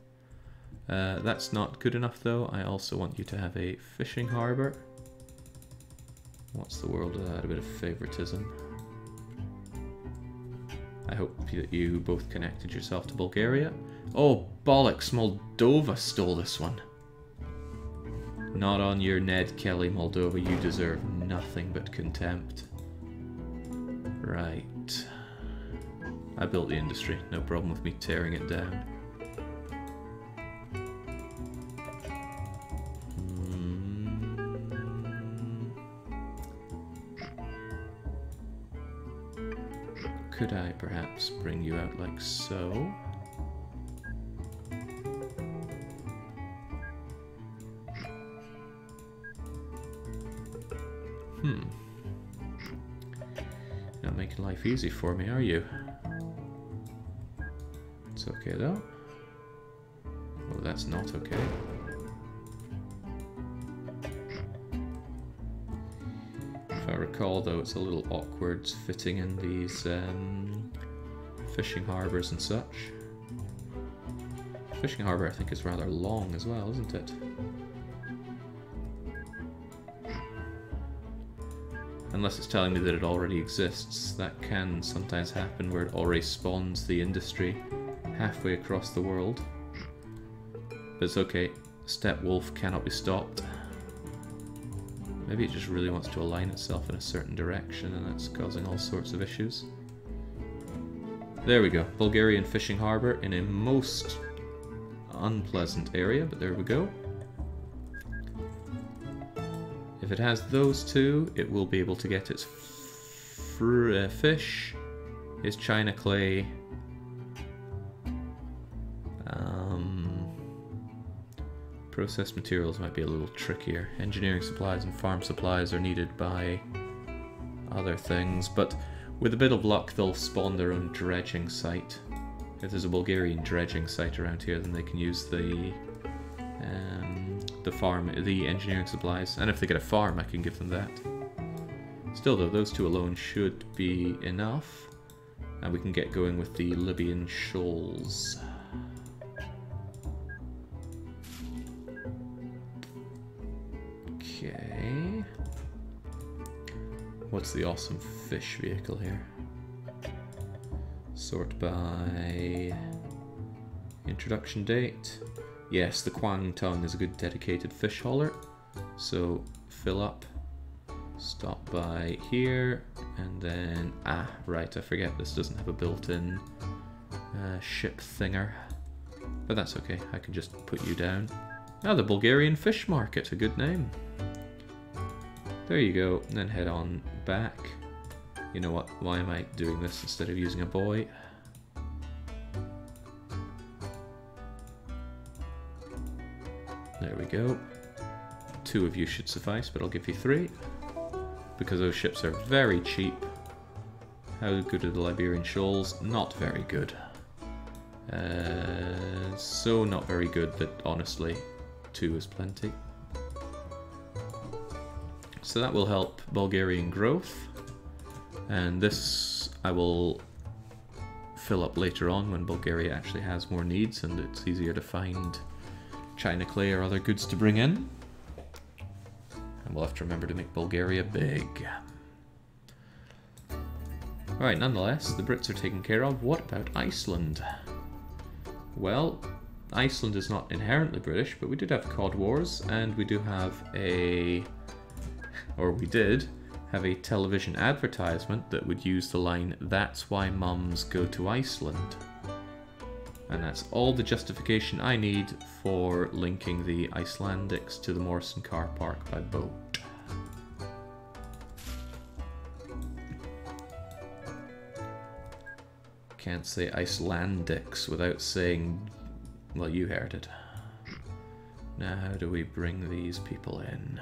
That's not good enough though. I also want you to have a fishing harbour. What's the world of that? A bit of favoritism. I hope that you both connected yourself to Bulgaria. Oh, bollocks, Moldova stole this one. Not on your Ned Kelly, Moldova. You deserve nothing but contempt. Right. I built the industry. No problem with me tearing it down. Could I perhaps bring you out like so? Not making life easy for me, are you? It's okay though. Oh, that's not okay. If I recall though, it's a little awkward fitting in these fishing harbours and such. Fishing harbour I think is rather long as well, isn't it? Unless it's telling me that it already exists. That can sometimes happen where it already spawns the industry halfway across the world. But it's okay. Steppe wolf cannot be stopped. Maybe it just really wants to align itself in a certain direction and that's causing all sorts of issues. There we go. Bulgarian fishing harbour in a most unpleasant area, but there we go. If it has those two, it will be able to get its fish, its china clay, processed materials might be a little trickier. Engineering supplies and farm supplies are needed by other things, but with a bit of luck they'll spawn their own dredging site. If there's a Bulgarian dredging site around here, then they can use the engineering supplies, and if they get a farm I can give them that. Still though, those two alone should be enough, and we can get going with the Libyan shoals. Okay. What's the awesome fish vehicle here? Sort by introduction date. Yes, the Kwang Tung is a good dedicated fish hauler. So fill up, stop by here, and then right, I forget this doesn't have a built-in ship thinger, but that's okay. I can just put you down. The Bulgarian Fish Market, a good name. There you go, and then head on back. You know what, why am I doing this instead of using a boy? There we go. 2 of you should suffice, but I'll give you 3. Because those ships are very cheap. How good are the Liberian shoals? Not very good. So not very good that honestly 2 is plenty. So that will help Bulgarian growth, and this I will fill up later on when Bulgaria actually has more needs and it's easier to find china clay or other goods to bring in. And we'll have to remember to make Bulgaria big. Alright, nonetheless, the Brits are taken care of. What about Iceland? Well, Iceland is not inherently British, but we did have Cod Wars, and we do have we did have a television advertisement that would use the line, "That's why mums go to Iceland." And that's all the justification I need for linking the Icelandics to the Morrison car park by boat. Can't say Icelandics without saying, well, you heard it. Now how do we bring these people in?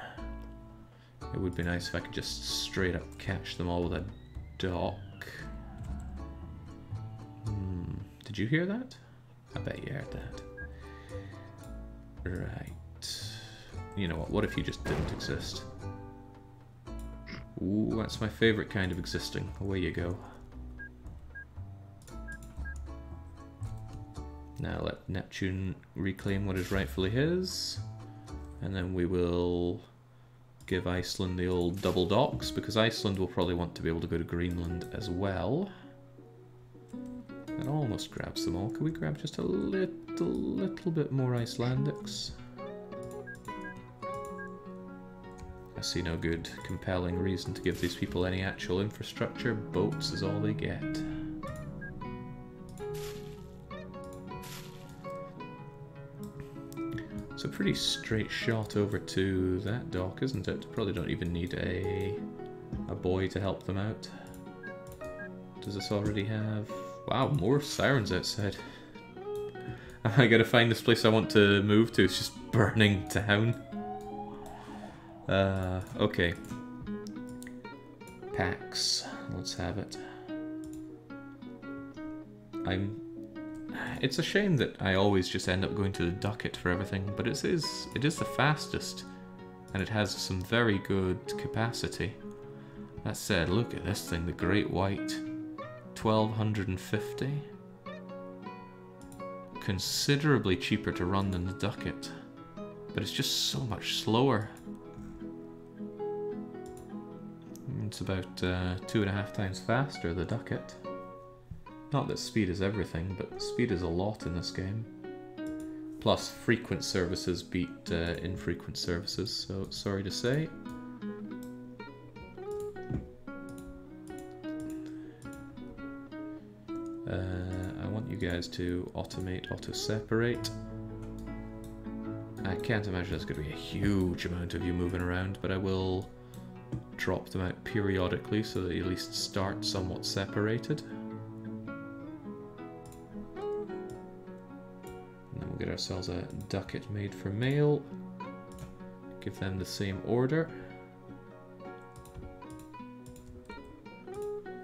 It would be nice if I could just straight up catch them all with a dock. Did you hear that? I bet you heard that. Right. You know what if you just didn't exist? Ooh, that's my favourite kind of existing. Away you go. Now let Neptune reclaim what is rightfully his. And then we will give Iceland the old double docks, because Iceland will probably want to be able to go to Greenland as well. That almost grabs them all. Can we grab just a little bit more Icelandics? I see no good compelling reason to give these people any actual infrastructure. Boats is all they get. It's a pretty straight shot over to that dock, isn't it? Probably don't even need a boy to help them out. Does this already have... Wow, more sirens outside. I gotta find this place I want to move to. It's just burning down. Okay. Pax. Let's have it. It's a shame that I always just end up going to the Ducat for everything, but it is the fastest, and it has some very good capacity. That said, look at this thing, the Great White. 1250. Considerably cheaper to run than the Ducat, but it's just so much slower. It's about 2.5 times faster, the Ducat. Not that speed is everything, but speed is a lot in this game. Plus, frequent services beat infrequent services, so sorry to say. I want you guys to automate, auto-separate. I can't imagine there's going to be a huge amount of you moving around, but I will drop them out periodically so that you at least start somewhat separated. And then we'll get ourselves a ducat made for mail. Give them the same order.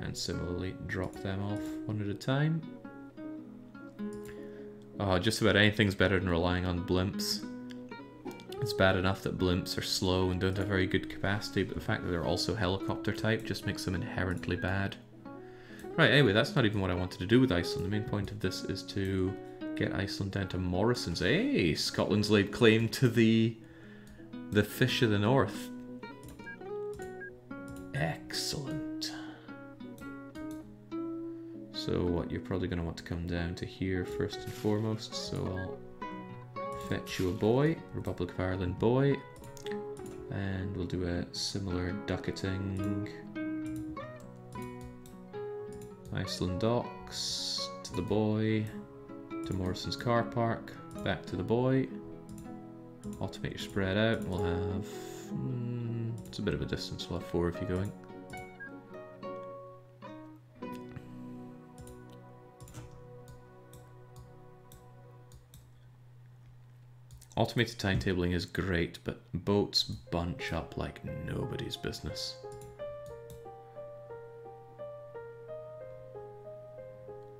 And similarly drop them off one at a time. Oh, just about anything's better than relying on blimps. It's bad enough that blimps are slow and don't have very good capacity, but the fact that they're also helicopter type just makes them inherently bad. Right, anyway, that's not even what I wanted to do with Iceland. The main point of this is to get Iceland down to Morrison's. Hey, Scotland's laid claim to the fish of the north. Excellent. So what, you're probably going to want to come down to here first and foremost, so I'll fetch you a boy, Republic of Ireland boy, and we'll do a similar ducating. Iceland docks, to the boy, to Morrison's car park, back to the boy. Automate your spread out, we'll have, it's a bit of a distance, we'll have 4 of you going. Automated timetabling is great, but boats bunch up like nobody's business.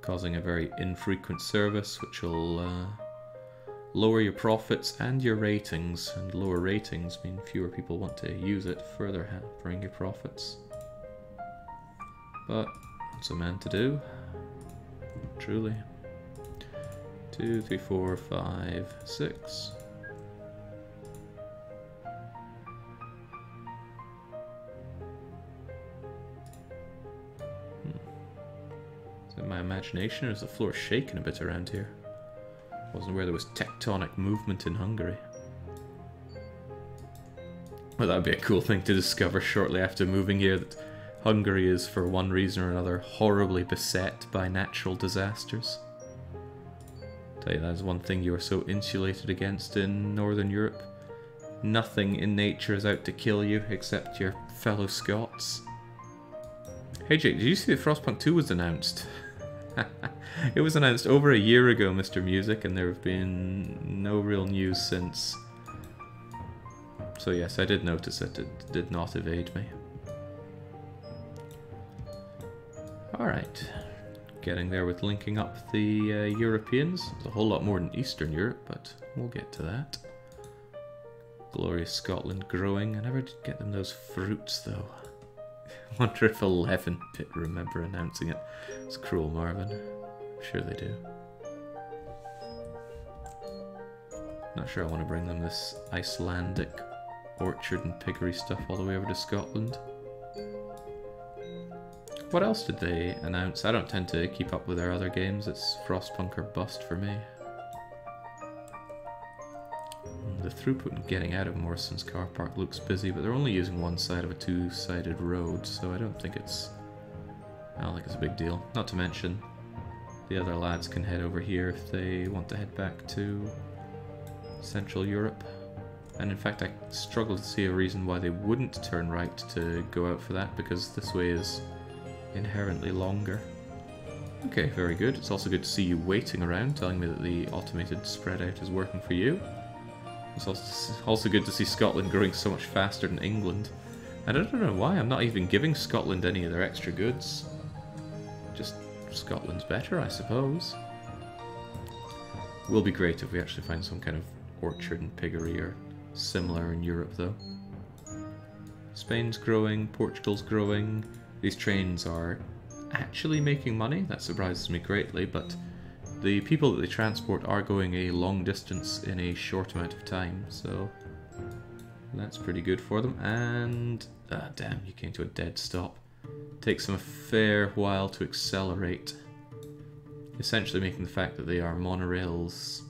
Causing a very infrequent service, which will lower your profits and your ratings, and lower ratings mean fewer people want to use it, further hampering your profits. But what's a man to do? Truly. 2, 3, 4, 5, 6. Is that my imagination, or is the floor shaking a bit around here? Wasn't aware there was tectonic movement in Hungary. Well, that would be a cool thing to discover shortly after moving here, that Hungary is, for one reason or another, horribly beset by natural disasters. Tell you, that is one thing you are so insulated against in Northern Europe. Nothing in nature is out to kill you except your fellow Scots. Hey Jake, did you see that Frostpunk 2 was announced? It was announced over a year ago, Mr. Music, and there have been no real news since. So yes, I did notice it. It did not evade me. Alright. Getting there with linking up the Europeans. There's a whole lot more than Eastern Europe, but we'll get to that. Glorious Scotland growing. I never did get them those fruits, though. I wonder if 11-bit remember announcing it. It's cruel, Marvin. I'm sure they do. Not sure I want to bring them this Icelandic orchard and piggery stuff all the way over to Scotland. What else did they announce? I don't tend to keep up with their other games. It's Frostpunk or bust for me. The throughput in getting out of Morrison's car park looks busy, but they're only using one side of a two-sided road, so I don't think it's a big deal. Not to mention, the other lads can head over here if they want to head back to Central Europe. And in fact, I struggle to see a reason why they wouldn't turn right to go out for that, because this way is inherently longer. Okay, very good. It's also good to see you waiting around, telling me that the automated spread out is working for you. It's also good to see Scotland growing so much faster than England. And I don't know why, I'm not even giving Scotland any of their extra goods. Just Scotland's better, I suppose. Will be great if we actually find some kind of orchard and piggery or similar in Europe, though. Spain's growing, Portugal's growing. These trains are actually making money. That surprises me greatly, but the people that they transport are going a long distance in a short amount of time, so that's pretty good for them. And damn, you came to a dead stop. Takes them a fair while to accelerate, essentially making the fact that they are monorails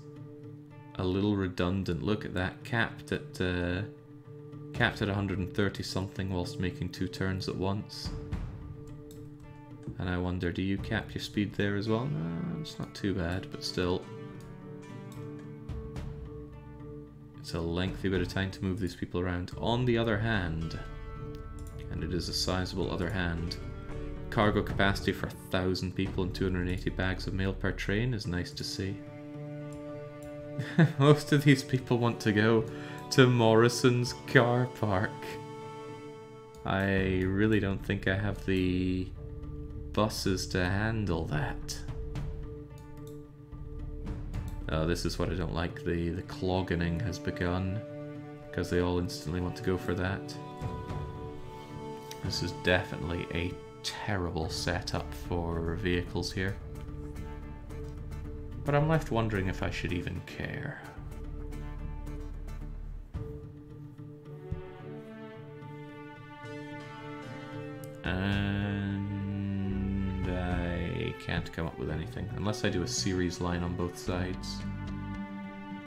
a little redundant. Look at that, capped at 130 something whilst making 2 turns at once. And I wonder, do you cap your speed there as well? No, it's not too bad, but still. It's It's a lengthy bit of time to move these people around. On the other hand, and it is a sizable other hand, cargo capacity for 1,000 people and 280 bags of mail per train is nice to see. Most of these people want to go to Morrison's car park. I really don't think I have the buses to handle that. Oh, this is what I don't like. The clogging has begun because they all instantly want to go for that. This is definitely a terrible setup for vehicles here. But I'm left wondering if I should even care. And I can't come up with anything. Unless I do a series line on both sides.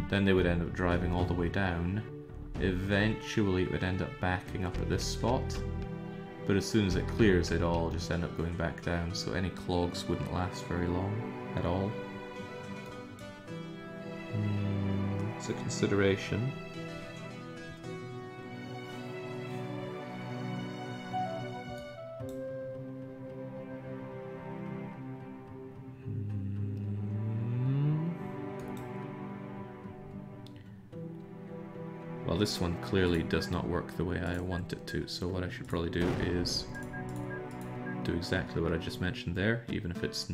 Then they would end up driving all the way down. Eventually it would end up backing up at this spot. But as soon as it clears, it'd all just end up going back down. So any clogs wouldn't last very long at all. It's a consideration. Well, this one clearly does not work the way I want it to, so what I should probably do is do exactly what I just mentioned there, even if it's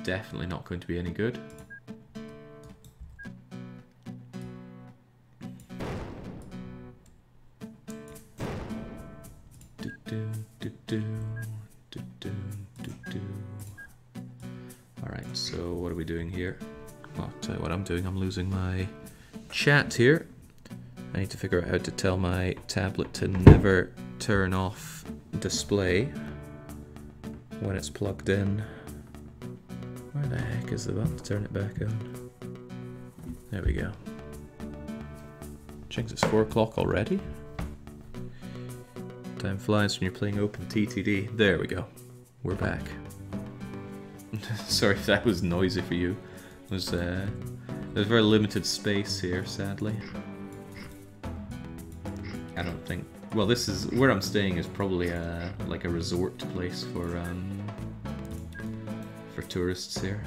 definitely not going to be any good. Alright, so what are we doing here? Well, I'll tell you what I'm doing. I'm losing my chat here. I need to figure out how to tell my tablet to never turn off display when it's plugged in. Where the heck is the button to turn it back on? There we go. Jinx, it's 4 o'clock already? Time flies when you're playing OpenTTD. There we go. We're back. Sorry if that was noisy for you. There's very limited space here, sadly. I don't think... Well, this is... Where I'm staying is probably like a resort place for tourists here.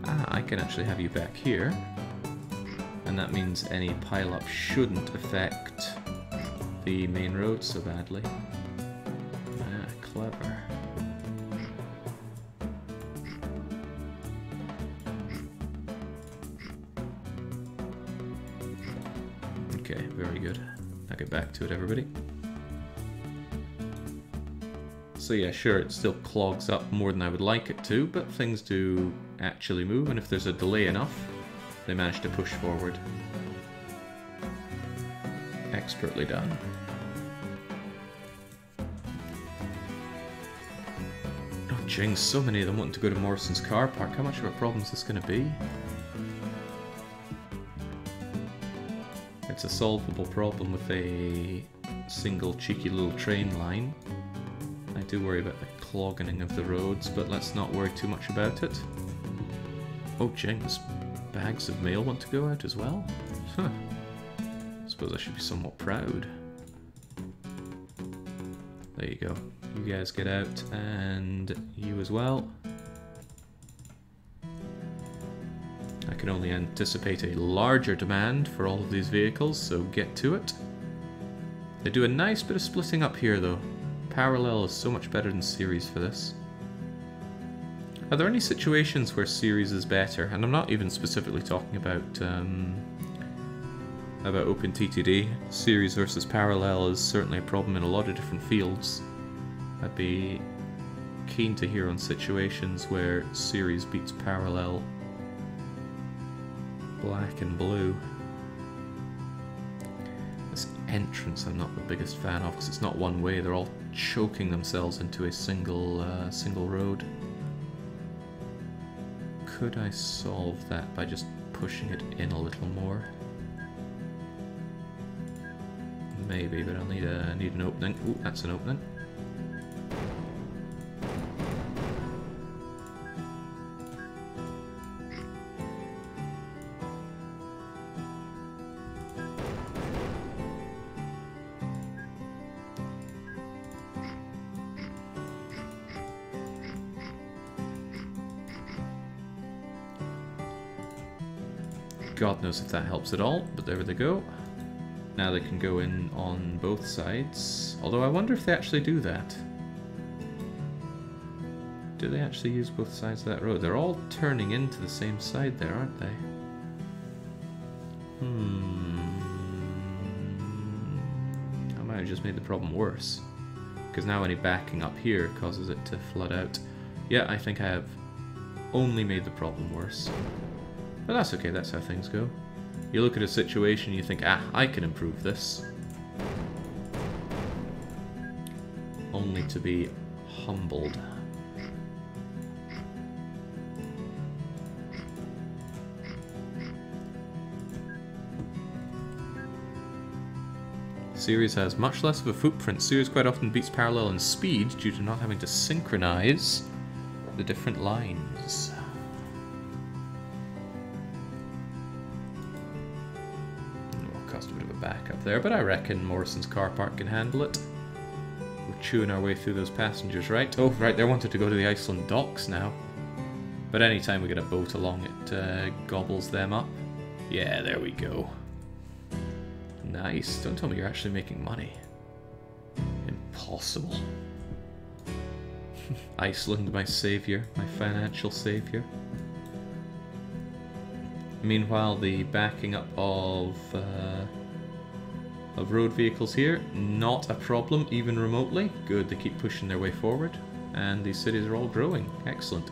Ah, I can actually have you back here. And that means any pile-up shouldn't affect the main road so badly. Ah, clever. Okay, very good. I'll get back to it, everybody. So yeah, sure, it still clogs up more than I would like it to, but things do actually move, and if there's a delay enough, they manage to push forward. Expertly done. Oh, jing, so many of them wanting to go to Morrison's car park. How much of a problem is this going to be? It's a solvable problem with a single cheeky little train line. I do worry about the clogging of the roads, but let's not worry too much about it. Oh, jinx. Bags of mail want to go out as well? Huh. I suppose I should be somewhat proud. There you go. You guys get out, and you as well. I can only anticipate a larger demand for all of these vehicles, so get to it. They do a nice bit of splitting up here, though. Parallel is so much better than series for this. Are there any situations where series is better? And I'm not even specifically talking about OpenTTD. Series versus parallel is certainly a problem in a lot of different fields. I'd be keen to hear on situations where series beats parallel. Black and blue. This entrance I'm not the biggest fan of because it's not one way. They're all choking themselves into a single road. Could I solve that by just pushing it in a little more? Maybe, but I'll need an opening. Ooh, that's an opening. God knows if that helps at all, but there they go. Now they can go in on both sides. Although I wonder if they actually do that. Do they actually use both sides of that road? They're all turning into the same side there, aren't they? I might have just made the problem worse. Because now any backing up here causes it to flood out. Yeah, I think I have only made the problem worse. But that's okay, that's how things go. You look at a situation and you think, ah, I can improve this. Only to be humbled. Series has much less of a footprint. Series quite often beats parallel in speed due to not having to synchronize the different lines. Will cost a bit of a backup there, but I reckon Morrison's car park can handle it. We're chewing our way through those passengers, right? Oh, right, they wanted to go to the Iceland docks now. But anytime we get a boat along, it gobbles them up. Yeah, there we go. Nice. Don't tell me you're actually making money. Impossible. Iceland, my savior, my financial savior. Meanwhile, the backing up of road vehicles here, not a problem, even remotely. Good, they keep pushing their way forward, and these cities are all growing. Excellent.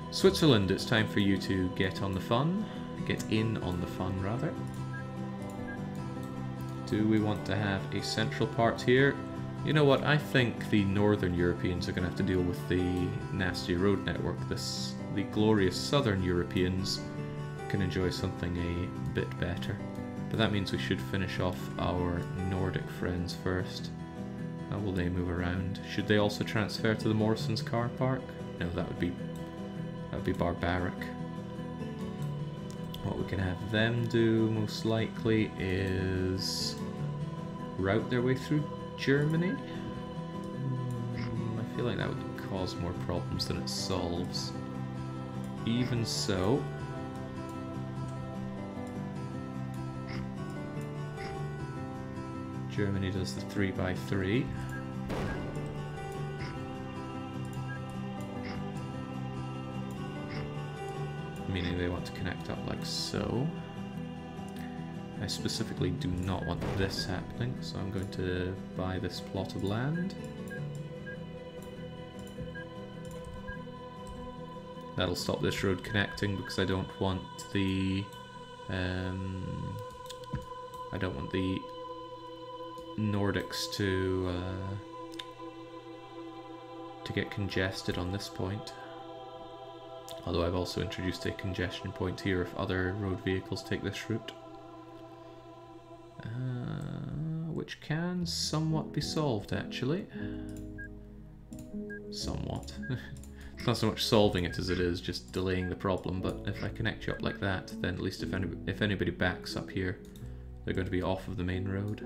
Switzerland, it's time for you to get on the fun. Get in on the fun, rather. Do we want to have a central part here? You know what, I think the Northern Europeans are going to have to deal with the nasty road network. The glorious Southern Europeans can enjoy something a bit better. But that means we should finish off our Nordic friends first. How will they move around? Should they also transfer to the Morrison's car park? No, that would be barbaric. What we can have them do most likely is route their way through Germany. I feel like that would cause more problems than it solves. Even so, Germany does the 3x3. Meaning they want to connect up like so. I specifically do not want this happening, so I'm going to buy this plot of land. That'll stop this road connecting because I don't want the Nordics to get congested on this point. Although I've also introduced a congestion point here if other road vehicles take this route. Which can somewhat be solved, actually. Somewhat. It's not so much solving it as it is just delaying the problem, but if I connect you up like that, then at least if anybody backs up here, they're going to be off of the main road.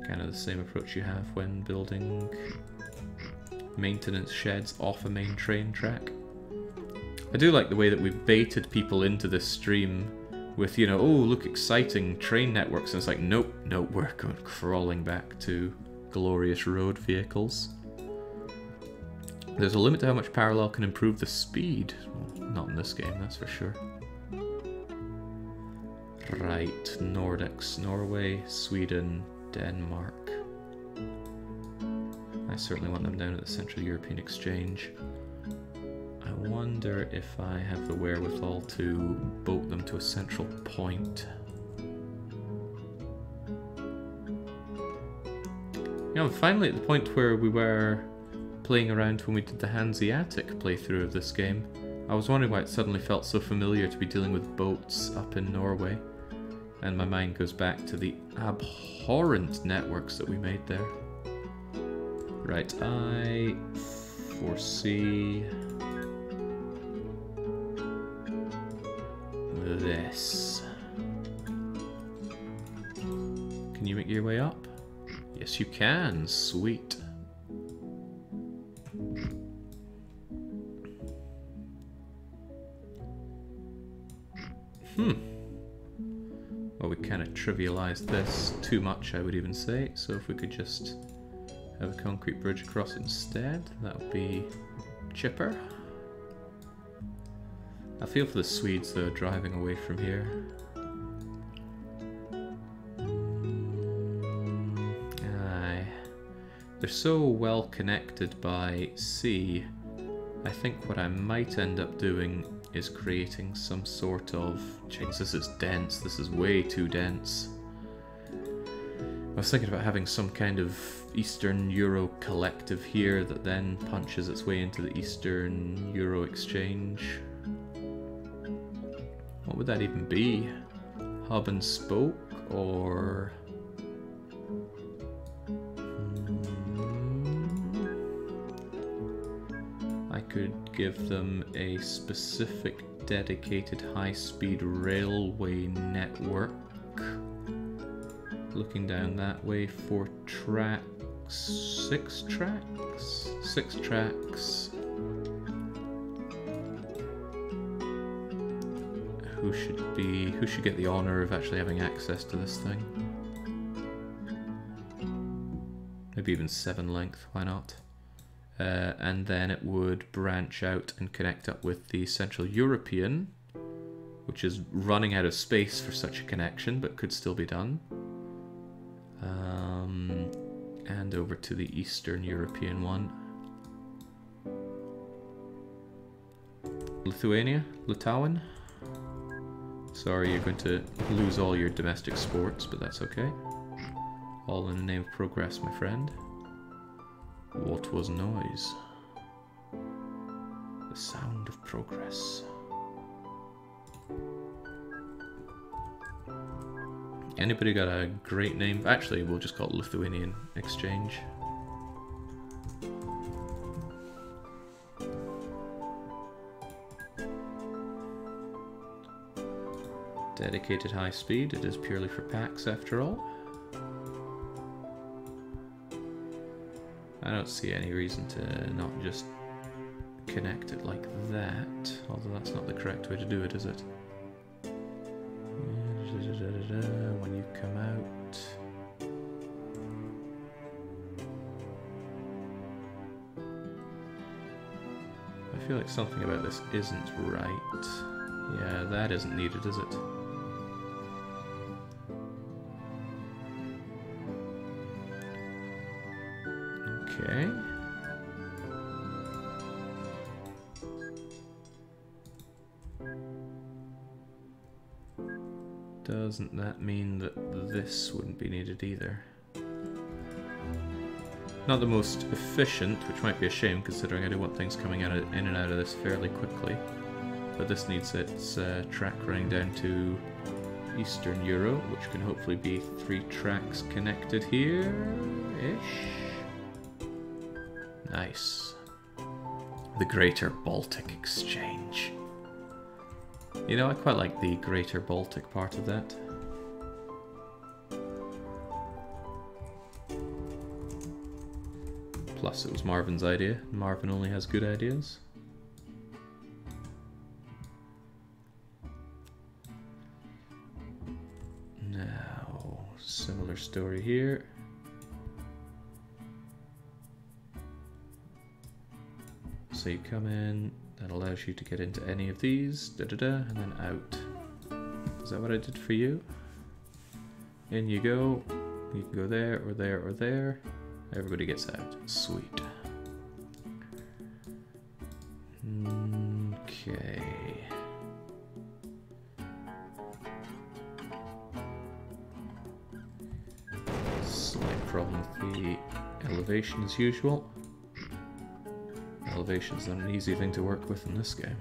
Kind of the same approach you have when building maintenance sheds off a main train track. I do like the way that we baited people into this stream with, you know, oh, look, exciting train networks, and it's like, nope, nope, we're going crawling back to glorious road vehicles. There's a limit to how much parallel can improve the speed. Well, not in this game, that's for sure. Right, Nordics, Norway, Sweden, Denmark. I certainly want them down at the Central European Exchange. I wonder if I have the wherewithal to boat them to a central point. You know, I'm finally at the point where we were playing around when we did the Hanseatic playthrough of this game. I was wondering why it suddenly felt so familiar to be dealing with boats up in Norway. And my mind goes back to the abhorrent networks that we made there. Right, I foresee this. Can you make your way up? Yes, you can. Sweet. trivialized this too much, I would even say. So if we could just have a concrete bridge across instead, that would be chipper. I feel for the Swedes though, driving away from here. Aye. They're so well connected by sea. I think what I might end up doing is creating some sort of... Jeez, this is dense. This is way too dense. I was thinking about having some kind of Eastern Euro collective here that then punches its way into the Eastern Euro exchange. What would that even be? Hub and spoke, or... I could give them a specific dedicated high-speed railway network. Looking down that way, 4 tracks, 6 tracks? 6 tracks. Who should get the honor of actually having access to this thing? Maybe even 7 length, why not? And then it would branch out and connect up with the Central European, which is running out of space for such a connection, but could still be done. And over to the Eastern European one. Lithuania? Litauen? Sorry, you're going to lose all your domestic sports, but that's okay. All in the name of progress, my friend. What was noise? The sound of progress. Anybody got a great name? Actually, we'll just call it Lithuanian Exchange. Dedicated high speed, it is purely for packs after all. I don't see any reason to not just connect it like that, although that's not the correct way to do it, is it? When you come out... I feel like something about this isn't right. Yeah, that isn't needed, is it? Okay. Doesn't that mean that this wouldn't be needed either? Not the most efficient, which might be a shame considering I do want things coming in and out of this fairly quickly. But this needs its track running down to Eastern Euro, which can hopefully be 3 tracks connected here-ish. Nice. The Greater Baltic Exchange. You know, I quite like the Greater Baltic part of that. Plus, it was Marvin's idea. Marvin only has good ideas. Now, similar story here. So you come in, that allows you to get into any of these, and then out. Is that what I did for you? In you go. You can go there, or there, or there. Everybody gets out. Sweet. Okay. Slight problem with the elevation as usual. Elevation is not an easy thing to work with in this game.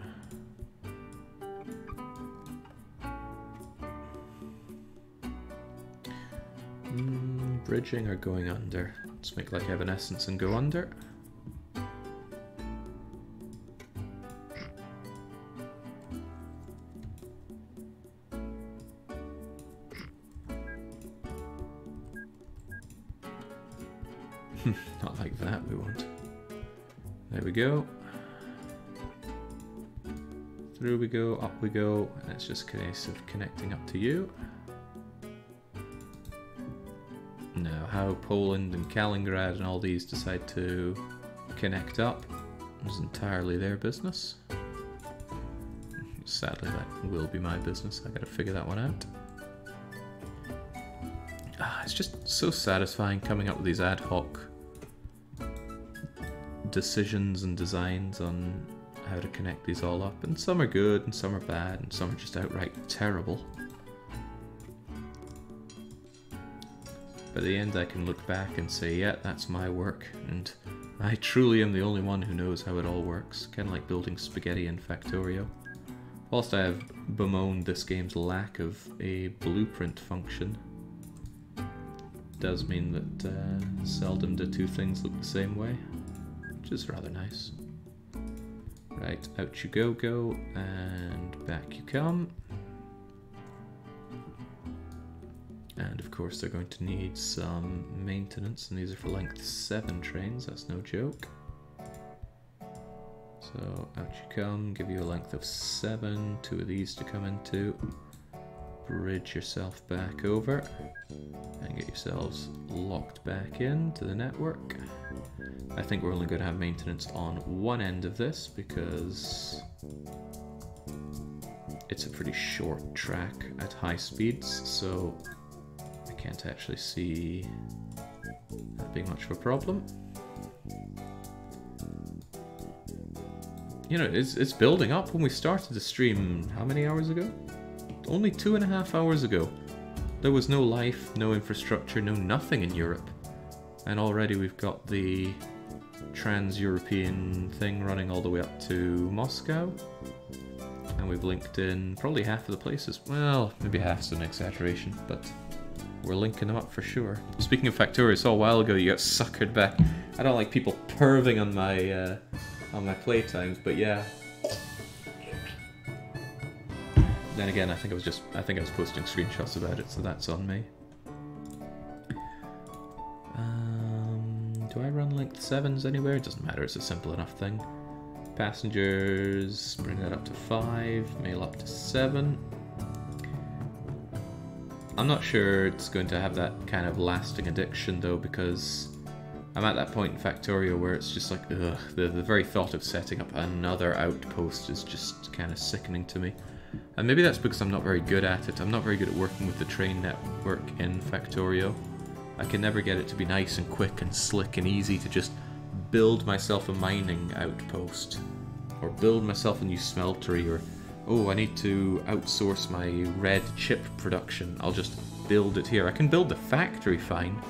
Bridging or going under? Let's make like Evanescence and go under. Not like that, we won't. There we go. Through we go, up we go, and it's just a case of connecting up to you. Now, how Poland and Kaliningrad and all these decide to connect up is entirely their business. Sadly, that will be my business. I gotta figure that one out. It's just so satisfying coming up with these ad hoc decisions and designs on how to connect these all up. And some are good, and some are bad, and some are just outright terrible. But at the end I can look back and say, yeah, that's my work, and I truly am the only one who knows how it all works. Kind of like building spaghetti in Factorio. Whilst I have bemoaned this game's lack of a blueprint function, it does mean that seldom do two things look the same way, which is rather nice. Right, out you go, and back you come. And of course they're going to need some maintenance, and these are for length 7 trains, that's no joke. So out you come, give you a length of 7, 2 of these to come into. Bridge yourself back over, and get yourselves locked back into the network. I think we're only going to have maintenance on one end of this, because it's a pretty short track at high speeds, so I can't actually see that being much of a problem. You know, it's building up. When we started the stream, how many hours ago? Only 2.5 hours ago. There was no life, no infrastructure, no nothing in Europe. And already we've got the trans-European thing running all the way up to Moscow. And we've linked in probably half of the places. Well, maybe half's an exaggeration, but we're linking them up for sure. Speaking of Factorio, I saw a while ago you got suckered back. I don't like people perving on my playtimes, but yeah. Then again, I think I was posting screenshots about it, so that's on me. Do I run length 7s anywhere? It doesn't matter, it's a simple enough thing. Passengers, bring that up to 5, mail up to 7. I'm not sure it's going to have that kind of lasting addiction though, because I'm at that point in Factorio where it's just like, ugh, the very thought of setting up another outpost is just kind of sickening to me. And maybe that's because I'm not very good at it. I'm not very good at working with the train network in Factorio. I can never get it to be nice and quick and slick and easy to just build myself a mining outpost, or build myself a new smeltery, or, oh, I need to outsource my red chip production. I'll just build it here. I can build the factory fine,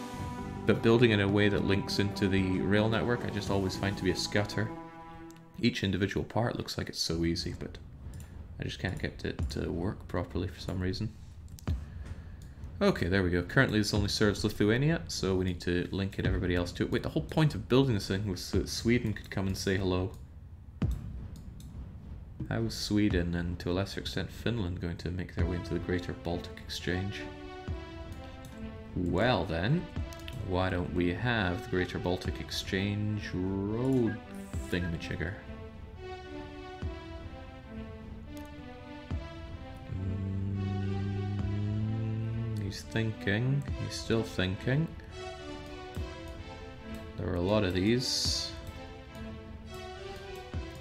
but building in a way that links into the rail network I just always find to be a scutter. Each individual part looks like it's so easy, but I just can't get it to work properly for some reason. Okay, there we go. Currently this only serves Lithuania, so we need to link in everybody else to it. Wait, the whole point of building this thing was so that Sweden could come and say hello. How is Sweden, and to a lesser extent Finland, going to make their way into the Greater Baltic Exchange? Well then, why don't we have the Greater Baltic Exchange road thingamajigger? He's thinking, he's still thinking. There are a lot of these.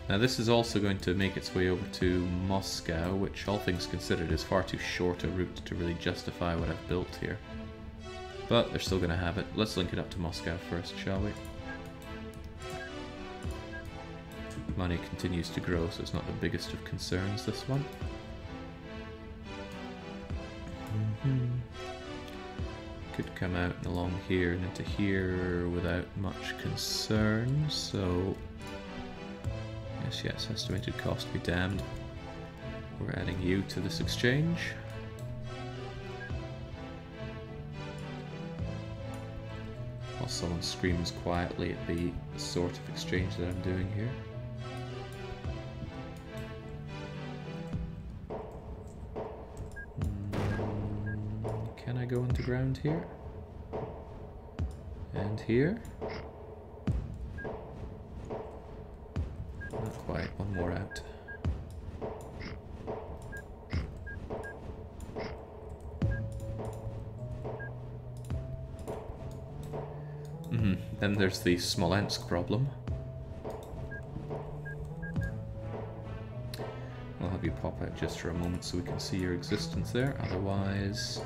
Now this is also going to make its way over to Moscow, which all things considered is far too short a route to really justify what I've built here. But they're still going to have it. Let's link it up to Moscow first, shall we? Money continues to grow, so it's not the biggest of concerns, this one. Could come out and along here and into here without much concern, so yes, estimated cost be damned. We're adding you to this exchange. While someone screams quietly at the sort of exchange that I'm doing here. Can I go underground here? And here? Not quite, one more out. Then there's the Smolensk problem. I'll have you pop out just for a moment so we can see your existence there. Otherwise,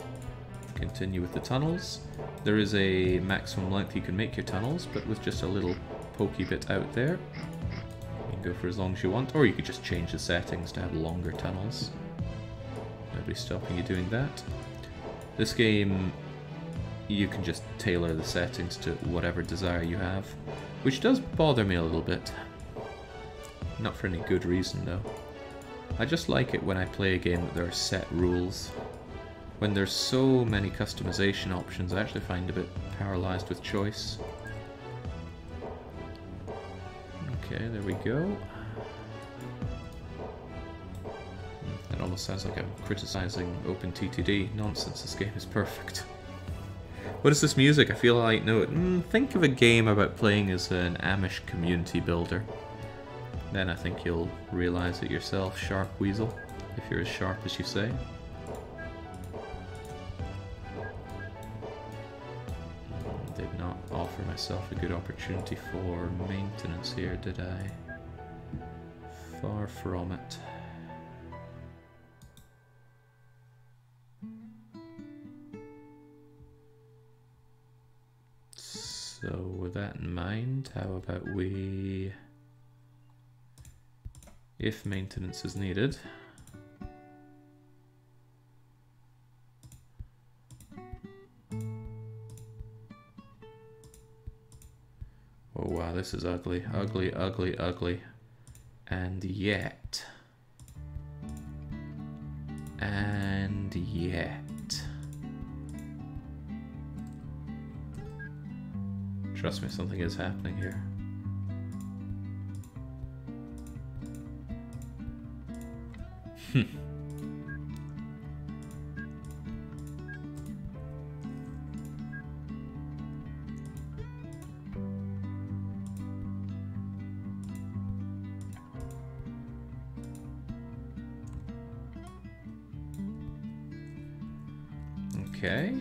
continue with the tunnels. There is a maximum length you can make your tunnels, but with just a little pokey bit out there. You can go for as long as you want, or you could just change the settings to have longer tunnels. Nobody's stopping you doing that. This game, you can just tailor the settings to whatever desire you have, which does bother me a little bit. Not for any good reason though. I just like it when I play a game that there are set rules. When there's so many customization options, I actually find a bit paralyzed with choice. Okay, there we go. It almost sounds like I'm criticizing OpenTTD. Nonsense, this game is perfect. What is this music? I feel like, no, think of a game about playing as an Amish community builder. Then I think you'll realize it yourself, Sharp Weasel, if you're as sharp as you say. Did not offer myself a good opportunity for maintenance here, did I? Far from it. So with that in mind, how about we... if maintenance is needed. Oh wow, this is ugly, ugly, ugly, ugly. And yet. And yet. Trust me, something is happening here. Okay.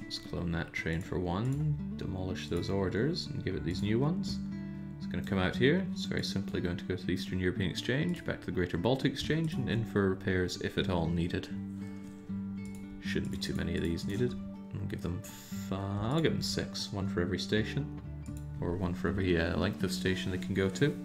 Let's clone that train for one, demolish those orders, and give it these new ones. It's going to come out here. It's very simply going to go to the Eastern European Exchange, back to the Greater Baltic Exchange, and in for repairs if at all needed. Shouldn't be too many of these needed. I'll give them I'll give them 6, one for every station, or one for every length of station they can go to.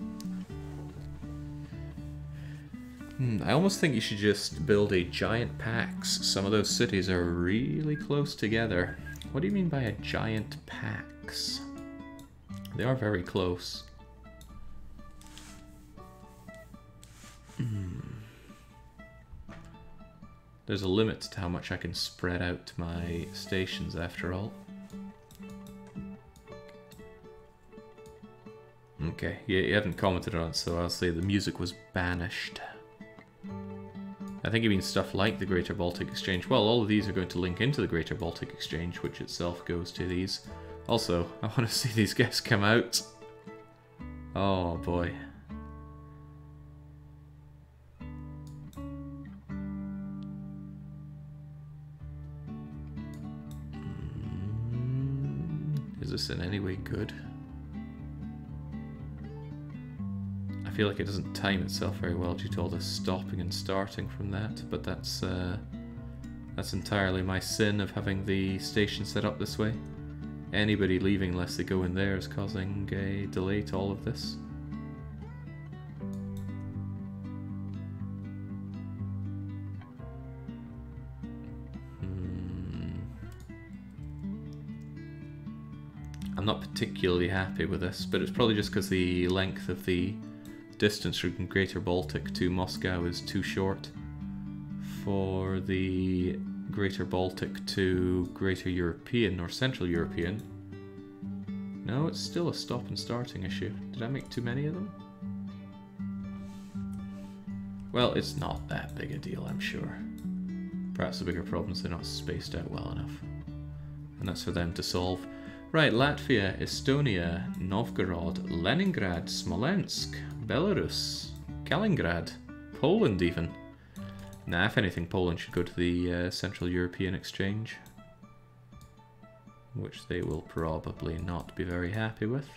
I almost think you should just build a giant PAX. Some of those cities are really close together. What do you mean by a giant PAX? They are very close. There's a limit to how much I can spread out my stations after all. Okay, you haven't commented on it, so I'll say the music was banished. I think you mean stuff like the Greater Baltic Exchange. Well, all of these are going to link into the Greater Baltic Exchange, which itself goes to these. Also, I want to see these guys come out. Oh boy. Is this in any way good? I feel like it doesn't time itself very well due to all the stopping and starting from that, but that's entirely my sin of having the station set up this way. Anybody leaving unless they go in there is causing a delay to all of this. I'm not particularly happy with this, but it's probably just because the length of the distance from Greater Baltic to Moscow is too short for the Greater Baltic to Greater European or Central European. No, it's still a stop and starting issue. Did I make too many of them? Well, it's not that big a deal, I'm sure. Perhaps the bigger problem is they're not spaced out well enough. And that's for them to solve. Right, Latvia, Estonia, Novgorod, Leningrad, Smolensk, Belarus, Kaliningrad, Poland even. Nah, if anything, Poland should go to the Central European Exchange. which they will probably not be very happy with.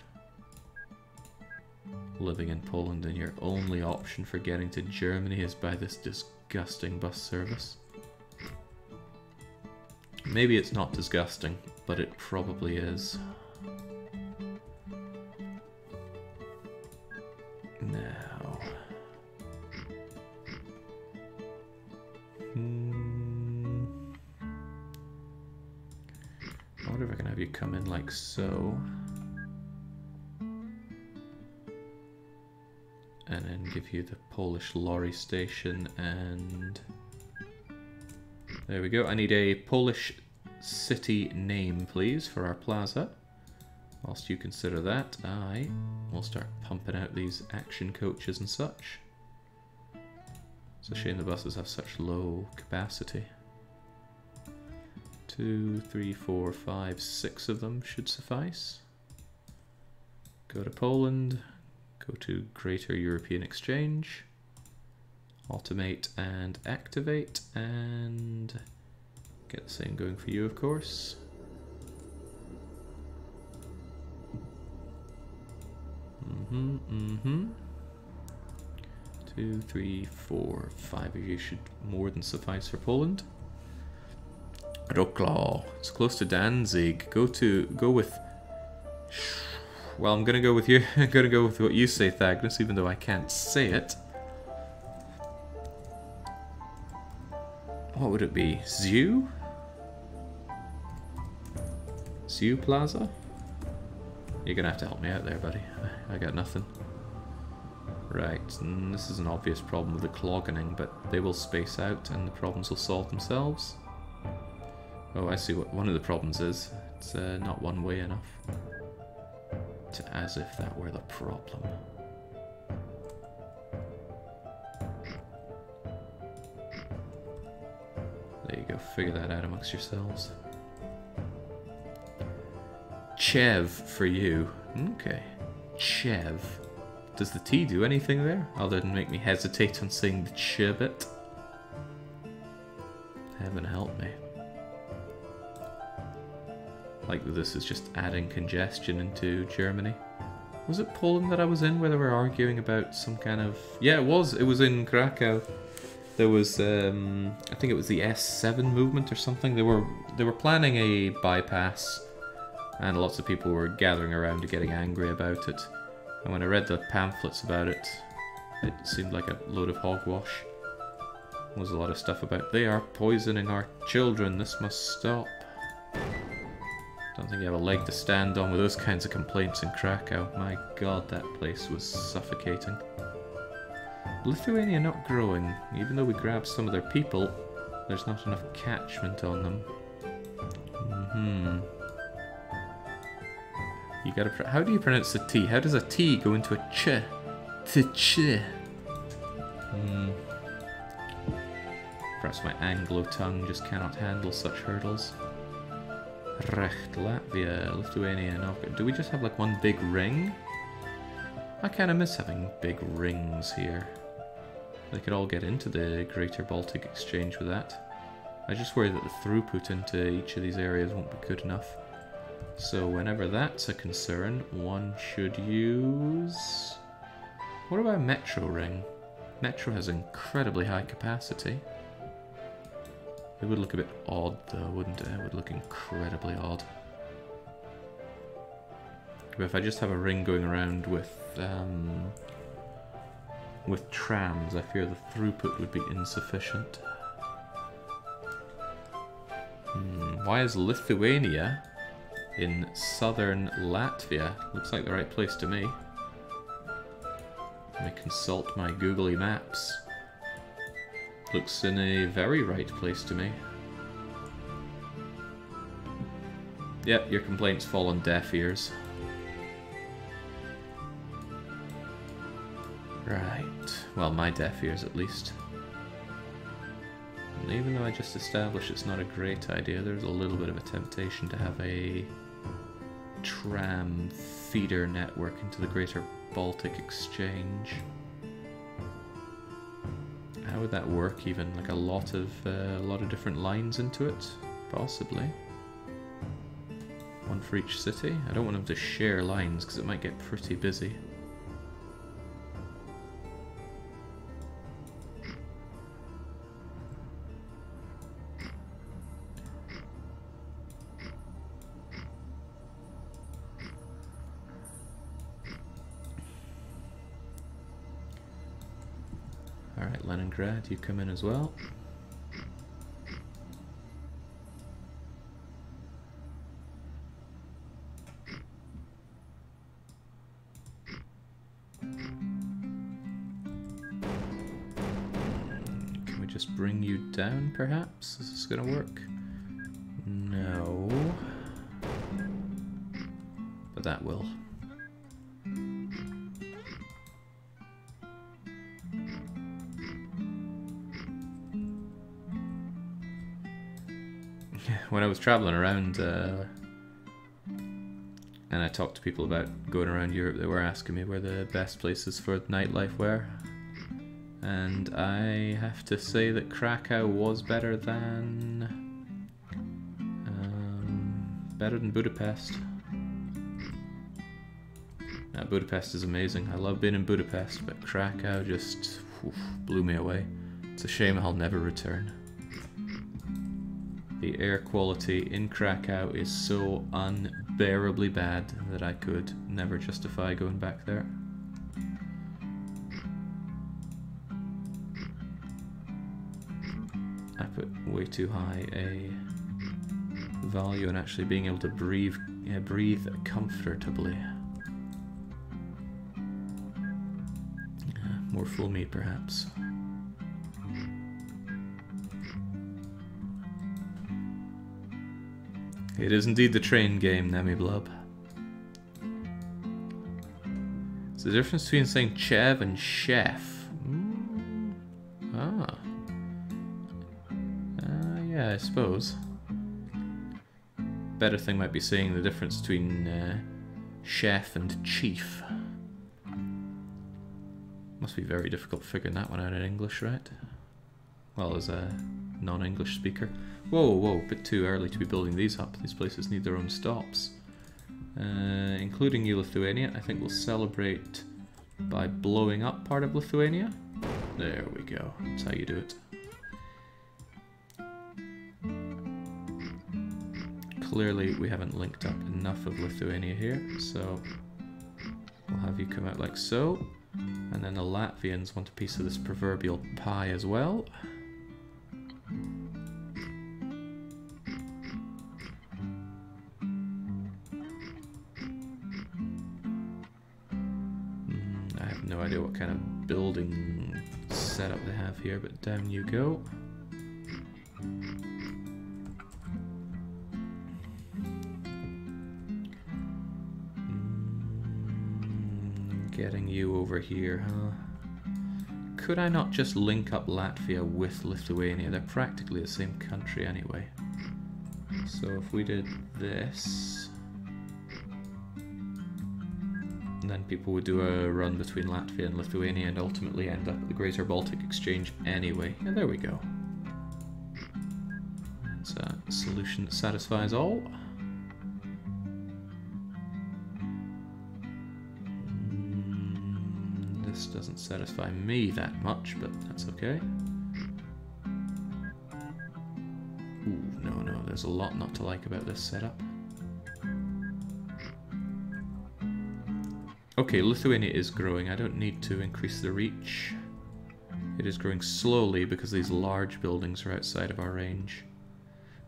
Living in Poland and your only option for getting to Germany is by this disgusting bus service. Maybe it's not disgusting, but it probably is. Now... I wonder if I can have you come in like so. And then give you the Polish lorry station and... There we go. I need a Polish city name, please, for our plaza. Whilst you consider that, I will start pumping out these action coaches and such. It's a shame the buses have such low capacity. 2, 3, 4, 5, 6 of them should suffice. Go to Poland. Go to Greater European Exchange. Automate and activate, and get the same going for you, of course. Mm-hmm. 2, 3, 4, 5 of you should more than suffice for Poland. Wrocław. It's close to Danzig. Go with... Well, I'm gonna go with you. I'm gonna go with what you say, Thagnus, even though I can't say it. What would it be? Zoo? Zoo Plaza? You're gonna have to help me out there, buddy. I got nothing. Right, and this is an obvious problem with the clogging, but they will space out and the problems will solve themselves. Oh, I see what one of the problems is. It's not one way enough. As if that were the problem. There you go, figure that out amongst yourselves. Chev for you. Okay. Chev. Does the T do anything there? Other than make me hesitate on saying the ch bit? Heaven help me. Like this is just adding congestion into Germany. Was it Poland that I was in where they were arguing about some kind of... Yeah, it was. It was in Krakow. There was, I think it was the S7 movement or something. They were planning a bypass, and lots of people were gathering around and getting angry about it. And when I read the pamphlets about it, it seemed like a load of hogwash. There was a lot of stuff about, they are poisoning our children, this must stop. Don't think you have a leg to stand on with those kinds of complaints in Krakow. My god, that place was suffocating. Lithuania not growing. Even though we grabbed some of their people, there's not enough catchment on them. You gotta... How do you pronounce the T? How does a T go into a ch? T-ch. Perhaps my Anglo tongue just cannot handle such hurdles. Recht, Latvia, Lithuania, Novgorod. Do we just have like one big ring? I kind of miss having big rings here. They could all get into the Greater Baltic Exchange with that. I just worry that the throughput into each of these areas won't be good enough. So whenever that's a concern, one should use... What about a metro ring? Metro has incredibly high capacity. It would look a bit odd though, wouldn't it? It would look incredibly odd. But if I just have a ring going around with trams, I fear the throughput would be insufficient. Why is Lithuania in southern Latvia? Looks like the right place to me. Let me consult my googly maps. Looks in a very right place to me. Yep, your complaints fall on deaf ears. Right. Well, my deaf ears at least. And even though I just established it's not a great idea, there's a little bit of a temptation to have a tram feeder network into the Greater Baltic Exchange. How would that work? Even like a lot of different lines into it, possibly. One for each city. I don't want them to share lines because it might get pretty busy. Alright, Leningrad, you come in as well. Can we just bring you down, perhaps? Is this gonna work? No. But that will. When I was traveling around and I talked to people about going around Europe, they were asking me where the best places for nightlife were. And I have to say that Krakow was better than Budapest. Budapest is amazing. I love being in Budapest, but Krakow just blew me away. It's a shame I'll never return. The air quality in Krakow is so unbearably bad that I could never justify going back there. I put way too high a value on actually being able to breathe comfortably. More fool me, perhaps. It is indeed the train game, Nemi Blub. It's the difference between saying Chev and Chef. Yeah, I suppose. Better thing might be saying the difference between Chef and Chief. Must be very difficult figuring that one out in English, right? Well, as a non-English speaker. Whoa, a bit too early to be building these up. These places need their own stops. Including you, Lithuania. I think we'll celebrate by blowing up part of Lithuania. There we go. That's how you do it. Clearly, we haven't linked up enough of Lithuania here, so we'll have you come out like so. And then the Latvians want a piece of this proverbial pie as well. I have no idea what kind of building setup they have here, but down you go. Getting you over here, huh? Could I not just link up Latvia with Lithuania? They're practically the same country anyway. So if we did this, then people would do a run between Latvia and Lithuania and ultimately end up at the Greater Baltic Exchange anyway. And there we go. It's a solution that satisfies all. This doesn't satisfy me that much, but that's okay. Ooh, no, there's a lot not to like about this setup. Okay, Lithuania is growing. I don't need to increase the reach. It is growing slowly because these large buildings are outside of our range.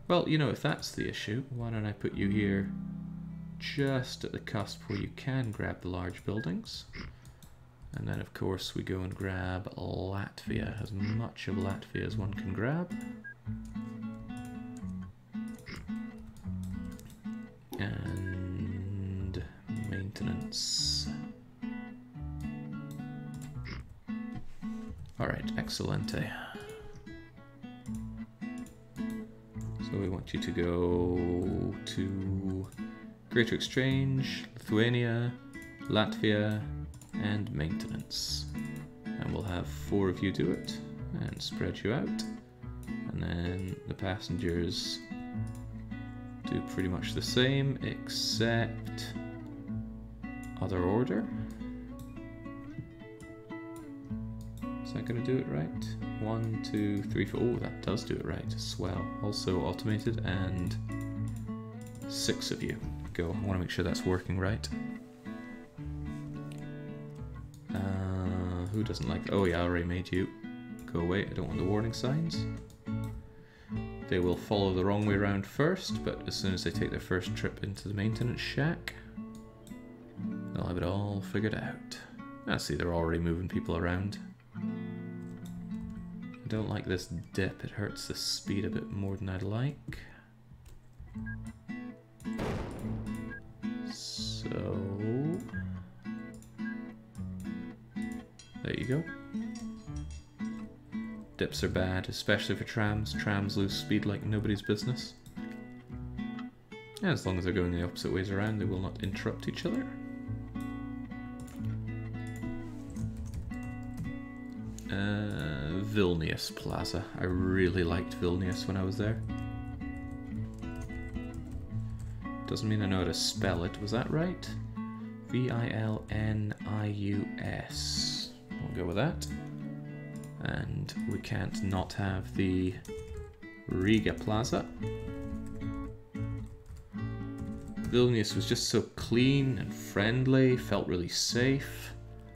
Well, you know, if that's the issue, why don't I put you here just at the cusp where you can grab the large buildings? And then, of course, we go and grab Latvia, as much of Latvia as one can grab. And maintenance. Alright, excelente. So we want you to go to Greater Exchange, Lithuania, Latvia, and maintenance. And we'll have 4 of you do it and spread you out. And then the passengers do pretty much the same, except other order. Is that going to do it right? 1, 2, 3, 4. Oh, that does do it right. Swell. Also automated, and 6 of you. Go. I want to make sure that's working right. Who doesn't like... Oh yeah, I already made you. Go away. I don't want the warning signs. They will follow the wrong way around first, but as soon as they take their first trip into the maintenance shack, they'll have it all figured out. I see they're already moving people around. I don't like this dip. It hurts the speed a bit more than I'd like. So... there you go. Dips are bad, especially for trams. Trams lose speed like nobody's business. As long as they're going the opposite ways around, they will not interrupt each other. Vilnius Plaza. I really liked Vilnius when I was there. Doesn't mean I know how to spell it. Was that right? V-I-L-N-I-U-S. We'll go with that. And we can't not have the Riga Plaza. Vilnius was just so clean and friendly, felt really safe.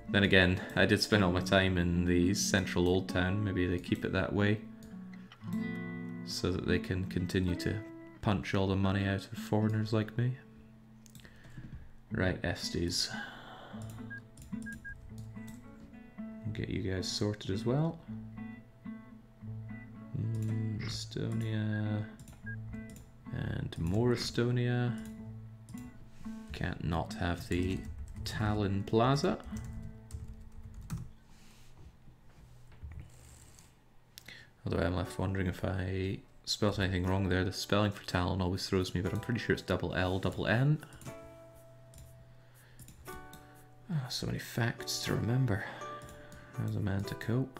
Then again, I did spend all my time in the central Old Town. Maybe they keep it that way so that they can continue to punch all the money out of foreigners like me. Right, Estes. Get you guys sorted as well. Estonia and more Estonia. Can't not have the Tallinn Plaza. Although I'm left wondering if I spelled anything wrong there. The spelling for Tallinn always throws me, but I'm pretty sure it's double L, double N. Oh, so many facts to remember. How's a man to cope?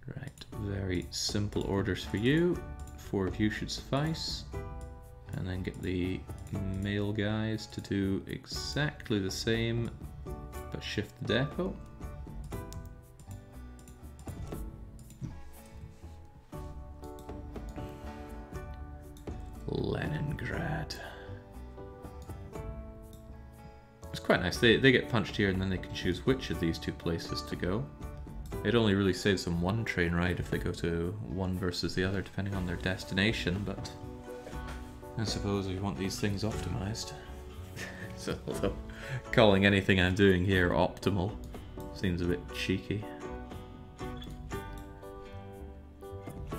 Right, very simple orders for you. 4 of you should suffice. And then get the male guys to do exactly the same, but shift the depot. Leningrad. It's quite nice. They get punched here and then they can choose which of these 2 places to go. It only really saves them 1 train ride if they go to one versus the other, depending on their destination, but I suppose we want these things optimized. So, although calling anything I'm doing here optimal seems a bit cheeky.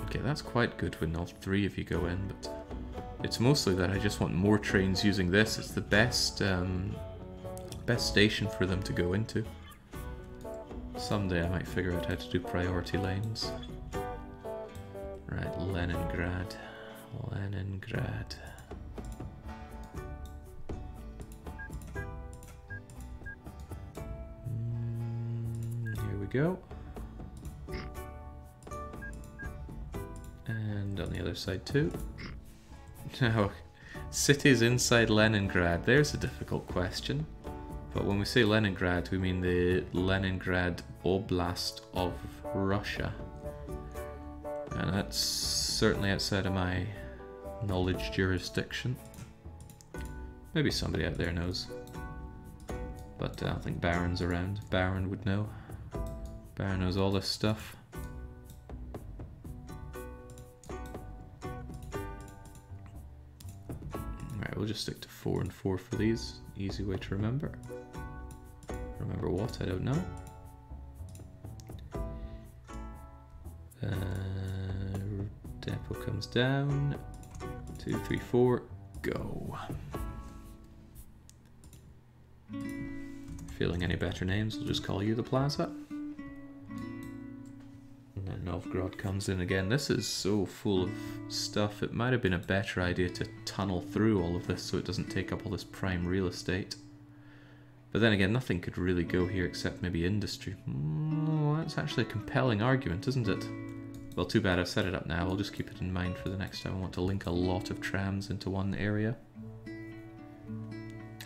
Okay, that's quite good when all 3 of you go in, but it's mostly that I just want more trains using this. It's the best best station for them to go into. Someday I might figure out how to do priority lanes. Right, Leningrad. Leningrad. Here we go. And on the other side too. Now, cities inside Leningrad, there's a difficult question. But when we say Leningrad, we mean the Leningrad Oblast of Russia. And that's certainly outside of my knowledge jurisdiction. Maybe somebody out there knows. But I don't think Baron's around. Baron would know. Baron knows all this stuff. Alright, we'll just stick to 4 and 4 for these. Easy way to remember. Remember what? I don't know. Depot comes down. 2, 3, 4. Go. Feeling any better names, we'll just call you the Plaza. And then Novgorod comes in again. This is so full of stuff. It might have been a better idea to tunnel through all of this so it doesn't take up all this prime real estate. But then again, nothing could really go here except maybe industry. That's actually a compelling argument, isn't it? Well, too bad I've set it up now. I'll just keep it in mind for the next time I want to link a lot of trams into one area.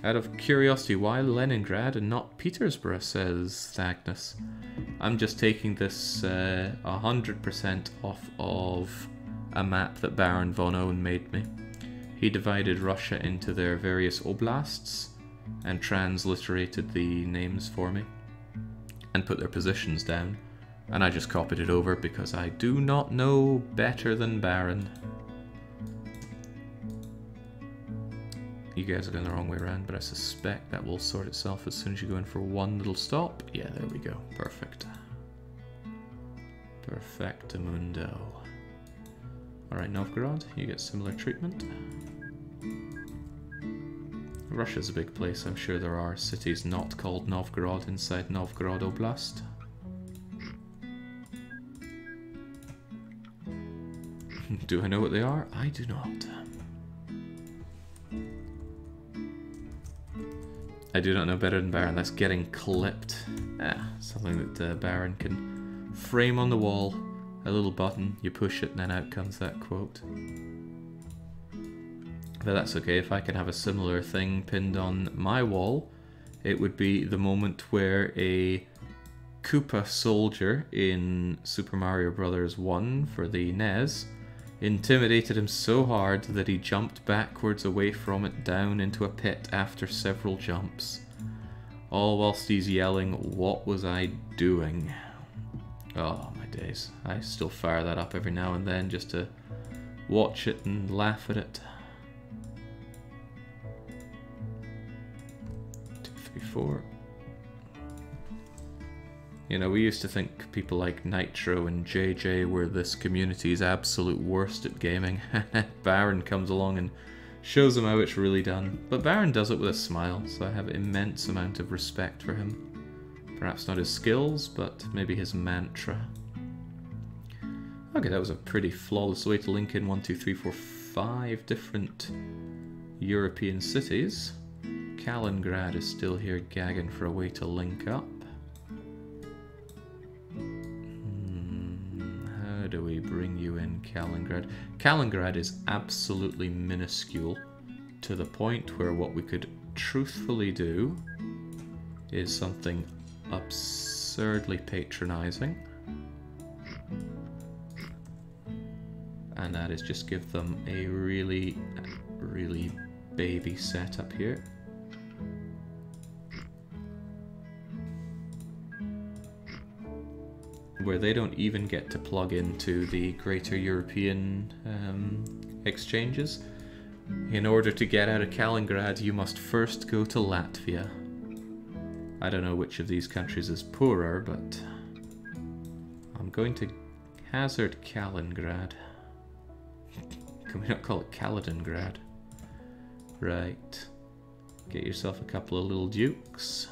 Out of curiosity, why Leningrad and not Petersburg, says Thagnus. I'm just taking this 100% off of a map that Baron von Owen made me. He divided Russia into their various oblasts and transliterated the names for me and put their positions down. And I just copied it over because I do not know better than Baron. You guys are going the wrong way around, but I suspect that will sort itself as soon as you go in for one little stop. Yeah, there we go. Perfect. Perfectamundo. Alright, Novgorod, you get similar treatment. Russia's a big place. I'm sure there are cities not called Novgorod inside Novgorod Oblast. Do I know what they are? I do not. I do not know better than Baron. That's getting clipped. Something that Baron can frame on the wall. A little button, you push it, and then out comes that quote. But that's okay. If I can have a similar thing pinned on my wall, it would be the moment where a Koopa soldier in Super Mario Bros. 1 for the NES intimidated him so hard that he jumped backwards away from it down into a pit after several jumps. All whilst he's yelling, "What was I doing?" Oh my days. I still fire that up every now and then just to watch it and laugh at it. 2, 3, 4. You know, we used to think people like Nitro and JJ were this community's absolute worst at gaming. Baron comes along and shows them how it's really done. But Baron does it with a smile, so I have an immense amount of respect for him. Perhaps not his skills, but maybe his mantra. Okay, that was a pretty flawless way to link in 1, 2, 3, 4, 5 different European cities. Kaliningrad is still here gagging for a way to link up. How do we bring you in, Kaliningrad? Kaliningrad is absolutely minuscule to the point where what we could truthfully do is something absurdly patronizing. And that is just give them a really, really baby setup here. Where they don't even get to plug into the greater European exchanges. In order to get out of Kaliningrad, you must first go to Latvia. I don't know which of these countries is poorer, but I'm going to hazard Kaliningrad. Can we not call it Kaliningrad? Right. Get yourself a couple of little dukes.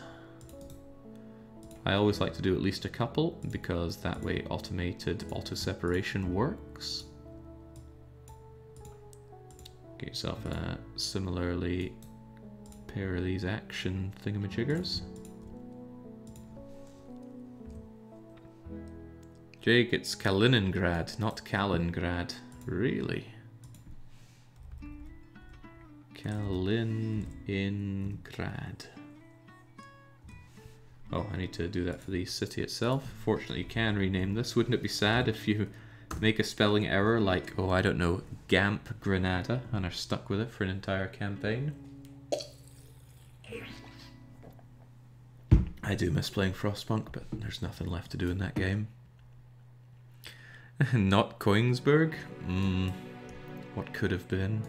I always like to do at least a couple, because that way automated auto-separation works. Get yourself a similarly pair of these action thingamajiggers. Jake, it's Kaliningrad, not Kaliningrad. Really? Kaliningrad. Oh, I need to do that for the city itself. Fortunately, you can rename this. Wouldn't it be sad if you make a spelling error like, oh, I don't know, Gamp Granada, and are stuck with it for an entire campaign? I do miss playing Frostpunk, but there's nothing left to do in that game. Not Kongsberg? What could have been?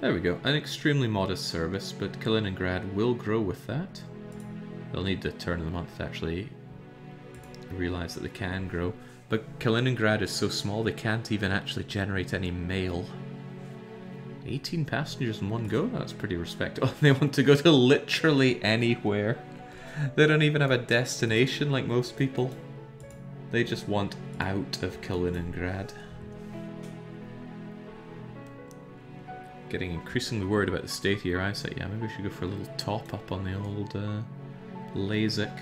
There we go. An extremely modest service, but Kaliningrad will grow with that. They'll need the turn of the month to actually realize that they can grow. But Kaliningrad is so small they can't even actually generate any mail. 18 passengers in one go? That's pretty respectable. They want to go to literally anywhere. They don't even have a destination like most people. They just want out of Kaliningrad. Getting increasingly worried about the state of your eyesight. Yeah, maybe we should go for a little top up on the old LASIK.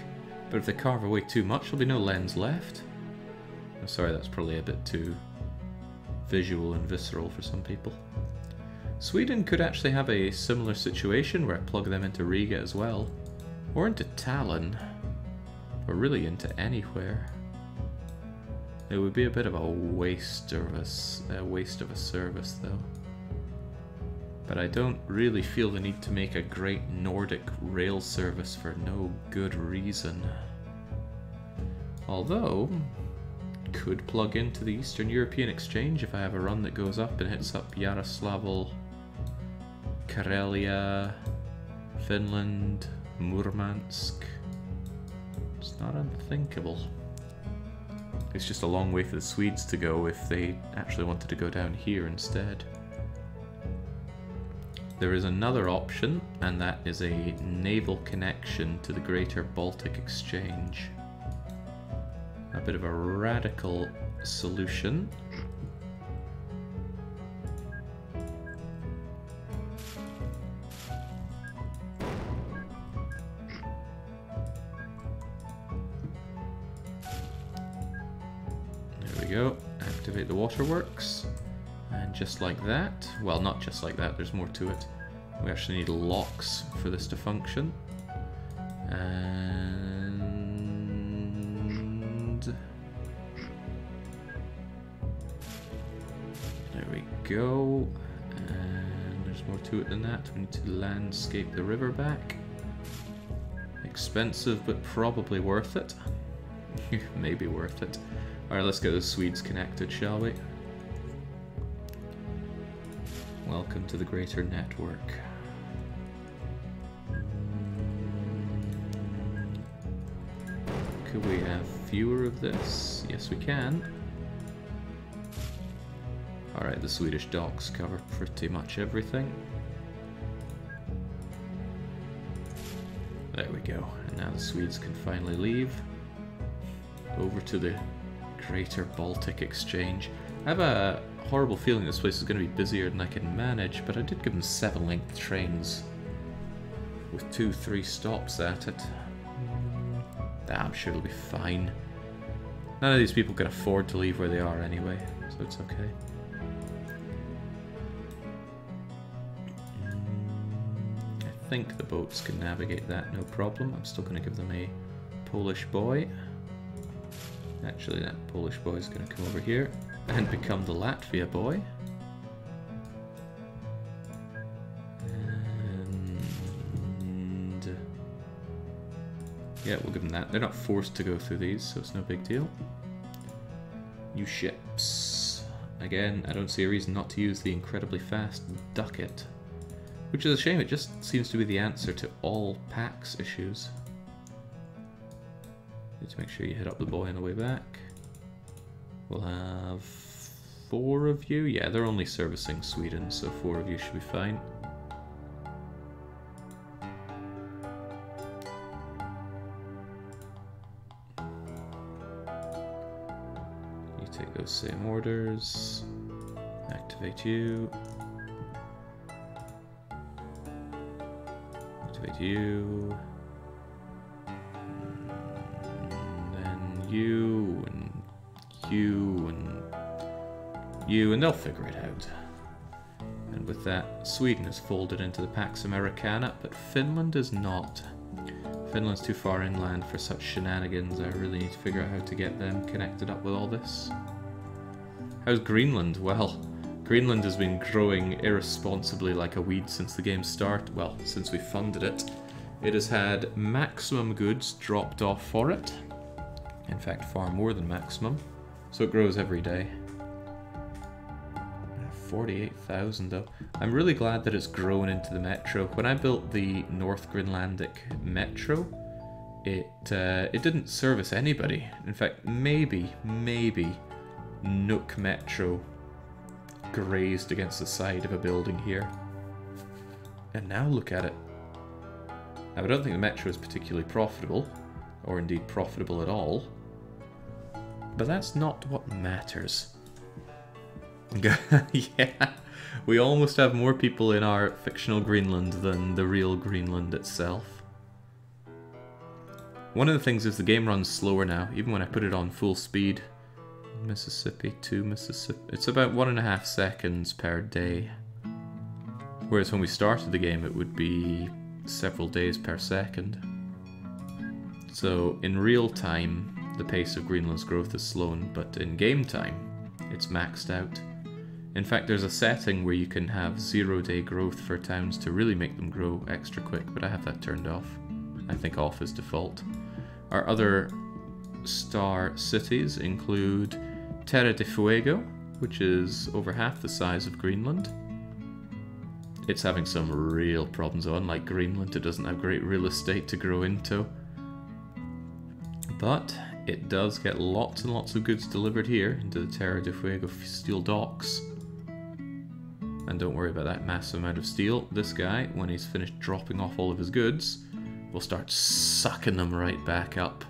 But if they carve away too much, there'll be no lens left. I'm sorry, that's probably a bit too visual and visceral for some people. Sweden could actually have a similar situation where I plug them into Riga as well. Or into Tallinn. Or really into anywhere. It would be a bit of a waste of a service though. But I don't really feel the need to make a great Nordic rail service for no good reason. Although, could plug into the Eastern European Exchange if I have a run that goes up and hits up Yaroslavl, Karelia, Finland, Murmansk. It's not unthinkable. It's just a long way for the Swedes to go if they actually wanted to go down here instead. There is another option, and that is a naval connection to the Greater Baltic Exchange. A bit of a radical solution. There we go. Activate the waterworks. And just like that, well, not just like that, there's more to it. We actually need locks for this to function. And there we go. And there's more to it than that. We need to landscape the river back. Expensive, but probably worth it. Maybe worth it. Alright, let's get the Swedes connected, shall we? Welcome to the greater network. Could we have fewer of this? Yes, we can. Alright, the Swedish docks cover pretty much everything. There we go. And now the Swedes can finally leave. Over to the Greater Baltic Exchange. I have a horrible feeling this place is going to be busier than I can manage, but I did give them 7 length trains with 2-3 stops at it. I'm sure it'll be fine. None of these people can afford to leave where they are anyway, so it's okay. I think the boats can navigate that no problem. I'm still going to give them a Polish boy. Actually, that Polish boy is going to come over here and become the Latvia boy. And yeah, we'll give them that. They're not forced to go through these, so it's no big deal. New ships. Again, I don't see a reason not to use the incredibly fast Ducat, which is a shame. It just seems to be the answer to all PAX issues. Need to make sure you hit up the boy on the way back. We'll have 4 of you. Yeah, they're only servicing Sweden, so 4 of you should be fine. You take those same orders. Activate you. Activate you. You and you and you, and they'll figure it out. And with that, Sweden is folded into the Pax Americana, but Finland is not. Finland's too far inland for such shenanigans. I really need to figure out how to get them connected up with all this. How's Greenland? Well, Greenland has been growing irresponsibly like a weed since the game started. Well, since we funded it. It has had maximum goods dropped off for it. In fact, far more than maximum. So it grows every day. 48,000 though. I'm really glad that it's grown into the metro. When I built the North Greenlandic metro, it didn't service anybody. In fact, maybe Nook Metro grazed against the side of a building here. And now look at it. Now I don't think the metro is particularly profitable, or indeed profitable at all. But that's not what matters. Yeah, we almost have more people in our fictional Greenland than the real Greenland itself. One of the things is the game runs slower now, even when I put it on full speed. Mississippi to Mississippi. It's about 1.5 seconds per day. Whereas when we started the game, it would be several days per second. So in real time, the pace of Greenland's growth is slowing, but in game time, it's maxed out. In fact, there's a setting where you can have 0-day growth for towns to really make them grow extra quick, but I have that turned off. I think off is default. Our other star cities include Terra de Fuego, which is over half the size of Greenland. It's having some real problems, though. Unlike Greenland, it doesn't have great real estate to grow into. But it does get lots and lots of goods delivered here into the Terra de Fuego steel docks. And don't worry about that massive amount of steel. This guy, when he's finished dropping off all of his goods, will start sucking them right back up.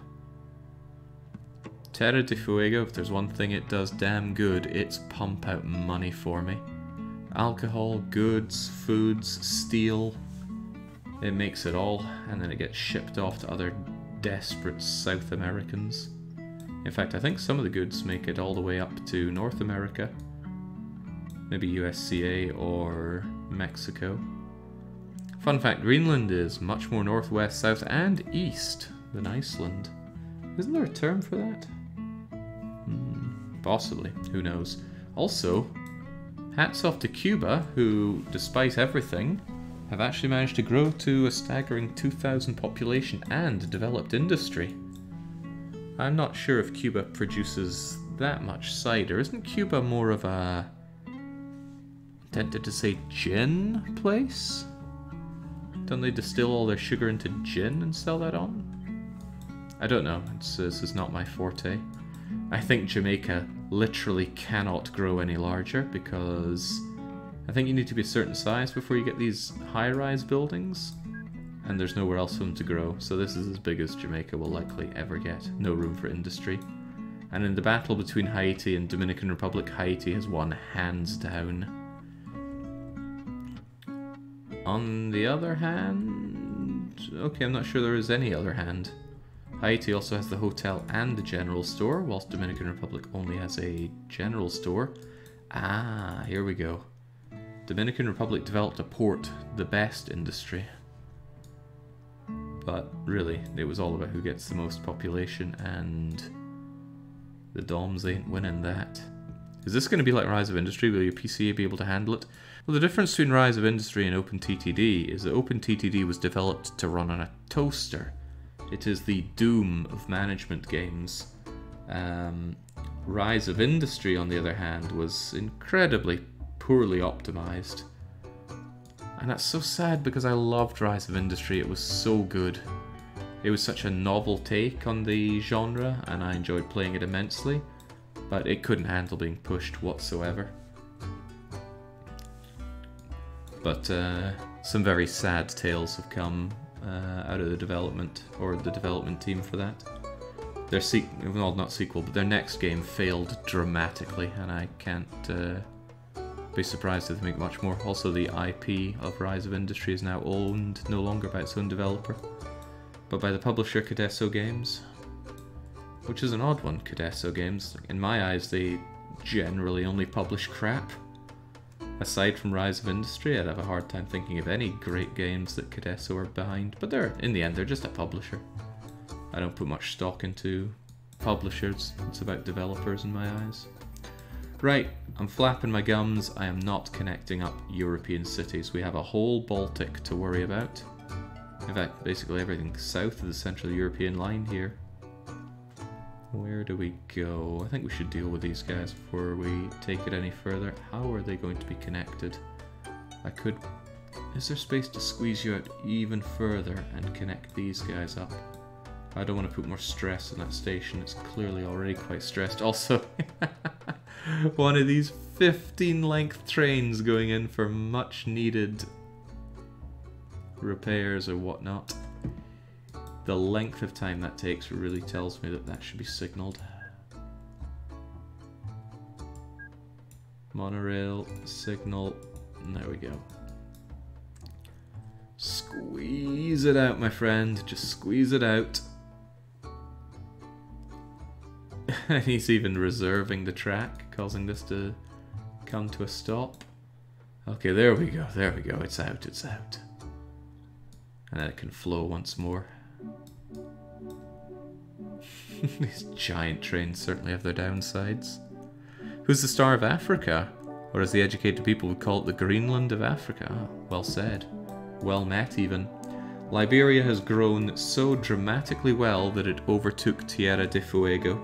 Terra de Fuego, if there's one thing it does damn good, it's pump out money for me. Alcohol, goods, foods, steel. It makes it all, and then it gets shipped off to other desperate South Americans. In fact, I think some of the goods make it all the way up to North America. Maybe USCA or Mexico. Fun fact, Greenland is much more northwest, south, and east than Iceland. Isn't there a term for that? Possibly, who knows. Also, hats off to Cuba, who, despite everything, have actually managed to grow to a staggering 2,000 population and developed industry. I'm not sure if Cuba produces that much cider. Isn't Cuba more of a, tempted to say, gin place? Don't they distill all their sugar into gin and sell that on? I don't know. This is not my forte. I think Jamaica literally cannot grow any larger because I think you need to be a certain size before you get these high-rise buildings, and there's nowhere else for them to grow, so this is as big as Jamaica will likely ever get. No room for industry. And in the battle between Haiti and Dominican Republic, Haiti has won hands down. On the other hand... okay, I'm not sure there is any other hand. Haiti also has the hotel and the general store, whilst Dominican Republic only has a general store. Ah, here we go. Dominican Republic developed a port, the best industry. But really, it was all about who gets the most population, and the DOMs ain't winning that. Is this going to be like Rise of Industry? Will your PC be able to handle it? Well, the difference between Rise of Industry and OpenTTD is that OpenTTD was developed to run on a toaster. It is the doom of management games. Rise of Industry, on the other hand, was incredibly poorly optimized. And that's so sad because I loved Rise of Industry. It was so good. It was such a novel take on the genre, and I enjoyed playing it immensely. But it couldn't handle being pushed whatsoever. But some very sad tales have come out of the development, or the development team for that. Their well, not sequel, but their next game failed dramatically, and I can't be surprised if they make much more. Also, the IP of Rise of Industry is now owned no longer by its own developer, but by the publisher Cadesso Games, which is an odd one. Cadesso Games, in my eyes, they generally only publish crap. Aside from Rise of Industry, I'd have a hard time thinking of any great games that Cadesso are behind, but in the end, they're just a publisher. I don't put much stock into publishers. It's about developers in my eyes. Right, I'm flapping my gums. I am not connecting up European cities. We have a whole Baltic to worry about. In fact, basically everything south of the Central European line here. Where do we go? I think we should deal with these guys before we take it any further. How are they going to be connected? I could... Is there space to squeeze you out even further and connect these guys up? I don't want to put more stress on that station. It's clearly already quite stressed. Also, one of these 15-length trains going in for much needed repairs or whatnot. The length of time that takes really tells me that that should be signaled. Monorail, signal, there we go. Squeeze it out, my friend, just squeeze it out. And he's even reserving the track, causing this to come to a stop. Okay, there we go, it's out, it's out. And then it can flow once more. These giant trains certainly have their downsides. Who's the Star of Africa? Or as the educated people would call it, the Greenland of Africa. Oh, well said. Well met, even. Liberia has grown so dramatically well that it overtook Tierra del Fuego.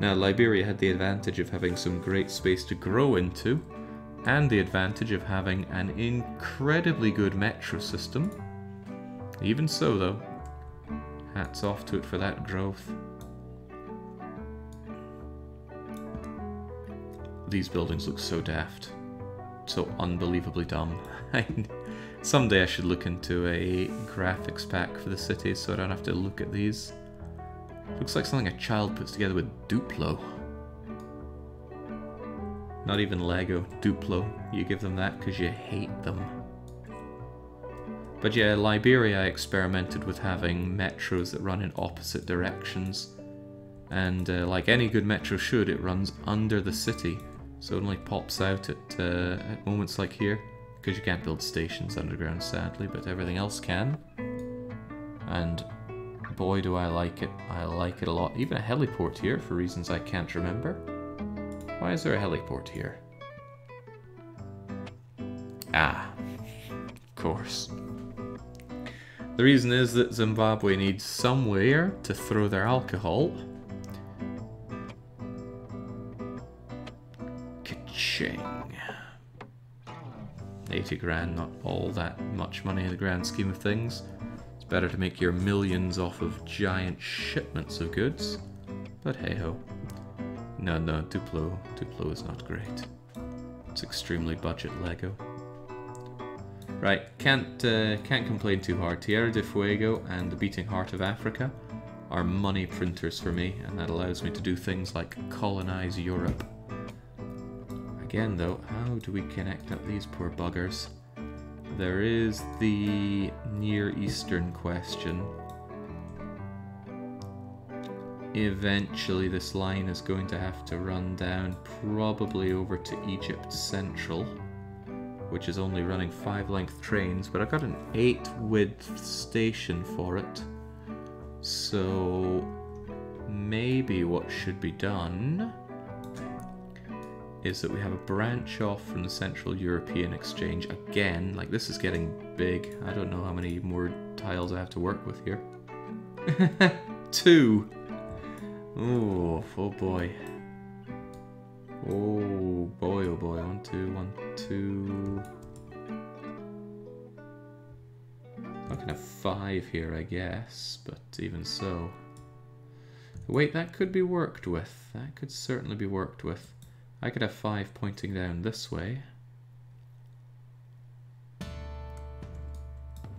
Now, Liberia had the advantage of having some great space to grow into, and the advantage of having an incredibly good metro system. Even so, though, hats off to it for that growth. These buildings look so daft. So unbelievably dumb. Someday I should look into a graphics pack for the city so I don't have to look at these. Looks like something a child puts together with Duplo. Not even Lego, Duplo. You give them that because you hate them. But yeah, Liberia, I experimented with having metros that run in opposite directions. And like any good metro should, it runs under the city. So it only pops out at moments like here. Because you can't build stations underground, sadly, but everything else can. And boy, do I like it. I like it a lot. Even a heliport here, for reasons I can't remember. Why is there a heliport here? Ah, of course. The reason is that Zimbabwe needs somewhere to throw their alcohol. Ka-ching. 80 grand, not all that much money in the grand scheme of things. It's better to make your millions off of giant shipments of goods. But hey ho. No, Duplo is not great. It's extremely budget Lego. Right, can't complain too hard. Tierra del Fuego and the Beating Heart of Africa are money printers for me, and that allows me to do things like colonize Europe. Again though, how do we connect up these poor buggers? There is the Near Eastern question. Eventually this line is going to have to run down probably over to Egypt Central, which is only running 5-length trains, but I've got an 8-width station for it. So maybe what should be done is that we have a branch off from the Central European Exchange again. Like, this is getting big. I don't know how many more tiles I have to work with here. 2. Oh boy. Oh boy, oh boy. 1, 2, 1, 2. I can have 5 here, I guess, but even so. Wait, that could be worked with. That could certainly be worked with. I could have 5 pointing down this way.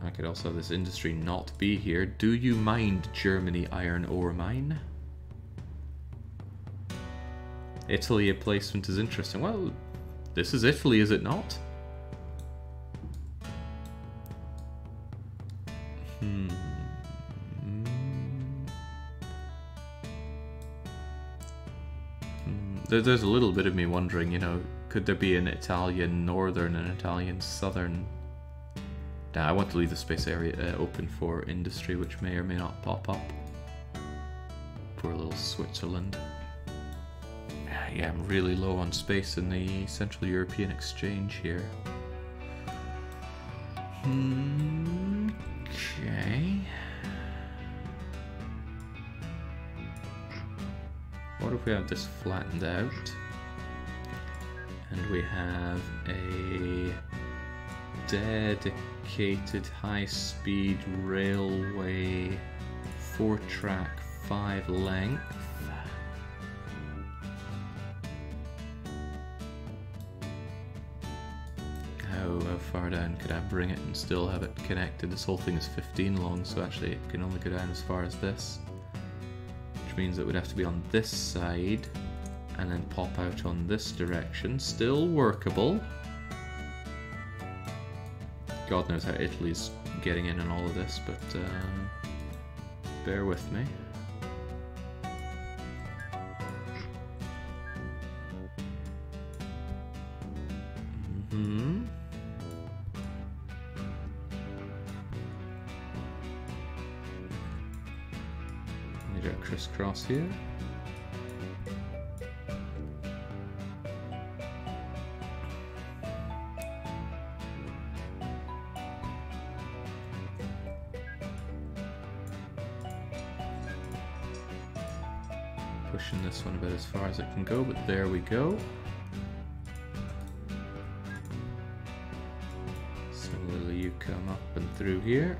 I could also have this industry not be here. Do you mind, Germany iron ore mine? Italy, a placement is interesting. Well, this is Italy, is it not? There's a little bit of me wondering, you know, could there be an Italian northern and Italian southern? Nah, I want to leave the space area open for industry, which may or may not pop up. Poor little Switzerland. Yeah, I'm really low on space in the Central European Exchange here. Okay. What if we have this flattened out, and we have a dedicated high-speed railway, 4-track, 5-length. How far down could I bring it and still have it connected? This whole thing is 15 long, so actually it can only go down as far as this. Which means it would have to be on this side and then pop out on this direction. Still workable. God knows how Italy's getting in on all of this, but bear with me. Need a crisscross here. Pushing this one about as far as it can go, but there we go. Similarly, you come up and through here.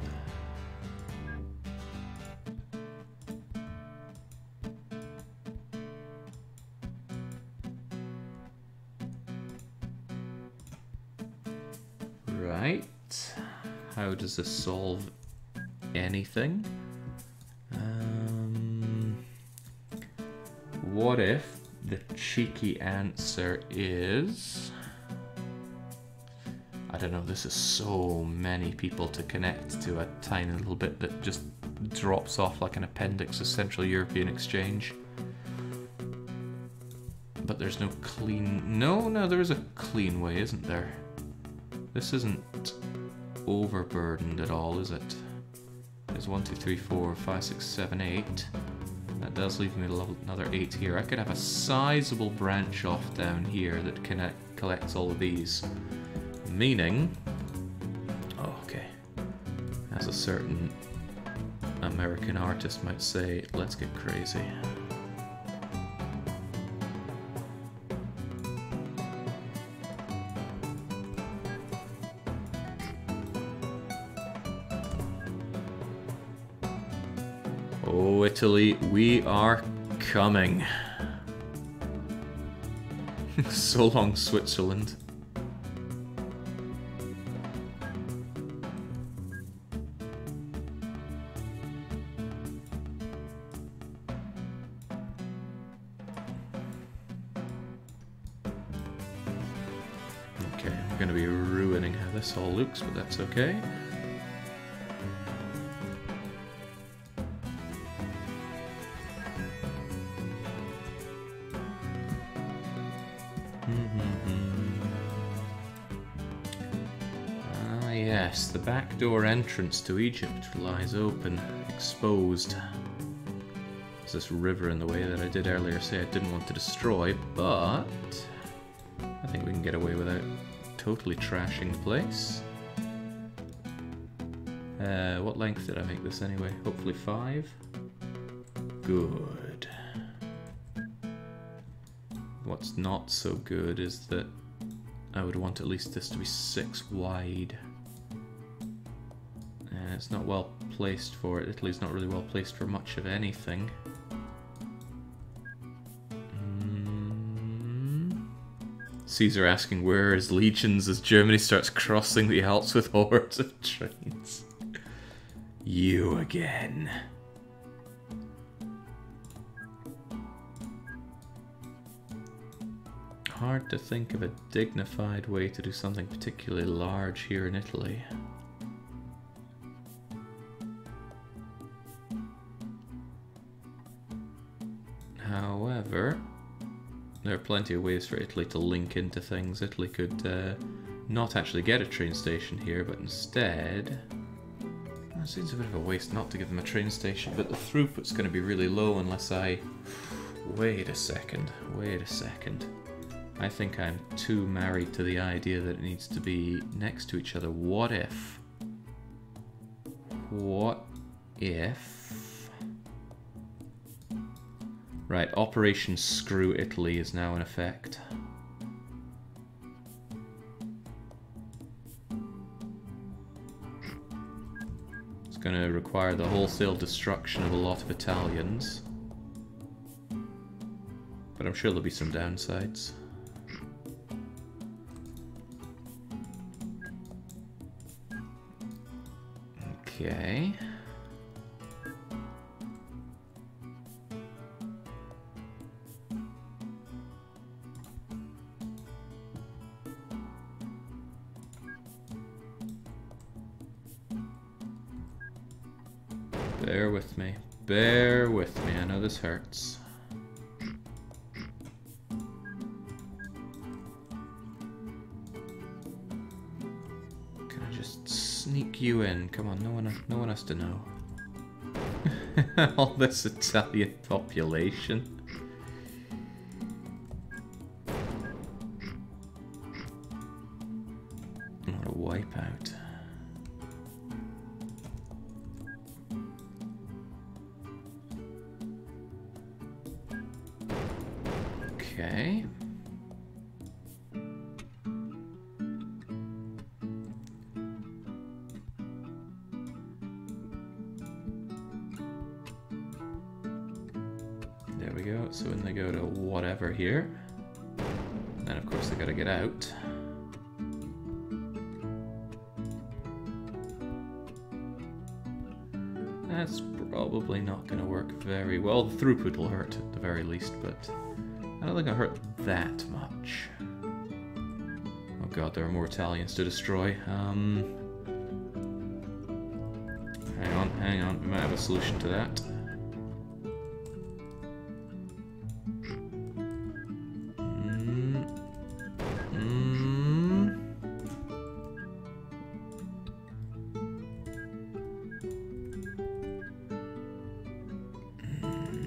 Right. How does this solve anything? What if the cheeky answer is... I don't know, this is so many people to connect to a tiny little bit that just drops off like an appendix of Central European Exchange. But there's no clean... No, there is a clean way, isn't there? This isn't overburdened at all, is it? There's 1, 2, 3, 4, 5, 6, 7, 8. That does leave me another 8 here. I could have a sizable branch off down here that collects all of these. Meaning... Oh, okay. As a certain American artist might say, let's get crazy. Oh, Italy, we are coming. So long, Switzerland. Okay, we're going to be ruining how this all looks, but that's okay. Yes, the back door entrance to Egypt lies open, exposed. There's this river in the way that I did earlier say I didn't want to destroy, but I think we can get away without totally trashing the place. What length did I make this anyway? Hopefully 5. Good. What's not so good is that I would want at least this to be 6 wide. And it's not well placed for it. Italy's not really well placed for much of anything. Caesar asking where are his legions as Germany starts crossing the Alps with hordes of trains. You again. Hard to think of a dignified way to do something particularly large here in Italy. However, there are plenty of ways for Italy to link into things. Italy could not actually get a train station here, but instead... It seems a bit of a waste not to give them a train station, but the throughput's going to be really low unless I... Wait a second. I think I'm too married to the idea that it needs to be next to each other. What if... Right, Operation Screw Italy is now in effect. It's going to require the wholesale destruction of a lot of Italians. But I'm sure there'll be some downsides. Okay. Bear with me. Bear with me. I know this hurts. just sneak you in. Come on, no one has to know. All this Italian population. What a wipeout. Okay. There we go. So when they go to whatever here, then of course they gotta get out. That's probably not gonna work very well. The throughput will hurt at the very least, but I don't think it'll hurt that much. Oh god, there are more Italians to destroy. Hang on, we might have a solution to that.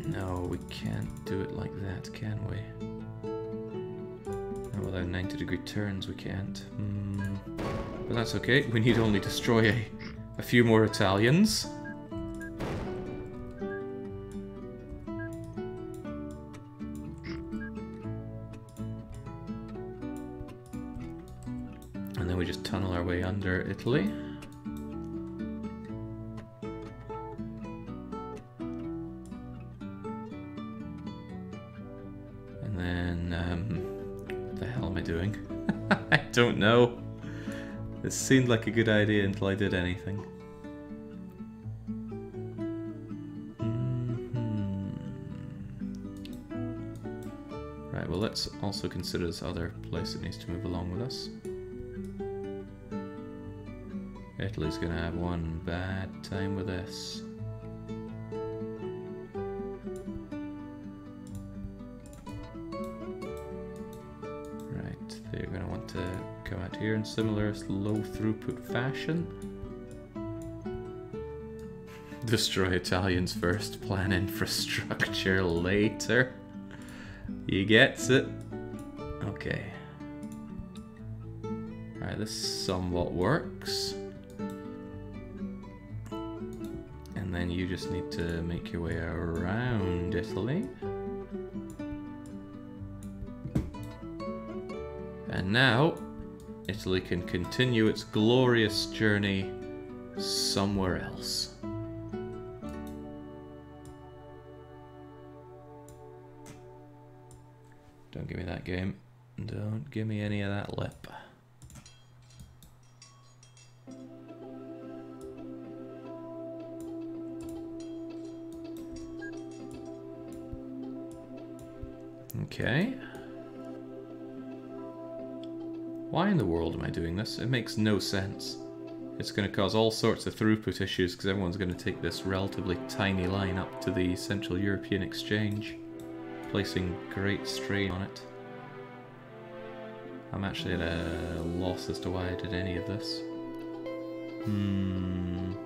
No, we can't do it like that, can we? Not without 90-degree turns, we can't. But that's okay, we need only destroy a few more Italians. And then we just tunnel our way under Italy. And then, what the hell am I doing? I don't know. It seemed like a good idea until I did anything. Right, well let's also consider this other place that needs to move along with us. Italy's gonna have one bad time with this. Right, they're gonna want to come out here in similar low throughput fashion. Destroy Italians first, plan infrastructure later. He gets it. Okay. Alright, this somewhat works. And then you just need to make your way around Italy. And now, Italy can continue its glorious journey somewhere else. Don't give me that game. Don't give me any of that lip. Okay. Why in the world am I doing this? It makes no sense. It's going to cause all sorts of throughput issues because everyone's going to take this relatively tiny line up to the Central European Exchange, placing great strain on it. I'm actually at a loss as to why I did any of this. And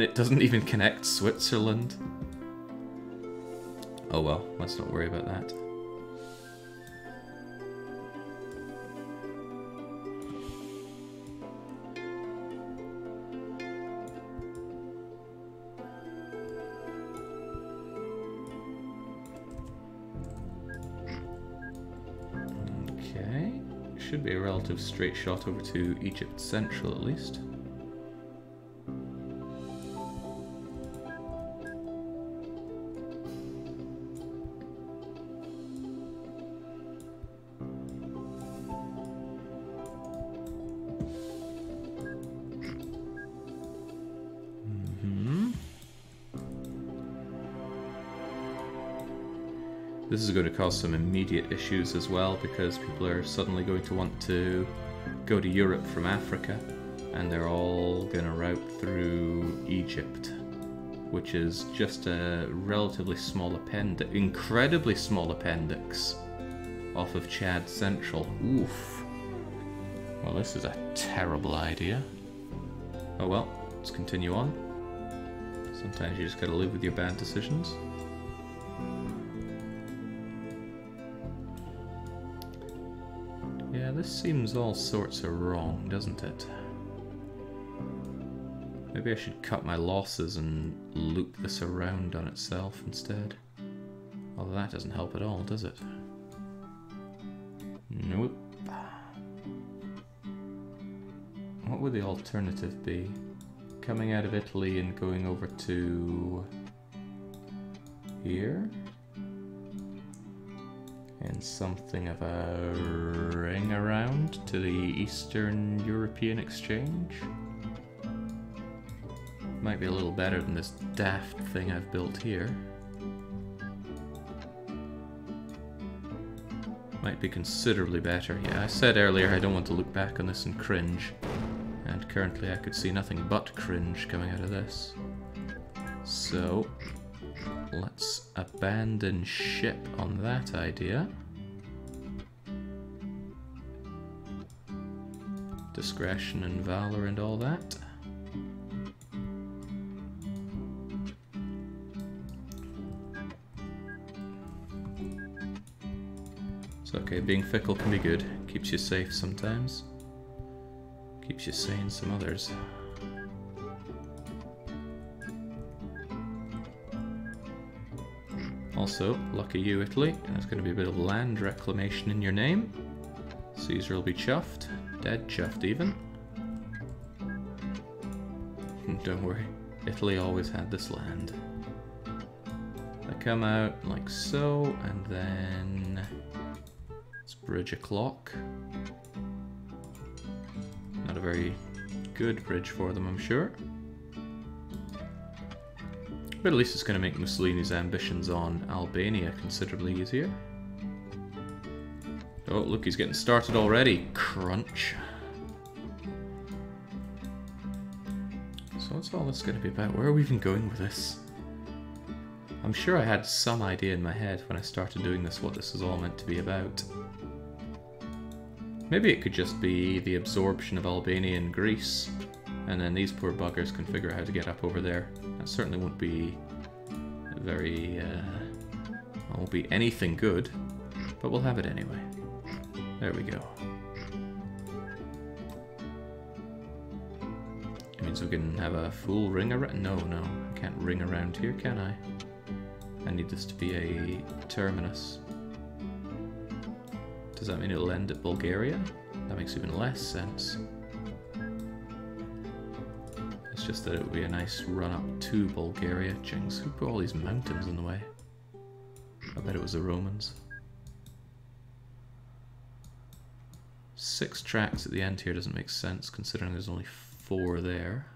it doesn't even connect Switzerland. Oh well, let's not worry about that. Should be a relative straight shot over to Egypt Central at least. This is going to cause some immediate issues as well because people are suddenly going to want to go to Europe from Africa and they're all going to route through Egypt, which is just a relatively small appendix, incredibly small appendix off of Chad Central. Oof. Well, this is a terrible idea. Oh well, let's continue on. Sometimes you just gotta live with your bad decisions. Yeah, this seems all sorts of wrong, doesn't it? Maybe I should cut my losses and loop this around on itself instead. Although that doesn't help at all, does it? Nope. What would the alternative be? Coming out of Italy and going over to here? And something of a ring around to the Eastern European exchange? Might be a little better than this daft thing I've built here. Might be considerably better. Yeah, I said earlier I don't want to look back on this and cringe. And currently I could see nothing but cringe coming out of this. So, let's abandon ship on that idea. Discretion and valor and all that. It's okay, being fickle can be good. Keeps you safe sometimes. Keeps you sane some others. Also, lucky you, Italy, there's going to be a bit of land reclamation in your name. Caesar will be chuffed. Dead chuffed, even. Don't worry, Italy always had this land. They come out like so, and then let's bridge a clock. Not a very good bridge for them, I'm sure. But at least it's going to make Mussolini's ambitions on Albania considerably easier. Oh, look, he's getting started already. Crunch. So what's all this going to be about? Where are we even going with this? I'm sure I had some idea in my head when I started doing this what this is all meant to be about. Maybe it could just be the absorption of Albania and Greece, and then these poor buggers can figure out how to get up over there. That certainly won't be very, won't be anything good, but we'll have it anyway. There we go. It means we can have a full ring around. No, I can't ring around here, can I? I need this to be a terminus. Does that mean it'll end at Bulgaria? That makes even less sense. It's just that it would be a nice run up to Bulgaria. Jinx, who put all these mountains in the way? I bet it was the Romans. 6 tracks at the end here doesn't make sense, considering there's only 4 there.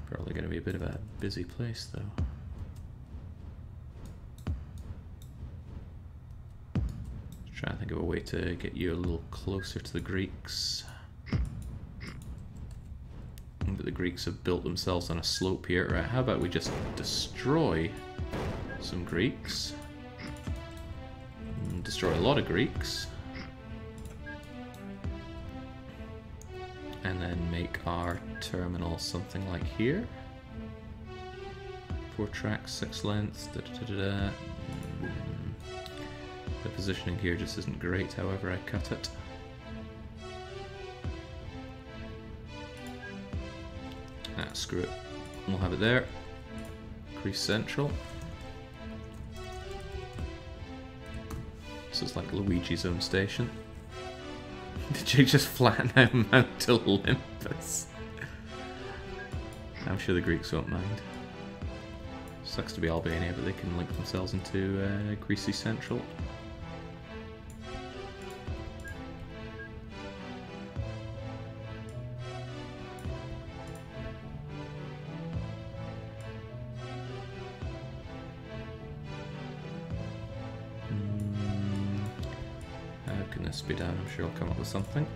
Probably going to be a bit of a busy place, though. Try and think of a way to get you a little closer to the Greeks. But the Greeks have built themselves on a slope here. Right, how about we just destroy some Greeks? And destroy a lot of Greeks. And then make our terminal something like here. 4 tracks, 6 lengths, The positioning here just isn't great, however I cut it. Ah, screw it. We'll have it there. Greece Central. This is like Luigi's own station. Did you just flatten out Mount Olympus? I'm sure the Greeks won't mind. Sucks to be Albania, but they can link themselves into Greasy Central. How can this be done? I'm sure I'll come up with something.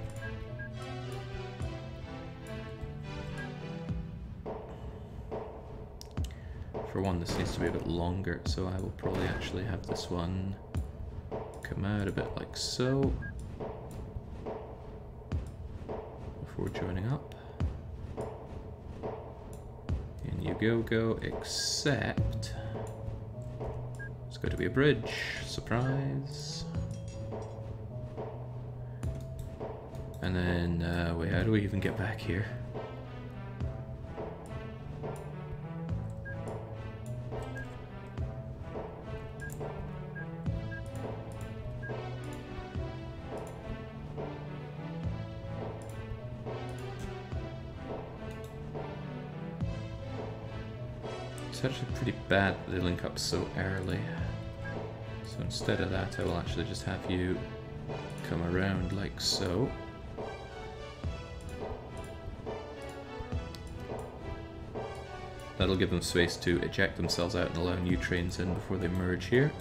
For one, this needs to be a bit longer, so I will probably actually have this one come out a bit like so. before joining up. In you go, except it's going to be a bridge. Surprise. And then, wait, how do we even get back here? It's actually pretty bad that they link up so early. So instead of that, I will actually just have you come around like so. That'll give them space to eject themselves out and allow new trains in before they merge here.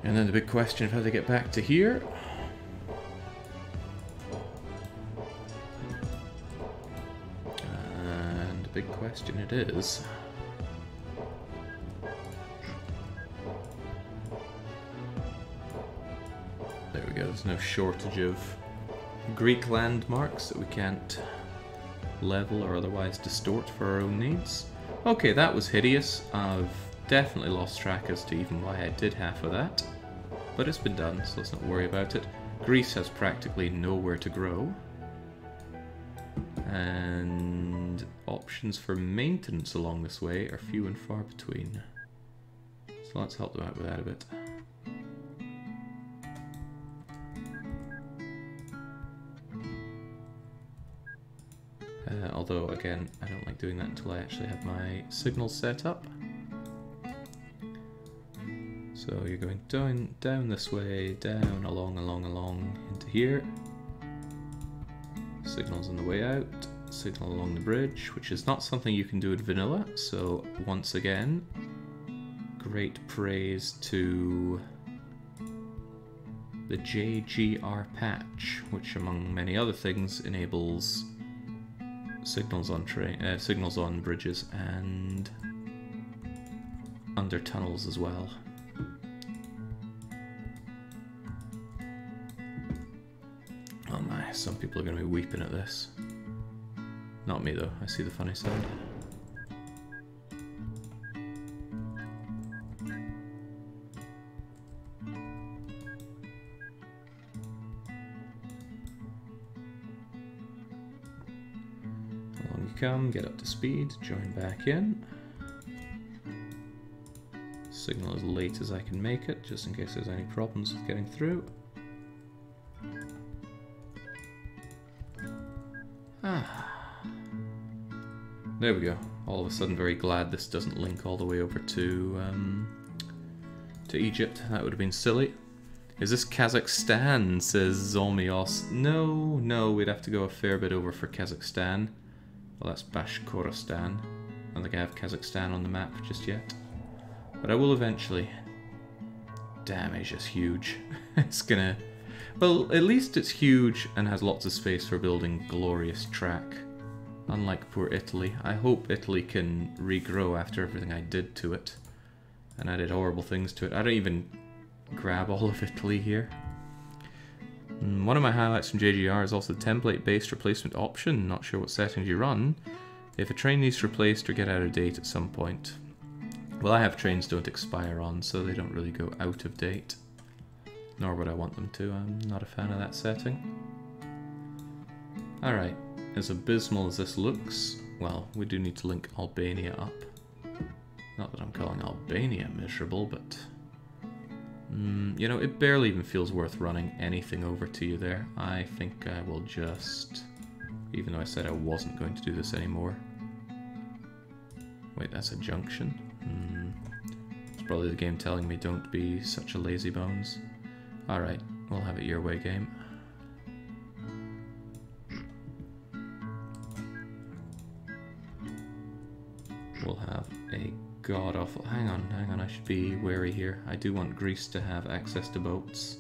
And then the big question of how they get back to here. And the big question it is. There we go, there's no shortage of Greek landmarks that we can't level or otherwise distort for our own needs. Okay, that was hideous. I've definitely lost track as to even why I did half of that. But it's been done, so let's not worry about it. Greece has practically nowhere to grow. And options for maintenance along this way are few and far between. So let's help them out with that a bit. Although, again, I don't like doing that until I actually have my signals set up. So you're going down this way, down, along, into here. Signals on the way out, signal along the bridge, which is not something you can do in vanilla, so once again, great praise to the JGR patch, which among many other things enables signals on bridges and under tunnels as well. Oh my, some people are going to be weeping at this. Not me though, I see the funny side. Along you come, get up to speed, join back in. Signal as late as I can make it, just in case there's any problems with getting through. There we go. All of a sudden very glad this doesn't link all the way over to Egypt. That would have been silly. Is this Kazakhstan, says Zomios. No, we'd have to go a fair bit over for Kazakhstan. Well, that's Bashkortostan. I don't think I have Kazakhstan on the map just yet. But I will eventually. Damn, Asia's huge. It's gonna... Well, at least it's huge and has lots of space for building glorious track. Unlike poor Italy. I hope Italy can regrow after everything I did to it. And I did horrible things to it. I don't even grab all of Italy here. One of my highlights from JGR is also the template-based replacement option. Not sure what settings you run. If a train needs replaced or get out of date at some point. Well, I have trains don't expire on, so they don't really go out of date. Nor would I want them to. I'm not a fan of that setting. Alright. As abysmal as this looks, well, we do need to link Albania up. Not that I'm calling Albania miserable, but... you know, it barely even feels worth running anything over to you there. I think I will just... Even though I said I wasn't going to do this anymore. Wait, that's a junction? It's probably the game telling me don't be such a lazy bones. Alright, we'll have it your way, game. We'll have a god-awful... Hang on, I should be wary here. I do want Greece to have access to boats.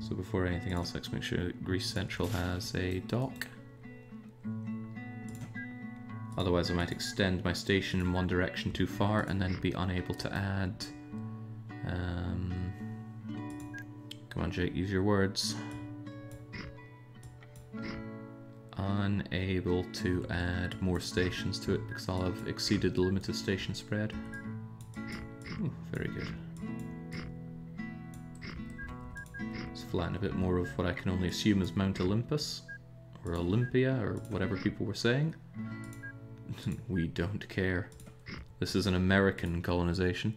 So before anything else, let's make sure that Greece Central has a dock. Otherwise I might extend my station in one direction too far and then be unable to add... Come on, Jake, use your words. unable to add more stations to it because I'll have exceeded the limit of station spread. Ooh, very good. Let's flatten a bit more of what I can only assume is Mount Olympus, or Olympia, or whatever people were saying. We don't care. This is an American colonization.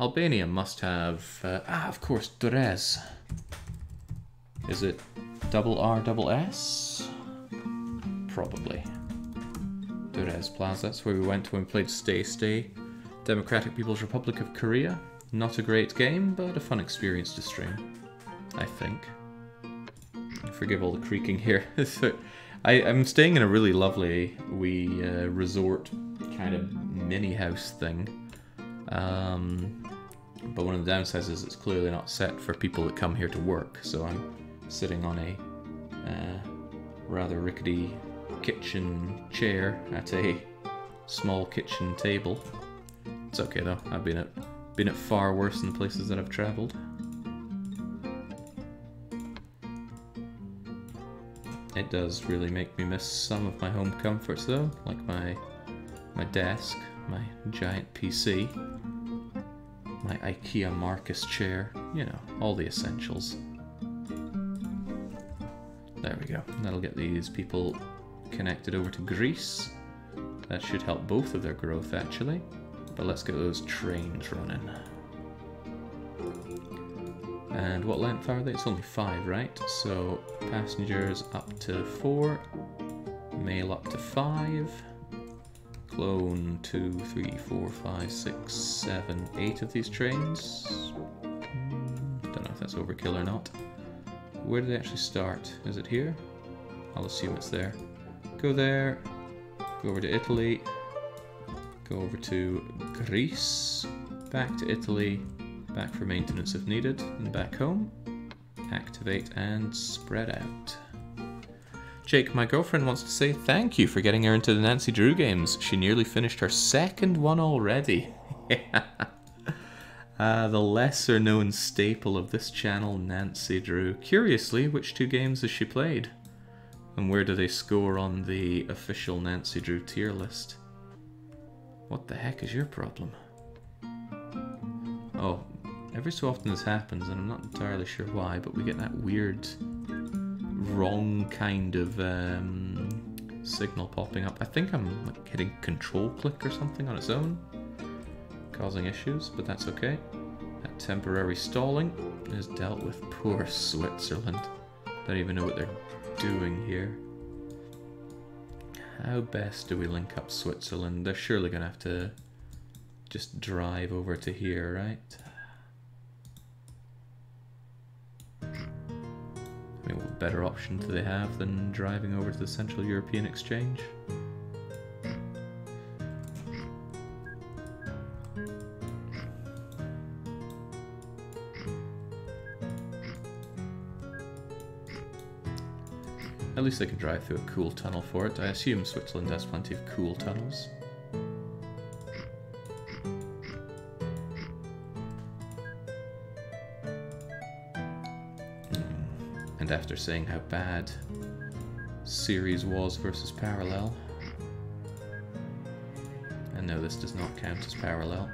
Albania must have... of course, Durrës. Is it RRS? Probably. Durrës Plaza, that's where we went when we played Stay Stay. Democratic People's Republic of Korea. Not a great game, but a fun experience to stream. I think. Forgive all the creaking here. I'm staying in a really lovely resort kind of mini house thing. But one of the downsides is it's clearly not set for people that come here to work, so I'm sitting on a rather rickety kitchen chair at a small kitchen table. It's okay though, I've been at far worse than places that I've travelled. It does really make me miss some of my home comforts though, like my desk, my giant PC, my IKEA Marcus chair, you know, all the essentials. There we go. That'll get these people connected over to Greece. That should help both of their growth actually. But let's get those trains running. And what length are they? It's only 5, right? So passengers up to 4, mail up to 5, clone 2, 3, 4, 5, 6, 7, 8 of these trains. Don't know if that's overkill or not. Where do they actually start? Is it here? I'll assume it's there. Go there, go over to Italy, go over to Greece, back to Italy, back for maintenance if needed, and back home. Activate and spread out. Jake, my girlfriend wants to say thank you for getting her into the Nancy Drew games. She nearly finished her 2nd one already. The lesser known staple of this channel, Nancy Drew. Curiously, which 2 games has she played? And where do they score on the official Nancy Drew tier list? What the heck is your problem? Oh, every so often this happens, and I'm not entirely sure why, but we get that weird, wrong kind of signal popping up. I think I'm like hitting control click or something on its own, causing issues, but that's okay. That temporary stalling is dealt with. Poor Switzerland. Don't even know what they're doing here. How best do we link up Switzerland? They're surely going to have to just drive over to here, right? I mean, what better option do they have than driving over to the Central European Exchange? At least they can drive through a cool tunnel for it. I assume Switzerland has plenty of cool tunnels. And after saying how bad series was versus parallel, and no, this does not count as parallel.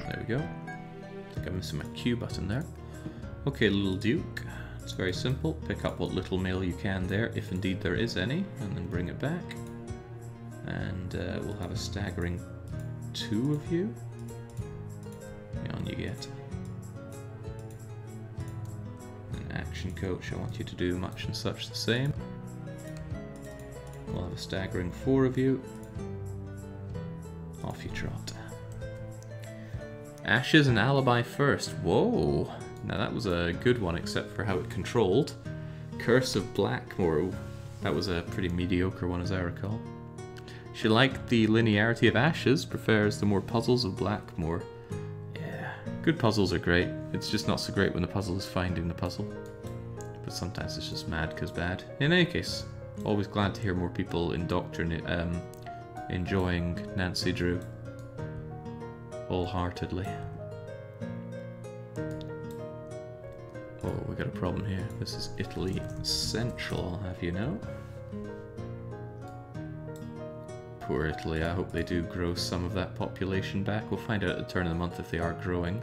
There we go. I think I'm missing my Q button there. Okay, little Duke. It's very simple. Pick up what little mail you can there, if indeed there is any, and then bring it back. And we'll have a staggering 2 of you. On you get. An action coach, I want you to do much and such the same. We'll have a staggering 4 of you. Off you trot. Ashes and Alibi first. Whoa! Now that was a good one, except for how it controlled. Curse of Blackmore. That was a pretty mediocre one, as I recall. She liked the linearity of Ashes, prefers the more puzzles of Blackmore. Yeah, good puzzles are great. It's just not so great when the puzzle is finding the puzzle. But sometimes it's just mad because bad. In any case, always glad to hear more people enjoying Nancy Drew wholeheartedly. Oh, we got a problem here. This is Italy Central, I'll have you know. Poor Italy, I hope they do grow some of that population back. We'll find out at the turn of the month if they are growing.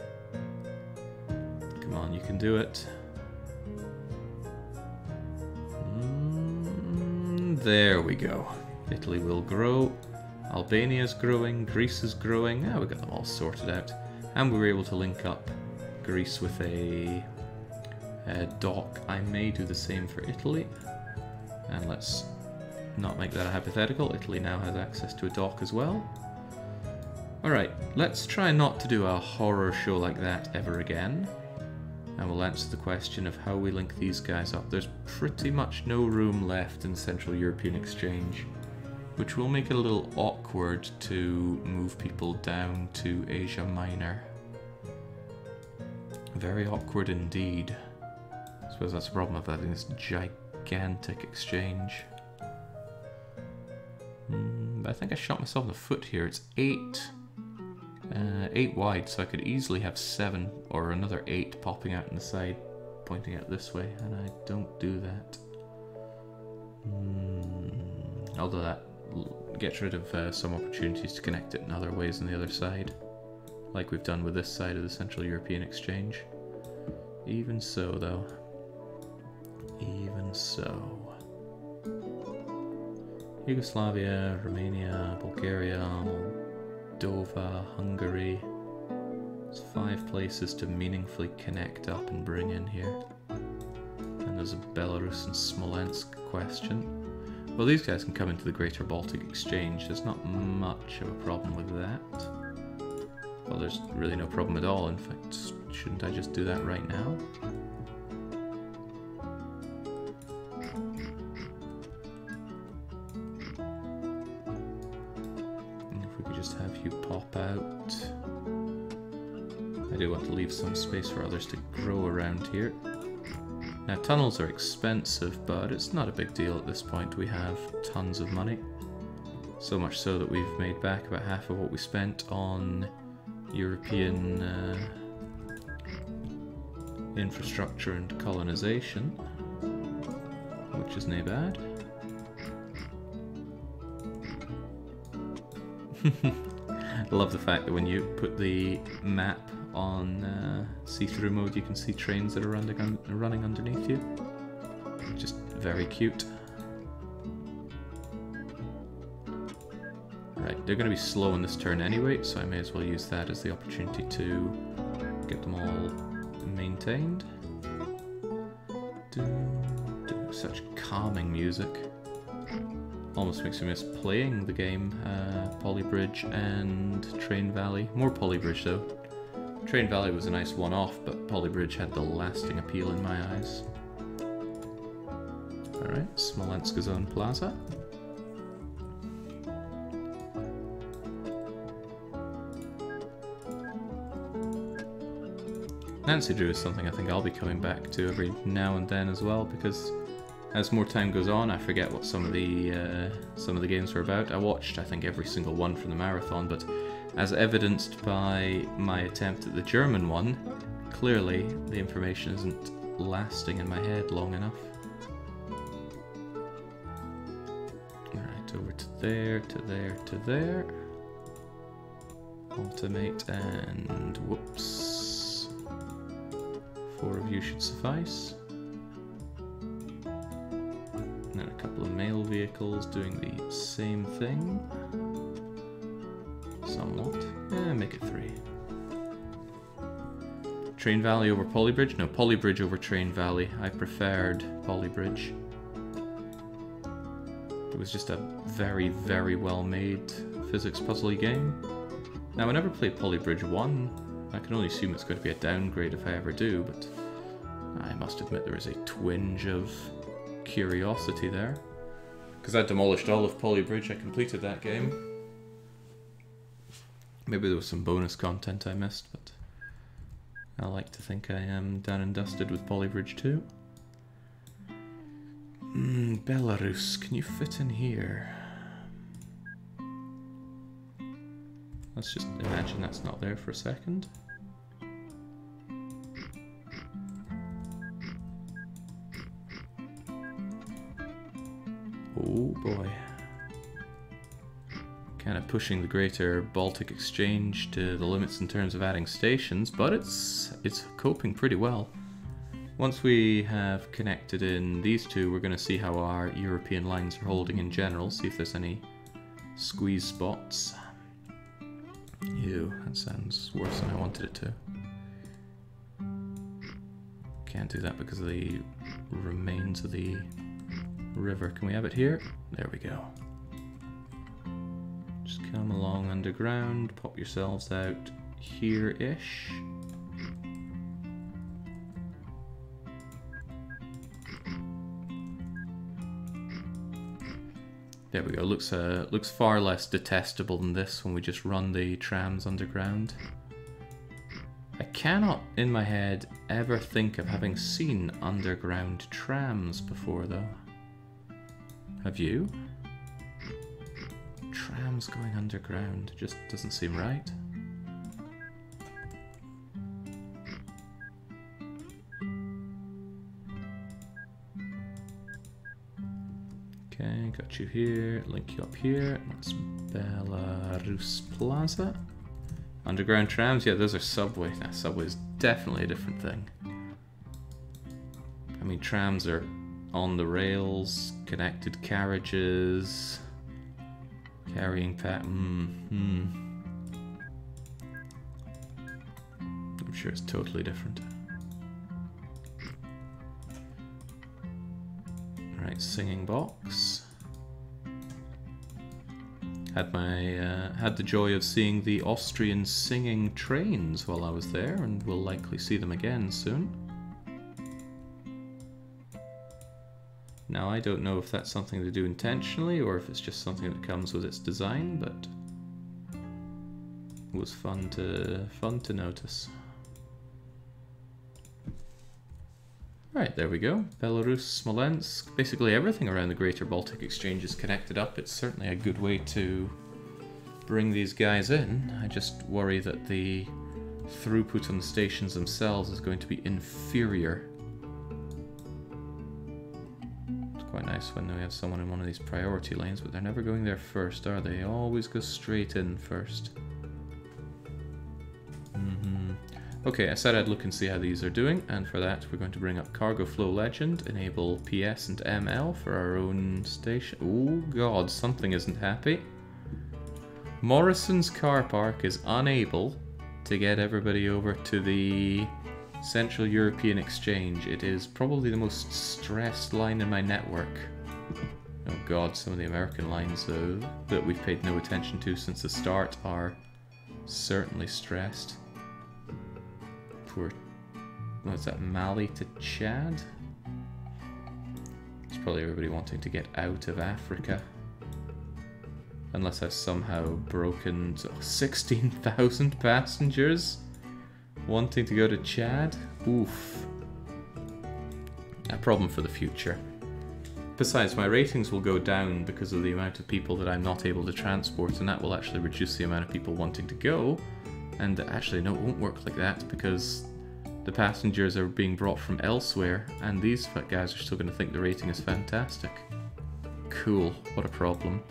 Come on, you can do it. There we go. Italy will grow. Albania's growing. Greece is growing. Ah, we got them all sorted out. And we were able to link up Greece with a dock. I may do the same for Italy. And let's not make that a hypothetical. Italy now has access to a dock as well. Alright, let's try not to do a horror show like that ever again. And we'll answer the question of how we link these guys up. There's pretty much no room left in Central European Exchange, which will make it a little awkward to move people down to Asia Minor. Very awkward indeed. I suppose that's the problem of having this gigantic exchange. But I think I shot myself in the foot here. It's 8 wide, so I could easily have 7 or another 8 popping out on the side, pointing out this way, and I don't do that. Although that gets rid of some opportunities to connect it in other ways on the other side, like we've done with this side of the Central European Exchange. Even so, though. Even so. Yugoslavia, Romania, Bulgaria, Moldova, Hungary. There's 5 places to meaningfully connect up and bring in here. And there's a Belarus and Smolensk question. Well, these guys can come into the Greater Baltic Exchange. There's not much of a problem with that. Well, there's really no problem at all. In fact, shouldn't I just do that right now? Just have you pop out. I do want to leave some space for others to grow around here. Now, tunnels are expensive, but it's not a big deal at this point. We have tons of money. So much so that we've made back about half of what we spent on European infrastructure and colonization, which is nae bad. I love the fact that when you put the map on see-through mode, you can see trains that are running underneath you. Just very cute. Right, they're going to be slow in this turn anyway, so I may as well use that as the opportunity to get them all maintained. Such calming music. Almost makes me miss playing the game, Polybridge and Train Valley. More Polybridge though. Train Valley was a nice one-off, but Polybridge had the lasting appeal in my eyes. Alright, Smolensk Zone Plaza. Nancy Drew is something I think I'll be coming back to every now and then as well, because as more time goes on, I forget what some of the games are about. I watched, I think, every single one from the marathon, but as evidenced by my attempt at the German one, clearly the information isn't lasting in my head long enough. Alright, over to there, to there, to there. Ultimate and whoops. 4 of you should suffice. And a couple of mail vehicles doing the same thing. Somewhat. Make it 3. Train Valley over Polybridge? No, Polybridge over Train Valley. I preferred Polybridge. It was just a very, very well made physics puzzle game. Now, I never played Polybridge 1. I can only assume it's going to be a downgrade if I ever do, but I must admit there is a twinge of curiosity there. Because I demolished all of Polybridge, I completed that game. Maybe there was some bonus content I missed, but I like to think I am done and dusted with Polybridge 2. Belarus, can you fit in here? Let's just imagine that's not there for a second. Oh boy. Kind of pushing the greater Baltic exchange to the limits in terms of adding stations, but it's coping pretty well. Once we have connected in these two, we're going to see how our European lines are holding in general, see if there's any squeeze spots. Ew, that sounds worse than I wanted it to. Can't do that because of the remains of the river. Can we have it here? There we go. Just come along underground, pop yourselves out here-ish. There we go. Looks far less detestable than this when we just run the trams underground. I cannot, in my head, ever think of having seen underground trams before, though. Have you? Trams going underground just doesn't seem right. Okay, got you here, link you up here. That's Belarus Plaza. Underground trams, yeah, those are subway. That subway is definitely a different thing. I mean, trams are on the rails, connected carriages, carrying I'm sure it's totally different. Right, singing box. Had the joy of seeing the Austrian singing trains while I was there, and will likely see them again soon. Now, I don't know if that's something they do intentionally or if it's just something that comes with its design, but it was fun to notice. Right, there we go. Belarus, Smolensk. Basically everything around the Greater Baltic Exchange is connected up. It's certainly a good way to bring these guys in. I just worry that the throughput on the stations themselves is going to be inferior. It's quite nice when we have someone in one of these priority lanes, but they're never going there first, are they? Always go straight in first. Okay, I said I'd look and see how these are doing, and for that we're going to bring up Cargo Flow Legend, enable PS and ML for our own station. Oh god, something isn't happy. Morrison's car park is unable to get everybody over to the Central European Exchange. It is probably the most stressed line in my network. Oh god, some of the American lines though that we've paid no attention to since the start are certainly stressed. Poor, what's that, Mali to Chad? It's probably everybody wanting to get out of Africa. Unless I've somehow broken 16,000 passengers wanting to go to Chad. Oof. A problem for the future. Besides, my ratings will go down because of the amount of people that I'm not able to transport, and that will actually reduce the amount of people wanting to go. And actually, no, it won't work like that because the passengers are being brought from elsewhere, and these guys are still going to think the rating is fantastic. Cool, what a problem.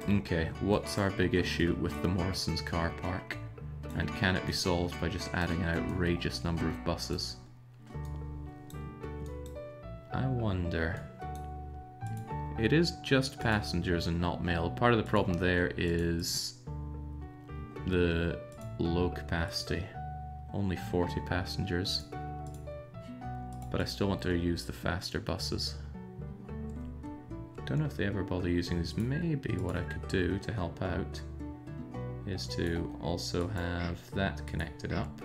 Okay, what's our big issue with the Morrison's car park? And can it be solved by just adding an outrageous number of buses? I wonder. It is just passengers and not mail. Part of the problem there is the low capacity. Only 40 passengers. But I still want to use the faster buses. Don't know if they ever bother using these. Maybe what I could do to help out is to also have that connected up.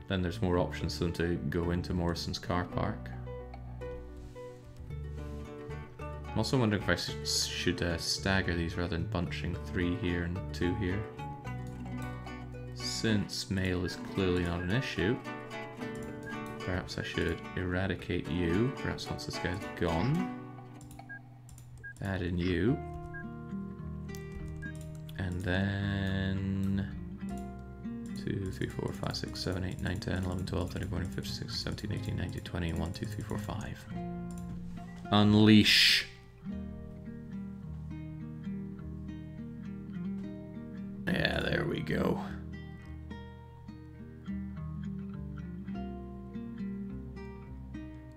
Then there's more options for them to go into Morrison's car park. I'm also wondering if I should stagger these rather than bunching 3 here and 2 here. Since mail is clearly not an issue, Perhaps I should eradicate you. Perhaps once this guy's gone. Add in you. And then 2, 3, 4, 5, 6, 7, 8, 9, 10, 11, 12, 13, 14, 15, 16, 17, 18, 19, 20, 1, 2, 3, 4, 5. Unleash. Yeah, there we go.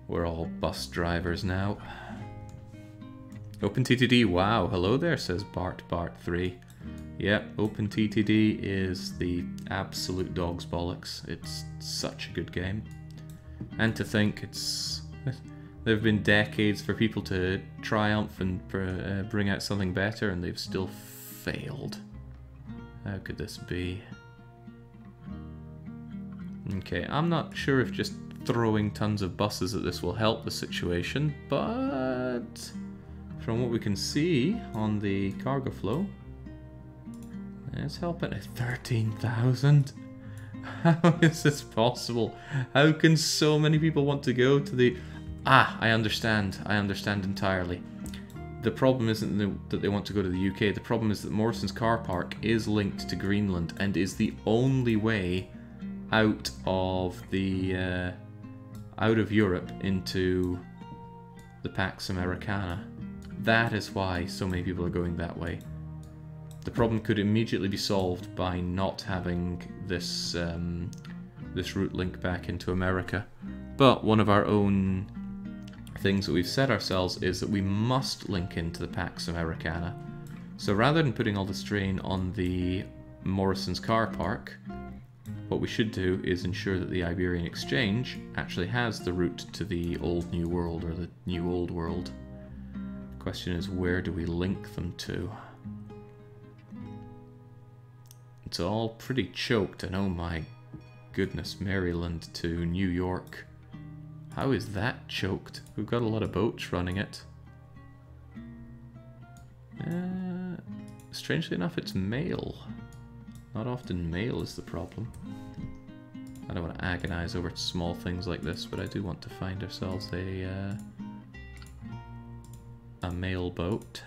We're all bus drivers now. OpenTTD, wow, hello there, says Bart3. Yep, OpenTTD is the absolute dog's bollocks. It's such a good game. And to think there have been decades for people to triumph and bring out something better, and they've still failed. How could this be? Okay, I'm not sure if just throwing tons of buses at this will help the situation, but from what we can see on the cargo flow, it's helping at 13,000. How is this possible? How can so many people want to go to the... Ah, I understand entirely. The problem isn't that they want to go to the UK, the problem is that Morrison's car park is linked to Greenland and is the only way out of the out of Europe into the Pax Americana. That is why so many people are going that way. The problem could immediately be solved by not having this this route link back into America. But one of our own things that we've set ourselves is that we must link into the Pax Americana. So rather than putting all the strain on the Morrison's car park, what we should do is ensure that the Iberian Exchange actually has the route to the old New World, or the New Old World. The question is, where do we link them to? It's all pretty choked, and oh my goodness, Maryland to New York. How is that choked? We've got a lot of boats running it. Strangely enough, it's mail. Not often mail is the problem. I don't want to agonize over small things like this, but I do want to find ourselves a mail boat.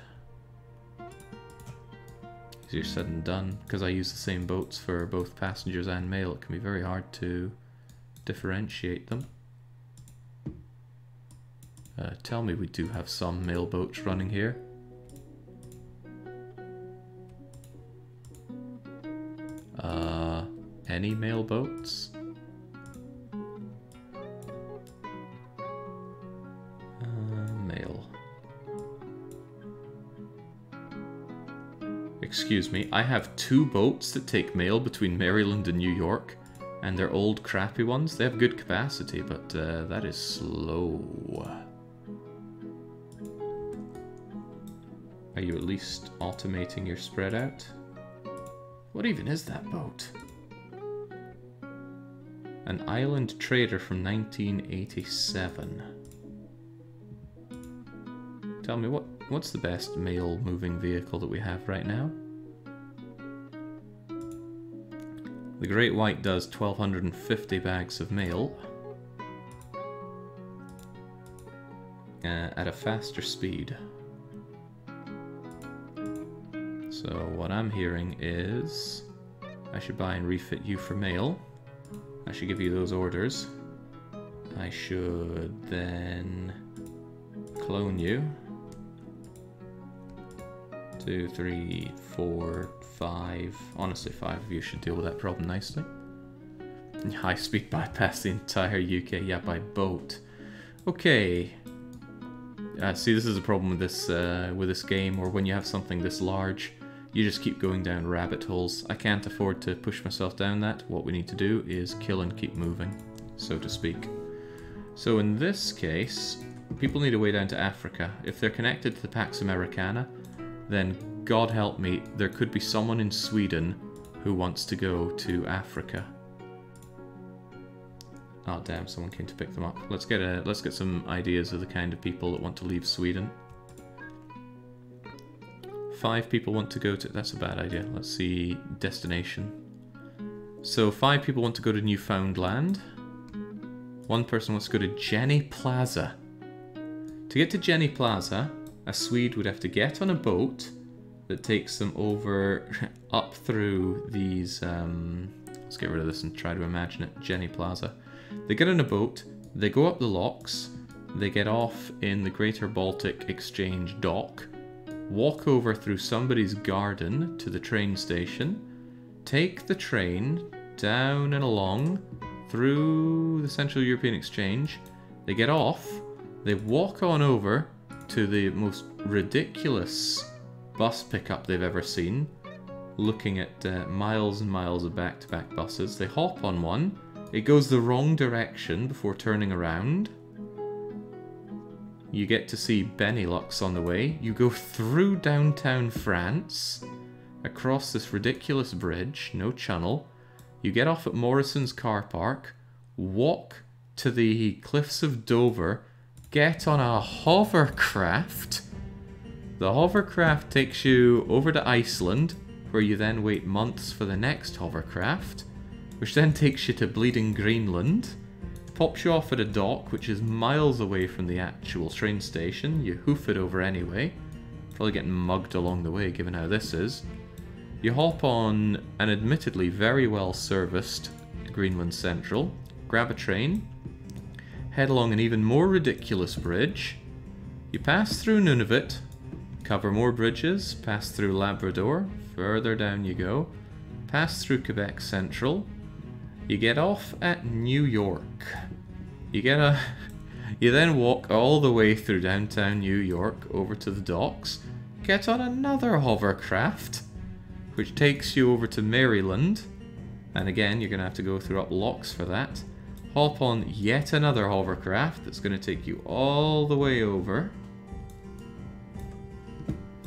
Easier said than done. Because I use the same boats for both passengers and mail, it can be very hard to differentiate them. Tell me we do have some mail boats running here. Any mail boats? Mail. Excuse me, I have 2 boats that take mail between Maryland and New York, and they're old crappy ones. They have good capacity, but that is slow. Are you at least automating your spread out? What even is that boat? An island trader from 1987. Tell me, what's the best mail moving vehicle that we have right now? The Great White does 1,250 bags of mail at a faster speed. So what I'm hearing is I should buy and refit you for mail. I should give you those orders. I should then clone you. 2, 3, 4, 5. Honestly, 5 of you should deal with that problem nicely. High speed bypass the entire UK, yeah, by boat. Okay. See, this is a problem with this game, or when you have something this large, you just keep going down rabbit holes. I can't afford to push myself down that. What we need to do is kill and keep moving, so to speak. So in this case, people need a way down to Africa. If they're connected to the Pax Americana, then God help me, there could be someone in Sweden who wants to go to Africa. Oh damn, someone came to pick them up. Let's get some ideas of the kind of people that want to leave Sweden. 5 people want to go to... That's a bad idea. Let's see. Destination. So 5 people want to go to Newfoundland. One person wants to go to Jenny Plaza. To get to Jenny Plaza, a Swede would have to get on a boat that takes them over, up through these, let's get rid of this and try to imagine it, Jenny Plaza. They get on a boat, they go up the locks, they get off in the Greater Baltic Exchange dock, walk over through somebody's garden to the train station, take the train down and along through the Central European Exchange, they get off, they walk on over to the most ridiculous bus pickup they've ever seen, looking at miles and miles of back-to-back buses. They hop on one, it goes the wrong direction before turning around. You get to see Benelux on the way. You go through downtown France, across this ridiculous bridge, no channel. You get off at Morrison's car park, walk to the cliffs of Dover, get on a hovercraft. The hovercraft takes you over to Iceland, where you then wait months for the next hovercraft, which then takes you to bleeding Greenland, pops you off at a dock which is miles away from the actual train station. You hoof it over anyway, probably getting mugged along the way given how this is. You hop on an admittedly very well serviced Greenland Central, grab a train, head along an even more ridiculous bridge, you pass through Nunavut, cover more bridges, pass through Labrador, further down you go, pass through Quebec Central, you get off at New York. You then walk all the way through downtown New York over to the docks, get on another hovercraft, which takes you over to Maryland, and again you're going to have to go through up locks for that. Hop on yet another hovercraft that's going to take you all the way over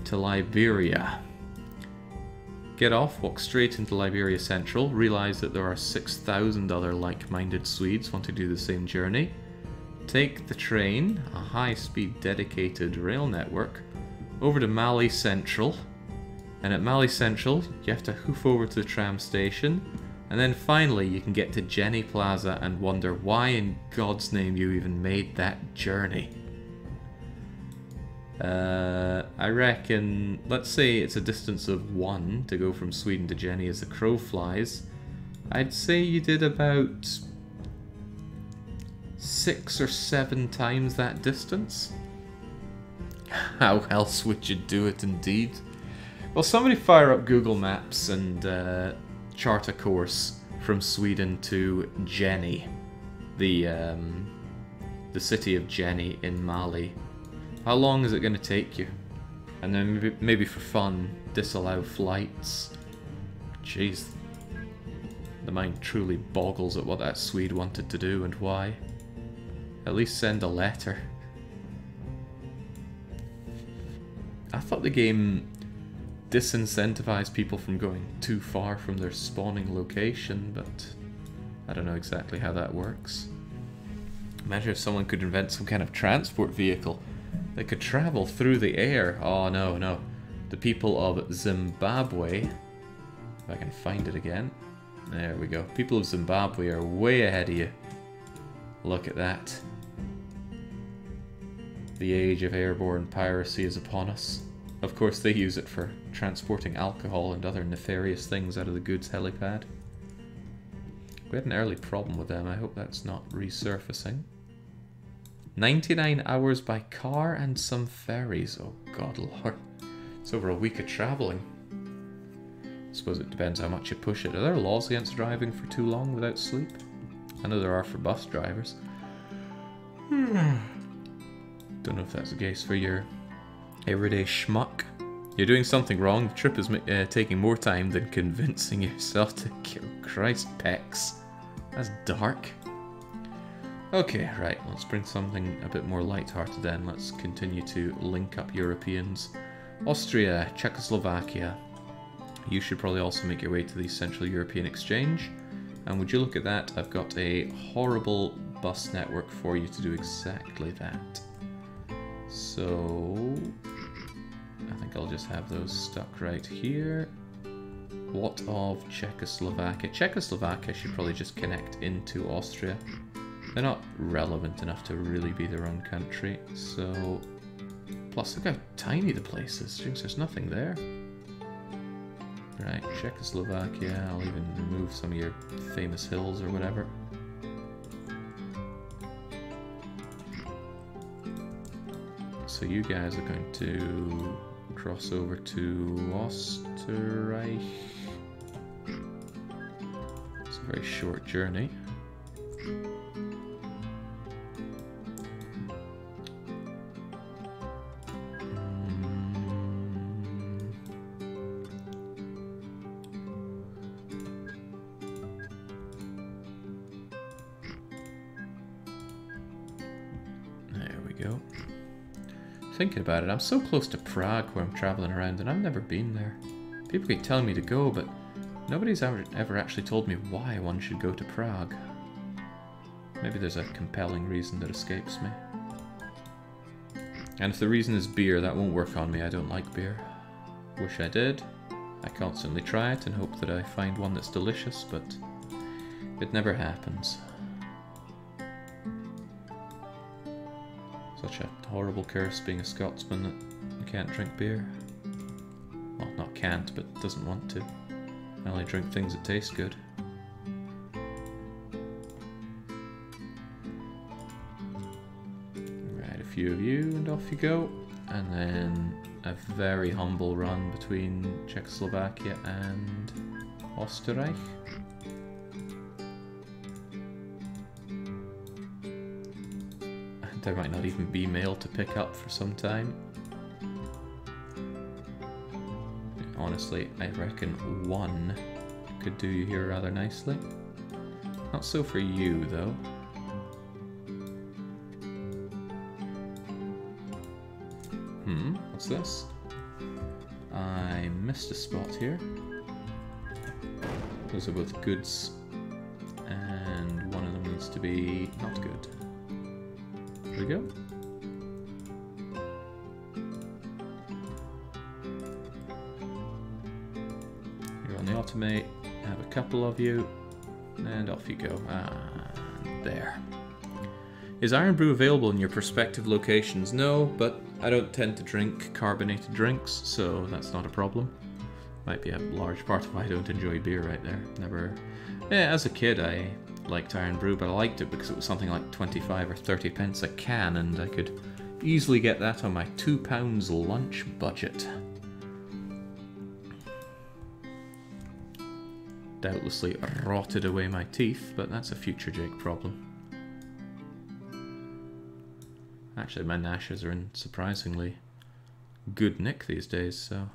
to Liberia. Get off, walk straight into Liberia Central, realise that there are 6,000 other like-minded Swedes want to do the same journey. Take the train, a high-speed dedicated rail network, over to Mali Central, and at Mali Central you have to hoof over to the tram station, and then finally you can get to Jenny Plaza and wonder why in God's name you even made that journey. I reckon, let's say it's a distance of 1 to go from Sweden to Jenny as the crow flies. I'd say you did about 6 or 7 times that distance. How else would you do it indeed? Well, somebody fire up Google Maps and chart a course from Sweden to Jenny, the city of Jenny in Mali. How long is it going to take you? And then maybe for fun, disallow flights. Jeez, the mind truly boggles at what that Swede wanted to do and why. At least send a letter. I thought the game disincentivized people from going too far from their spawning location, but I don't know exactly how that works. Imagine if someone could invent some kind of transport vehicle that could travel through the air. Oh no, no. The people of Zimbabwe, if I can find it again. There we go. People of Zimbabwe are way ahead of you. Look at that. The age of airborne piracy is upon us. Of course they use it for transporting alcohol and other nefarious things out of the goods helipad. We had an early problem with them. I hope that's not resurfacing. 99 hours by car and some ferries. Oh god lord. It's over a week of travelling. I suppose it depends how much you push it. Are there laws against driving for too long without sleep? I know there are for bus drivers. Don't know if that's the case for your everyday schmuck. You're doing something wrong. The trip is taking more time than convincing yourself to kill Christ pecs. That's dark. Okay, right, let's bring something a bit more light-hearted then. Let's continue to link up Europeans. Austria, Czechoslovakia. You should probably also make your way to the Central European Exchange. And would you look at that, I've got a horrible bus network for you to do exactly that. So I think I'll just have those stuck right here. What of Czechoslovakia? Czechoslovakia should probably just connect into Austria. They're not relevant enough to really be their own country, so... Plus, look how tiny the place is. Jinx, there's nothing there. Right, Czechoslovakia. I'll even remove some of your famous hills or whatever. So you guys are going to cross over to Österreich. It's a very short journey. Thinking about it, I'm so close to Prague where I'm traveling around and I've never been there. People keep telling me to go, but nobody's ever actually told me why one should go to Prague. Maybe there's a compelling reason that escapes me. And if the reason is beer, that won't work on me. I don't like beer. Wish I did. I constantly try it and hope that I find one that's delicious, but it never happens. Such a horrible curse being a Scotsman that you can't drink beer. Well, not can't, but doesn't want to. I only drink things that taste good. Right, a few of you and off you go. And then a very humble run between Czechoslovakia and Österreich. There might not even be mail to pick up for some time. Honestly, I reckon one could do you here rather nicely. Not so for you, though. What's this? I missed a spot here. Those are both goods, and one of them needs to be not good. There we go. You're on the automate. I have a couple of you. And off you go. There. Is Iron Brew available in your prospective locations? No, but I don't tend to drink carbonated drinks, so that's not a problem. Might be a large part of why I don't enjoy beer right there. Never... Yeah, as a kid I liked Iron Brew, but I liked it because it was something like 25 or 30 pence a can, and I could easily get that on my £2 lunch budget. Doubtlessly rotted away my teeth, but that's a future Jake problem. Actually, my gnashes are in surprisingly good nick these days, so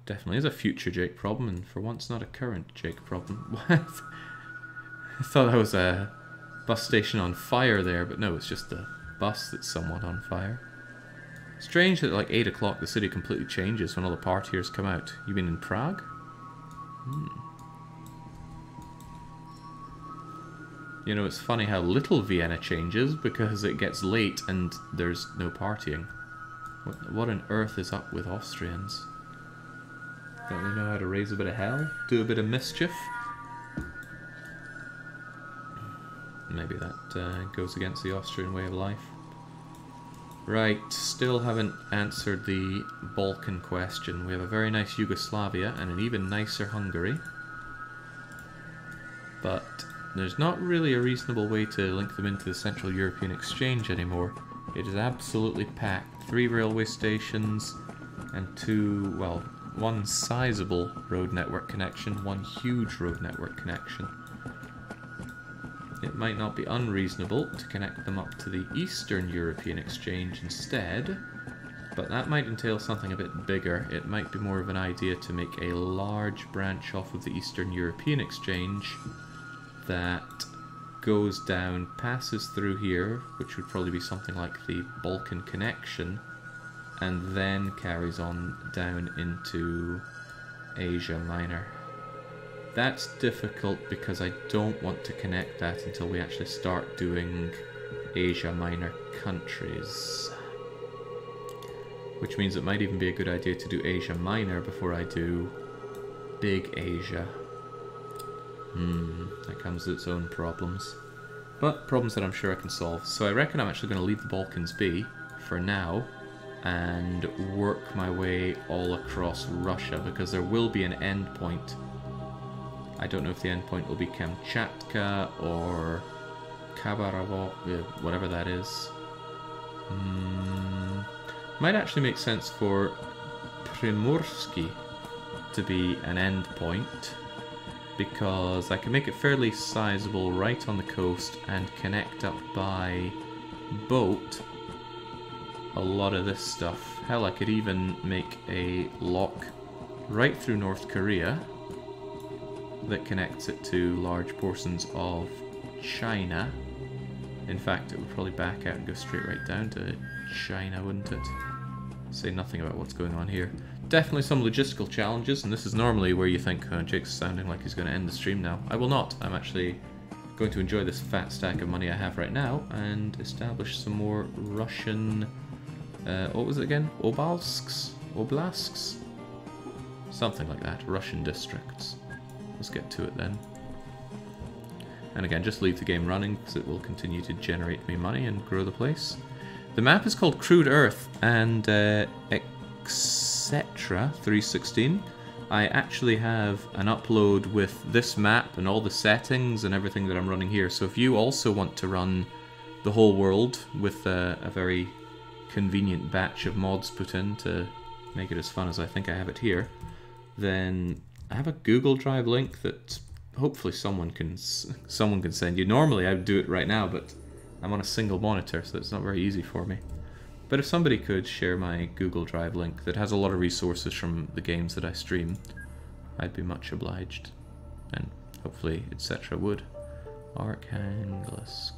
definitely is a future Jake problem, and for once not a current Jake problem. What? I thought that was a bus station on fire there, but no, it's just the bus that's somewhat on fire. Strange that at like 8 o'clock the city completely changes when all the partiers come out. You been in Prague? You know, it's funny how little Vienna changes because it gets late and there's no partying. What on earth is up with Austrians? Don't they know how to raise a bit of hell? Do a bit of mischief? Maybe that goes against the Austrian way of life. Right, still haven't answered the Balkan question. We have a very nice Yugoslavia and an even nicer Hungary. But there's not really a reasonable way to link them into the Central European Exchange anymore. It is absolutely packed. 3 railway stations and 2, well, 1 sizable road network connection, 1 huge road network connection. It might not be unreasonable to connect them up to the Eastern European Exchange instead, but that might entail something a bit bigger. It might be more of an idea to make a large branch off of the Eastern European Exchange that goes down, passes through here, which would probably be something like the Balkan connection, and then carries on down into Asia Minor. That's difficult because I don't want to connect that until we actually start doing Asia Minor countries. Which means it might even be a good idea to do Asia Minor before I do Big Asia. That comes with its own problems. But problems that I'm sure I can solve. So I reckon I'm actually going to leave the Balkans be for now and work my way all across Russia, because there will be an end point. I don't know if the end point will be Kamchatka or Khabarovsk, whatever that is. Might actually make sense for Primorsky to be an end point, because I can make it fairly sizable right on the coast and connect up by boat a lot of this stuff. Hell, I could even make a lock right through North Korea that connects it to large portions of China. In fact, it would probably back out and go straight right down to China, wouldn't it? Say nothing about what's going on here. Definitely some logistical challenges, and this is normally where you think, oh, Jake's sounding like he's going to end the stream now. I will not. I'm actually going to enjoy this fat stack of money I have right now and establish some more Russian... what was it again? Oblastks? Oblasts? Something like that. Russian districts. Let's get to it then. And again, just leave the game running because it will continue to generate me money and grow the place. The map is called Crude Earth, and etc. 316. I actually have an upload with this map and all the settings and everything that I'm running here. So if you also want to run the whole world with a very convenient batch of mods put in to make it as fun as I think I have it here, then I have a Google Drive link that hopefully someone can send you. Normally I would do it right now, but I'm on a single monitor, so it's not very easy for me. But if somebody could share my Google Drive link that has a lot of resources from the games that I stream, I'd be much obliged. And hopefully etc. would. Arkhangelsk.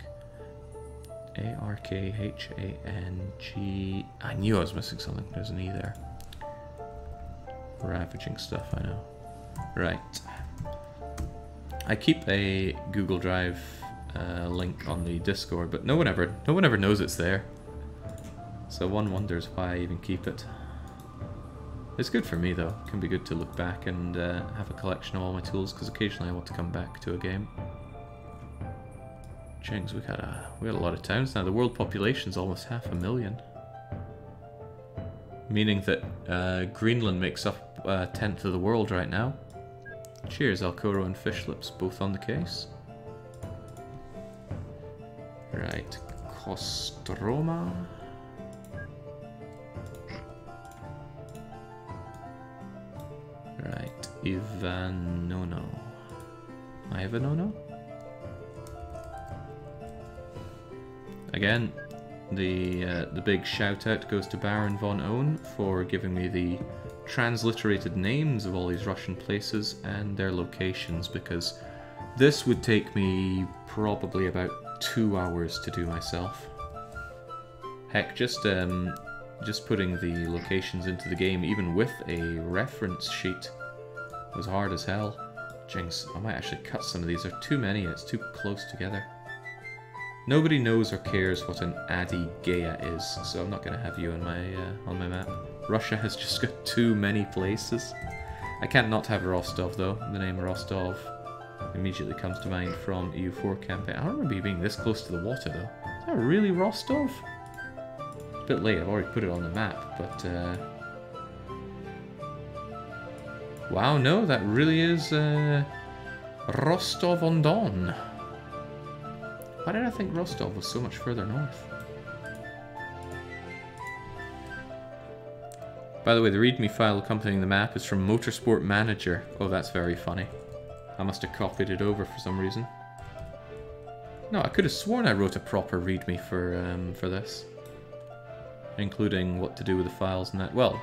A-R-K-H-A-N-G... I knew I was missing something. There's an E there. Ravaging stuff, I know. Right. I keep a Google Drive link on the Discord, but no one ever knows it's there. So one wonders why I even keep it. It's good for me though. It can be good to look back and have a collection of all my tools, because occasionally I want to come back to a game. Jinx, we got a lot of towns now. The world population's almost 500,000. Meaning that Greenland makes up a tenth of the world right now. Cheers, Alcoro and Fishlips, both on the case. Right, Kostroma. Right, Ivanono. Ivanono? Again, the big shout out goes to Baron von Oehn for giving me the transliterated names of all these Russian places and their locations, because this would take me probably about 2 hours to do myself. Heck, just putting the locations into the game, even with a reference sheet, was hard as hell. Jinx, I might actually cut some of these. There are too many, it's too close together. Nobody knows or cares what an Adi-Geia is, so I'm not going to have you on my map. Russia has just got too many places. I can't not have Rostov though. The name Rostov immediately comes to mind from EU4 campaign. I don't remember you being this close to the water though. Is that really Rostov? It's a bit late, I've already put it on the map, but wow, no, that really is Rostov-on-Don. Why did I think Rostov was so much further north? By the way, the README file accompanying the map is from Motorsport Manager. Oh, that's very funny. I must have copied it over for some reason. No, I could have sworn I wrote a proper README for this, including what to do with the files and that. Well,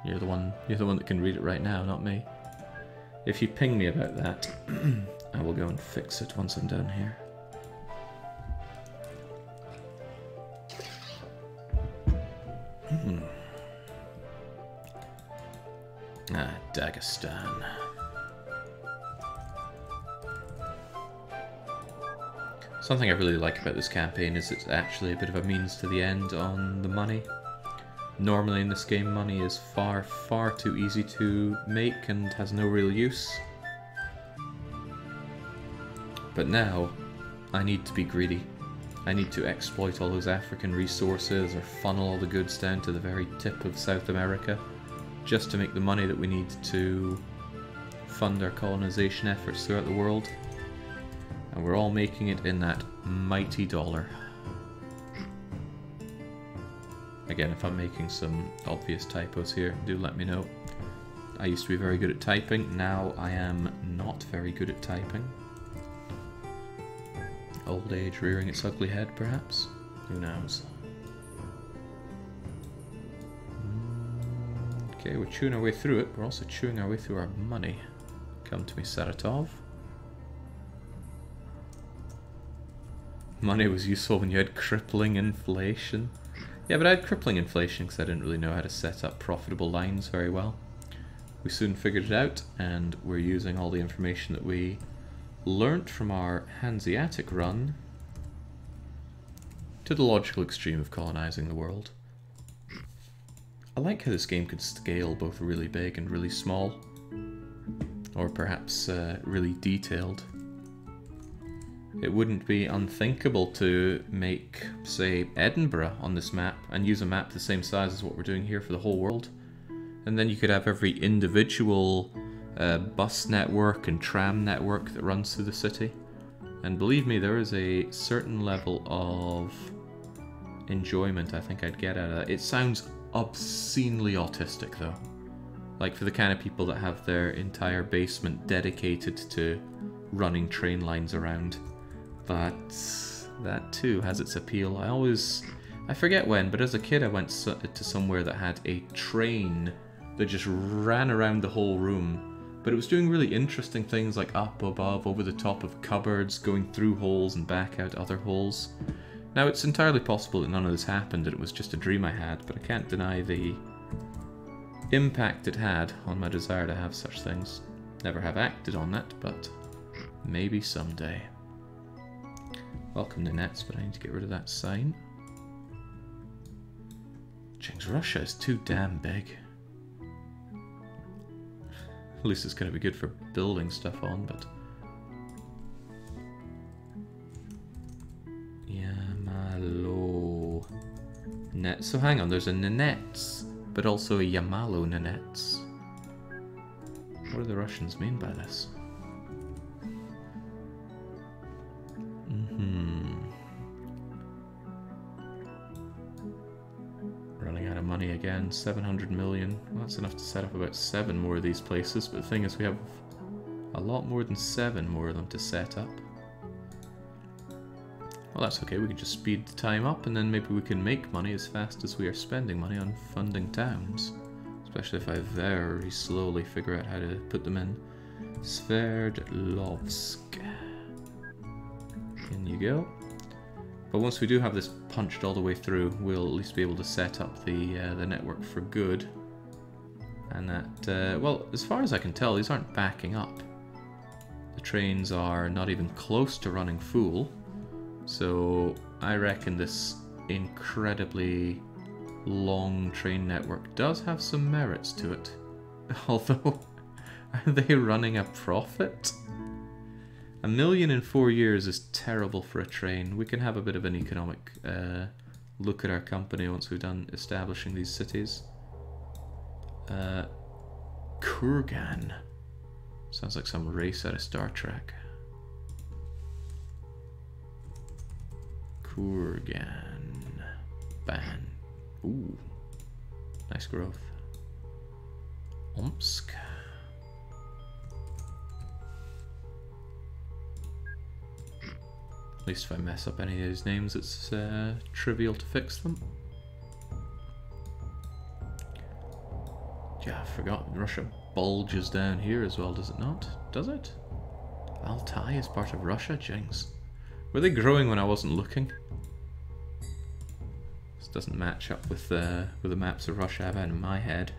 you're the one that can read it right now, not me. If you ping me about that, I will go and fix it once I'm down here. Dagestan. Something I really like about this campaign is it's actually a bit of a means to the end on the money. Normally in this game, money is far, far too easy to make and has no real use. But now, I need to be greedy. I need to exploit all those African resources or funnel all the goods down to the very tip of South America just to make the money that we need to fund our colonization efforts throughout the world. And we're all making it in that mighty dollar. Again, if I'm making some obvious typos here, do let me know. I used to be very good at typing, now I am not very good at typing. Old age rearing its ugly head, perhaps? Who knows? Okay, we're chewing our way through it. We're also chewing our way through our money. Come to me, Saratov. Money was useful when you had crippling inflation. Yeah, but I had crippling inflation because I didn't really know how to set up profitable lines very well. We soon figured it out, and we're using all the information that we learnt from our Hanseatic run to the logical extreme of colonizing the world. I like how this game could scale both really big and really small, or perhaps really detailed. It wouldn't be unthinkable to make, say, Edinburgh on this map and use a map the same size as what we're doing here for the whole world. And then you could have every individual bus network and tram network that runs through the city. And believe me, there is a certain level of enjoyment I think I'd get out of that. It sounds obscenely autistic though. Like for the kind of people that have their entire basement dedicated to running train lines around. But that too has its appeal. I forget when, but as a kid I went to somewhere that had a train that just ran around the whole room. But it was doing really interesting things like up above, over the top of cupboards, going through holes and back out other holes. Now it's entirely possible that none of this happened and it was just a dream I had, but I can't deny the impact it had on my desire to have such things. Never have acted on that, but maybe someday. Welcome to Nets, but I need to get rid of that sign. Jinx, Russia is too damn big. At least it's going to be good for building stuff on, but... Yamalo... Net. So hang on, there's a Nenets, but also a Yamalo Nenets. What do the Russians mean by this? Running out of money again, 700 million. Well, that's enough to set up about 7 more of these places, but the thing is we have a lot more than 7 more of them to set up. Well, that's okay, we can just speed the time up and then maybe we can make money as fast as we are spending money on funding towns. Especially if I very slowly figure out how to put them in. Sverdlovsk. In you go. But once we do have this punched all the way through, we'll at least be able to set up the network for good. And that, well, as far as I can tell, these aren't backing up. The trains are not even close to running full. So I reckon this incredibly long train network does have some merits to it. Although, are they running a profit? $1 million in 4 years is terrible for a train. We can have a bit of an economic look at our company once we've done establishing these cities. Kurgan. Sounds like some race out of Star Trek. Kurgan. Ban. Ooh. Nice growth. Omsk. At least if I mess up any of those names, it's trivial to fix them. Yeah, I forgot. Russia bulges down here as well, does it not? Does it? Altai is part of Russia? Jinx. Were they growing when I wasn't looking? This doesn't match up with the maps of Russia I've had in my head.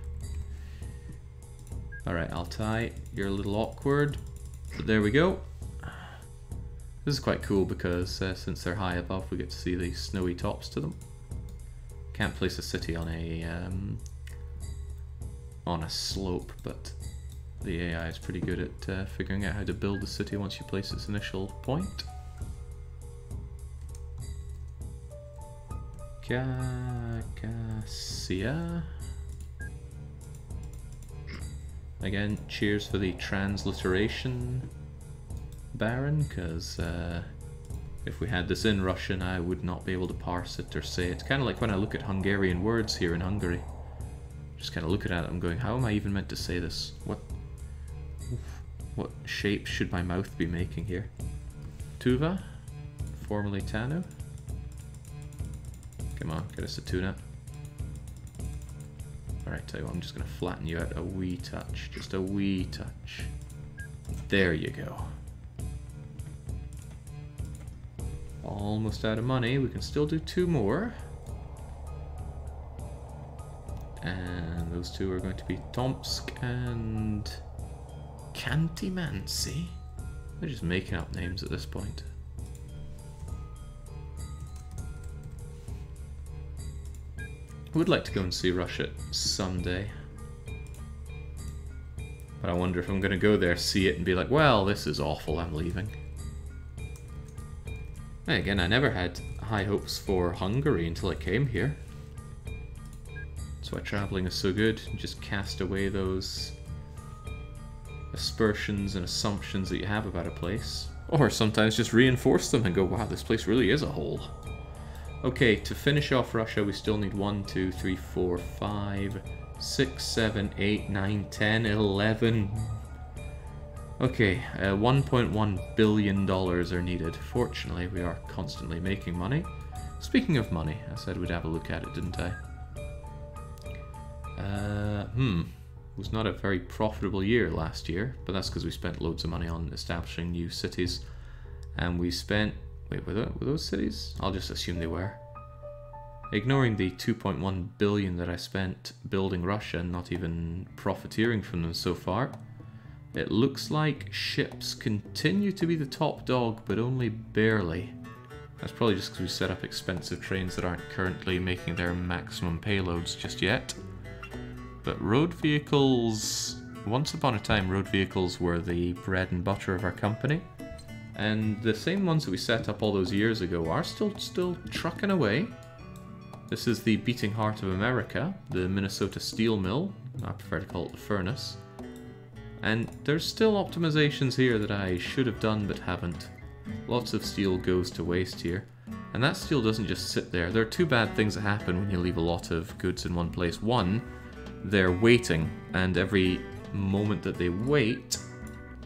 Alright, Altai, you're a little awkward, but there we go. This is quite cool because since they're high above, we get to see the snowy tops to them. Can't place a city on a slope, but the AI is pretty good at figuring out how to build a city once you place its initial point. Cassia. Again, cheers for the transliteration baron, because if we had this in Russian, I would not be able to parse it or say it. It's kind of like when I look at Hungarian words here in Hungary. Just kind of looking at it, I'm going, how am I even meant to say this? What shape should my mouth be making here? Tuva, formerly Tanu. Come on, get us a tuna. Alright, tell you what, I'm just going to flatten you out a wee touch. Just a wee touch. There you go. Almost out of money. We can still do 2 more. And those 2 are going to be Tomsk and Kantimansi. They're just making up names at this point. I would like to go and see Russia someday. But I wonder if I'm going to go there, see it, and be like, well, this is awful, I'm leaving. And again, I never had high hopes for Hungary until I came here. That's why travelling is so good. You just cast away those aspersions and assumptions that you have about a place. Or sometimes just reinforce them and go, wow, this place really is a hole. Okay, to finish off Russia, we still need 1, 2, 3, 4, 5, 6, 7, 8, 9, 10, 11. Okay, $1.1 billion are needed. Fortunately, we are constantly making money. Speaking of money, I said we'd have a look at it, didn't I? It was not a very profitable year last year, but that's because we spent loads of money on establishing new cities. And we spent... Wait, were those cities? I'll just assume they were. Ignoring the 2.1 billion that I spent building Russia and not even profiteering from them so far, it looks like ships continue to be the top dog, but only barely. That's probably just because we set up expensive trains that aren't currently making their maximum payloads just yet. But road vehicles... Once upon a time, road vehicles were the bread and butter of our company. And the same ones that we set up all those years ago are still trucking away. This is the beating heart of America, the Minnesota steel mill. I prefer to call it the furnace. And there's still optimizations here that I should have done but haven't. Lots of steel goes to waste here. And that steel doesn't just sit there. There are 2 bad things that happen when you leave a lot of goods in one place. One, they're waiting, and every moment that they wait,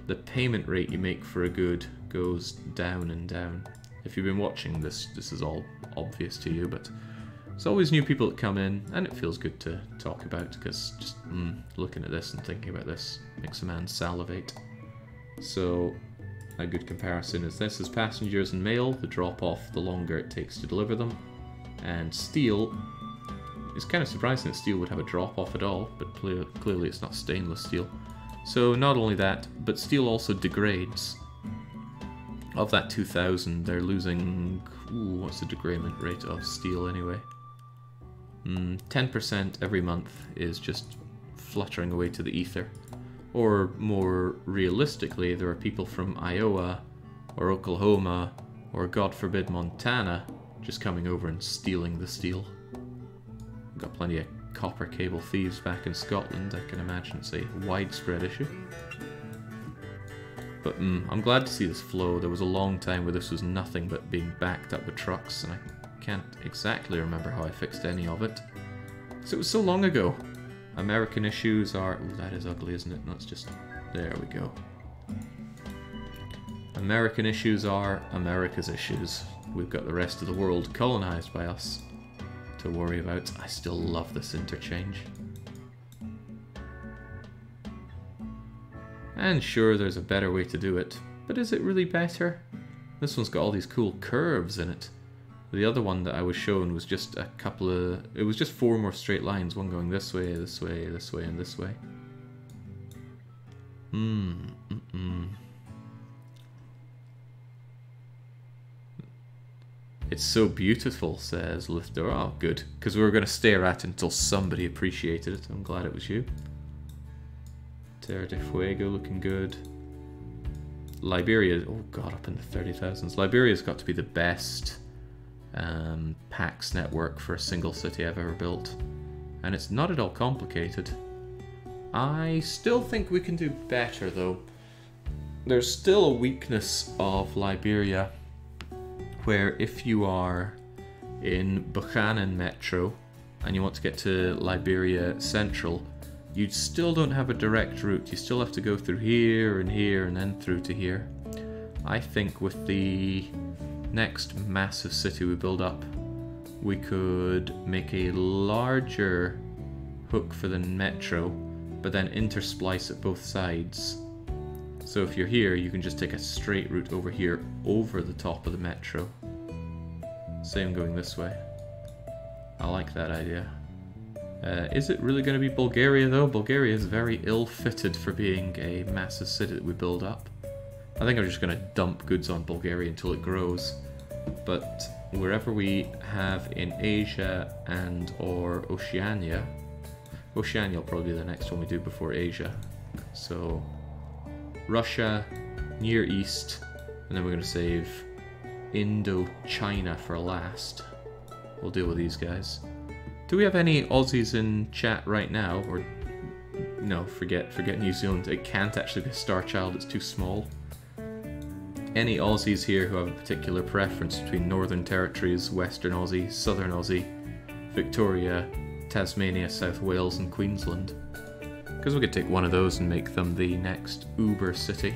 the payment rate you make for a good goes down and down. If you've been watching this, this is all obvious to you, but there's always new people that come in, and it feels good to talk about, because just looking at this and thinking about this makes a man salivate. So a good comparison is this is passengers and mail, the drop off the longer it takes to deliver them, and steel. It's kind of surprising that steel would have a drop off at all, but clearly it's not stainless steel. So not only that, but steel also degrades. Of that 2,000, they're losing... Ooh, what's the degradement rate of steel anyway? 10% every month is just fluttering away to the ether. Or more realistically, there are people from Iowa, or Oklahoma, or God forbid Montana, just coming over and stealing the steel. We've got plenty of copper cable thieves back in Scotland. I can imagine it's a widespread issue. But I'm glad to see this flow. There was a long time where this was nothing but being backed up with trucks, and I can't exactly remember how I fixed any of it, because it was so long ago. American issues are... Ooh, that is ugly, isn't it? Let's just... There we go. American issues are America's issues. We've got the rest of the world colonized by us to worry about. I still love this interchange. And sure, there's a better way to do it, but is it really better? This one's got all these cool curves in it. The other one that I was shown was just a couple of... It was just 4 more straight lines, one going this way, this way, this way, and this way. It's so beautiful, says Lithder. Oh, good, because we were going to stare at it until somebody appreciated it. I'm glad it was you. Terra de Fuego looking good. Liberia, oh god, up in the 30,000s. Liberia's got to be the best PAX network for a single city I've ever built. And it's not at all complicated. I still think we can do better though. There's still a weakness of Liberia where if you are in Buchanan Metro and you want to get to Liberia Central, you still don't have a direct route. You still have to go through here and then through to here. I think with the next massive city we build up, we could make a larger hook for the metro, but then intersplice at both sides. So if you're here, you can just take a straight route over here, over the top of the metro. Same going this way. I like that idea. Is it really going to be Bulgaria though? Bulgaria is very ill-fitted for being a massive city that we build up. I think I'm just going to dump goods on Bulgaria until it grows. But wherever we have in Asia and or Oceania, Oceania will probably be the next one we do before Asia. So Russia, Near East, and then we're going to save Indochina for last. We'll deal with these guys. Do we have any Aussies in chat right now? Or no, forget New Zealand. It can't actually be a star child, it's too small. Any Aussies here who have a particular preference between Northern Territories, Western Aussie, Southern Aussie, Victoria, Tasmania, South Wales and Queensland? Because we could take one of those and make them the next Uber city.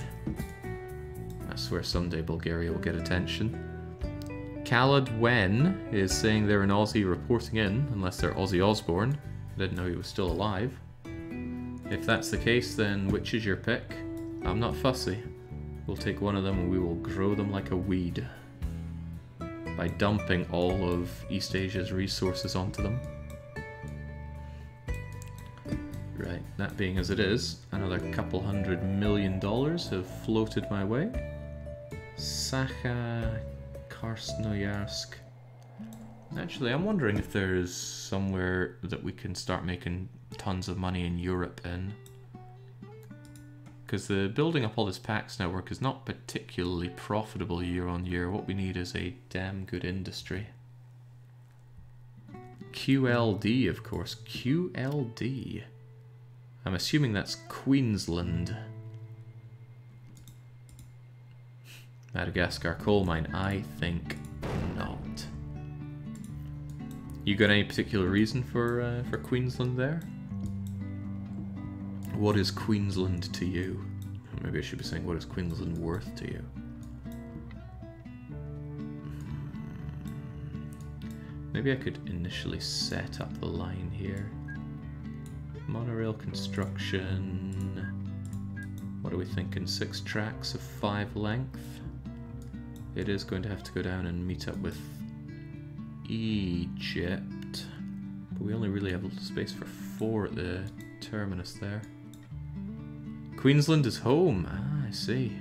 I swear someday Bulgaria will get attention. Khaled Wen is saying they're an Aussie reporting in, unless they're Aussie Osborne. I didn't know he was still alive. If that's the case, then which is your pick? I'm not fussy. We'll take one of them and we will grow them like a weed. By dumping all of East Asia's resources onto them. Right, that being as it is, another couple $100 million have floated my way. Sakha Krasnoyarsk. Actually, I'm wondering if there's somewhere that we can start making tons of money in Europe in. Because the building up all this PAX network is not particularly profitable year on year. What we need is a damn good industry. QLD, of course. QLD. I'm assuming that's Queensland. Madagascar coal mine. I think not. You got any particular reason for Queensland there? What is Queensland to you? Maybe I should be saying, what is Queensland worth to you? Maybe I could initially set up the line here. Monorail construction. What are we thinking? 6 tracks of 5 length. It is going to have to go down and meet up with Egypt. But we only really have space for 4 at the terminus there. Queensland is home. Ah, I see.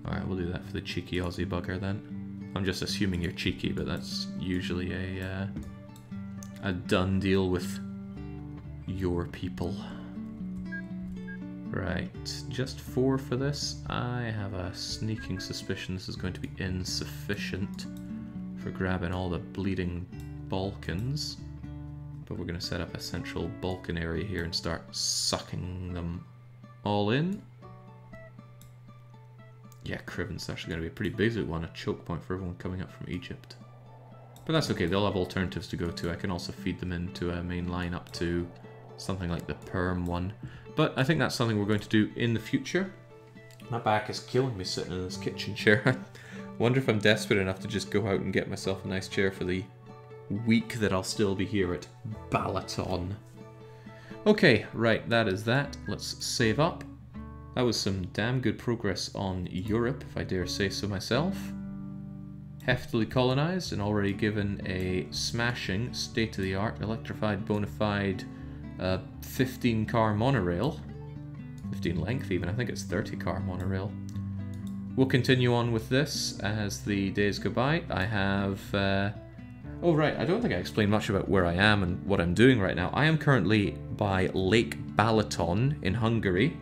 Alright, we'll do that for the cheeky Aussie bugger then. I'm just assuming you're cheeky, but that's usually a done deal with your people. Right, just 4 for this. I have a sneaking suspicion this is going to be insufficient for grabbing all the bleeding Balkans. But we're going to set up a central Balkan area here and start sucking them all in. Yeah, Kriven's actually going to be a pretty basic one, a choke point for everyone coming up from Egypt. But that's okay, they'll have alternatives to go to. I can also feed them into a main line up to something like the Perm one. But I think that's something we're going to do in the future. My back is killing me sitting in this kitchen chair. I wonder if I'm desperate enough to just go out and get myself a nice chair for the week that I'll still be here at Balaton. Okay, right, that is that. Let's save up. That was some damn good progress on Europe, if I dare say so myself. Heftily colonized and already given a smashing, state-of-the-art, electrified, bona fide 15-car monorail. 15 length even, I think it's 30-car monorail. We'll continue on with this as the days go by. I have... Oh right, I don't think I explained much about where I am and what I'm doing right now. I am currently by Lake Balaton in Hungary.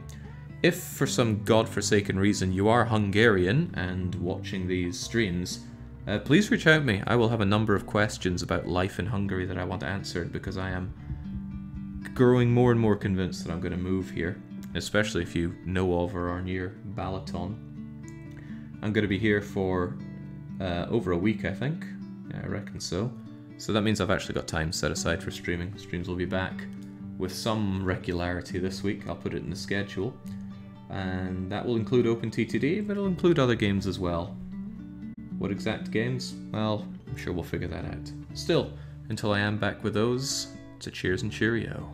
If for some godforsaken reason you are Hungarian and watching these streams, please reach out to me. I will have a number of questions about life in Hungary that I want answered, because I am growing more and more convinced that I'm going to move here, especially if you know of or are near Balaton. I'm going to be here for over a week, I think. Yeah, I reckon so. So that means I've actually got time set aside for streaming. Streams will be back with some regularity this week. I'll put it in the schedule. And that will include OpenTTD, but it'll include other games as well. What exact games? Well, I'm sure we'll figure that out. Still, until I am back with those, it's a cheers and cheerio.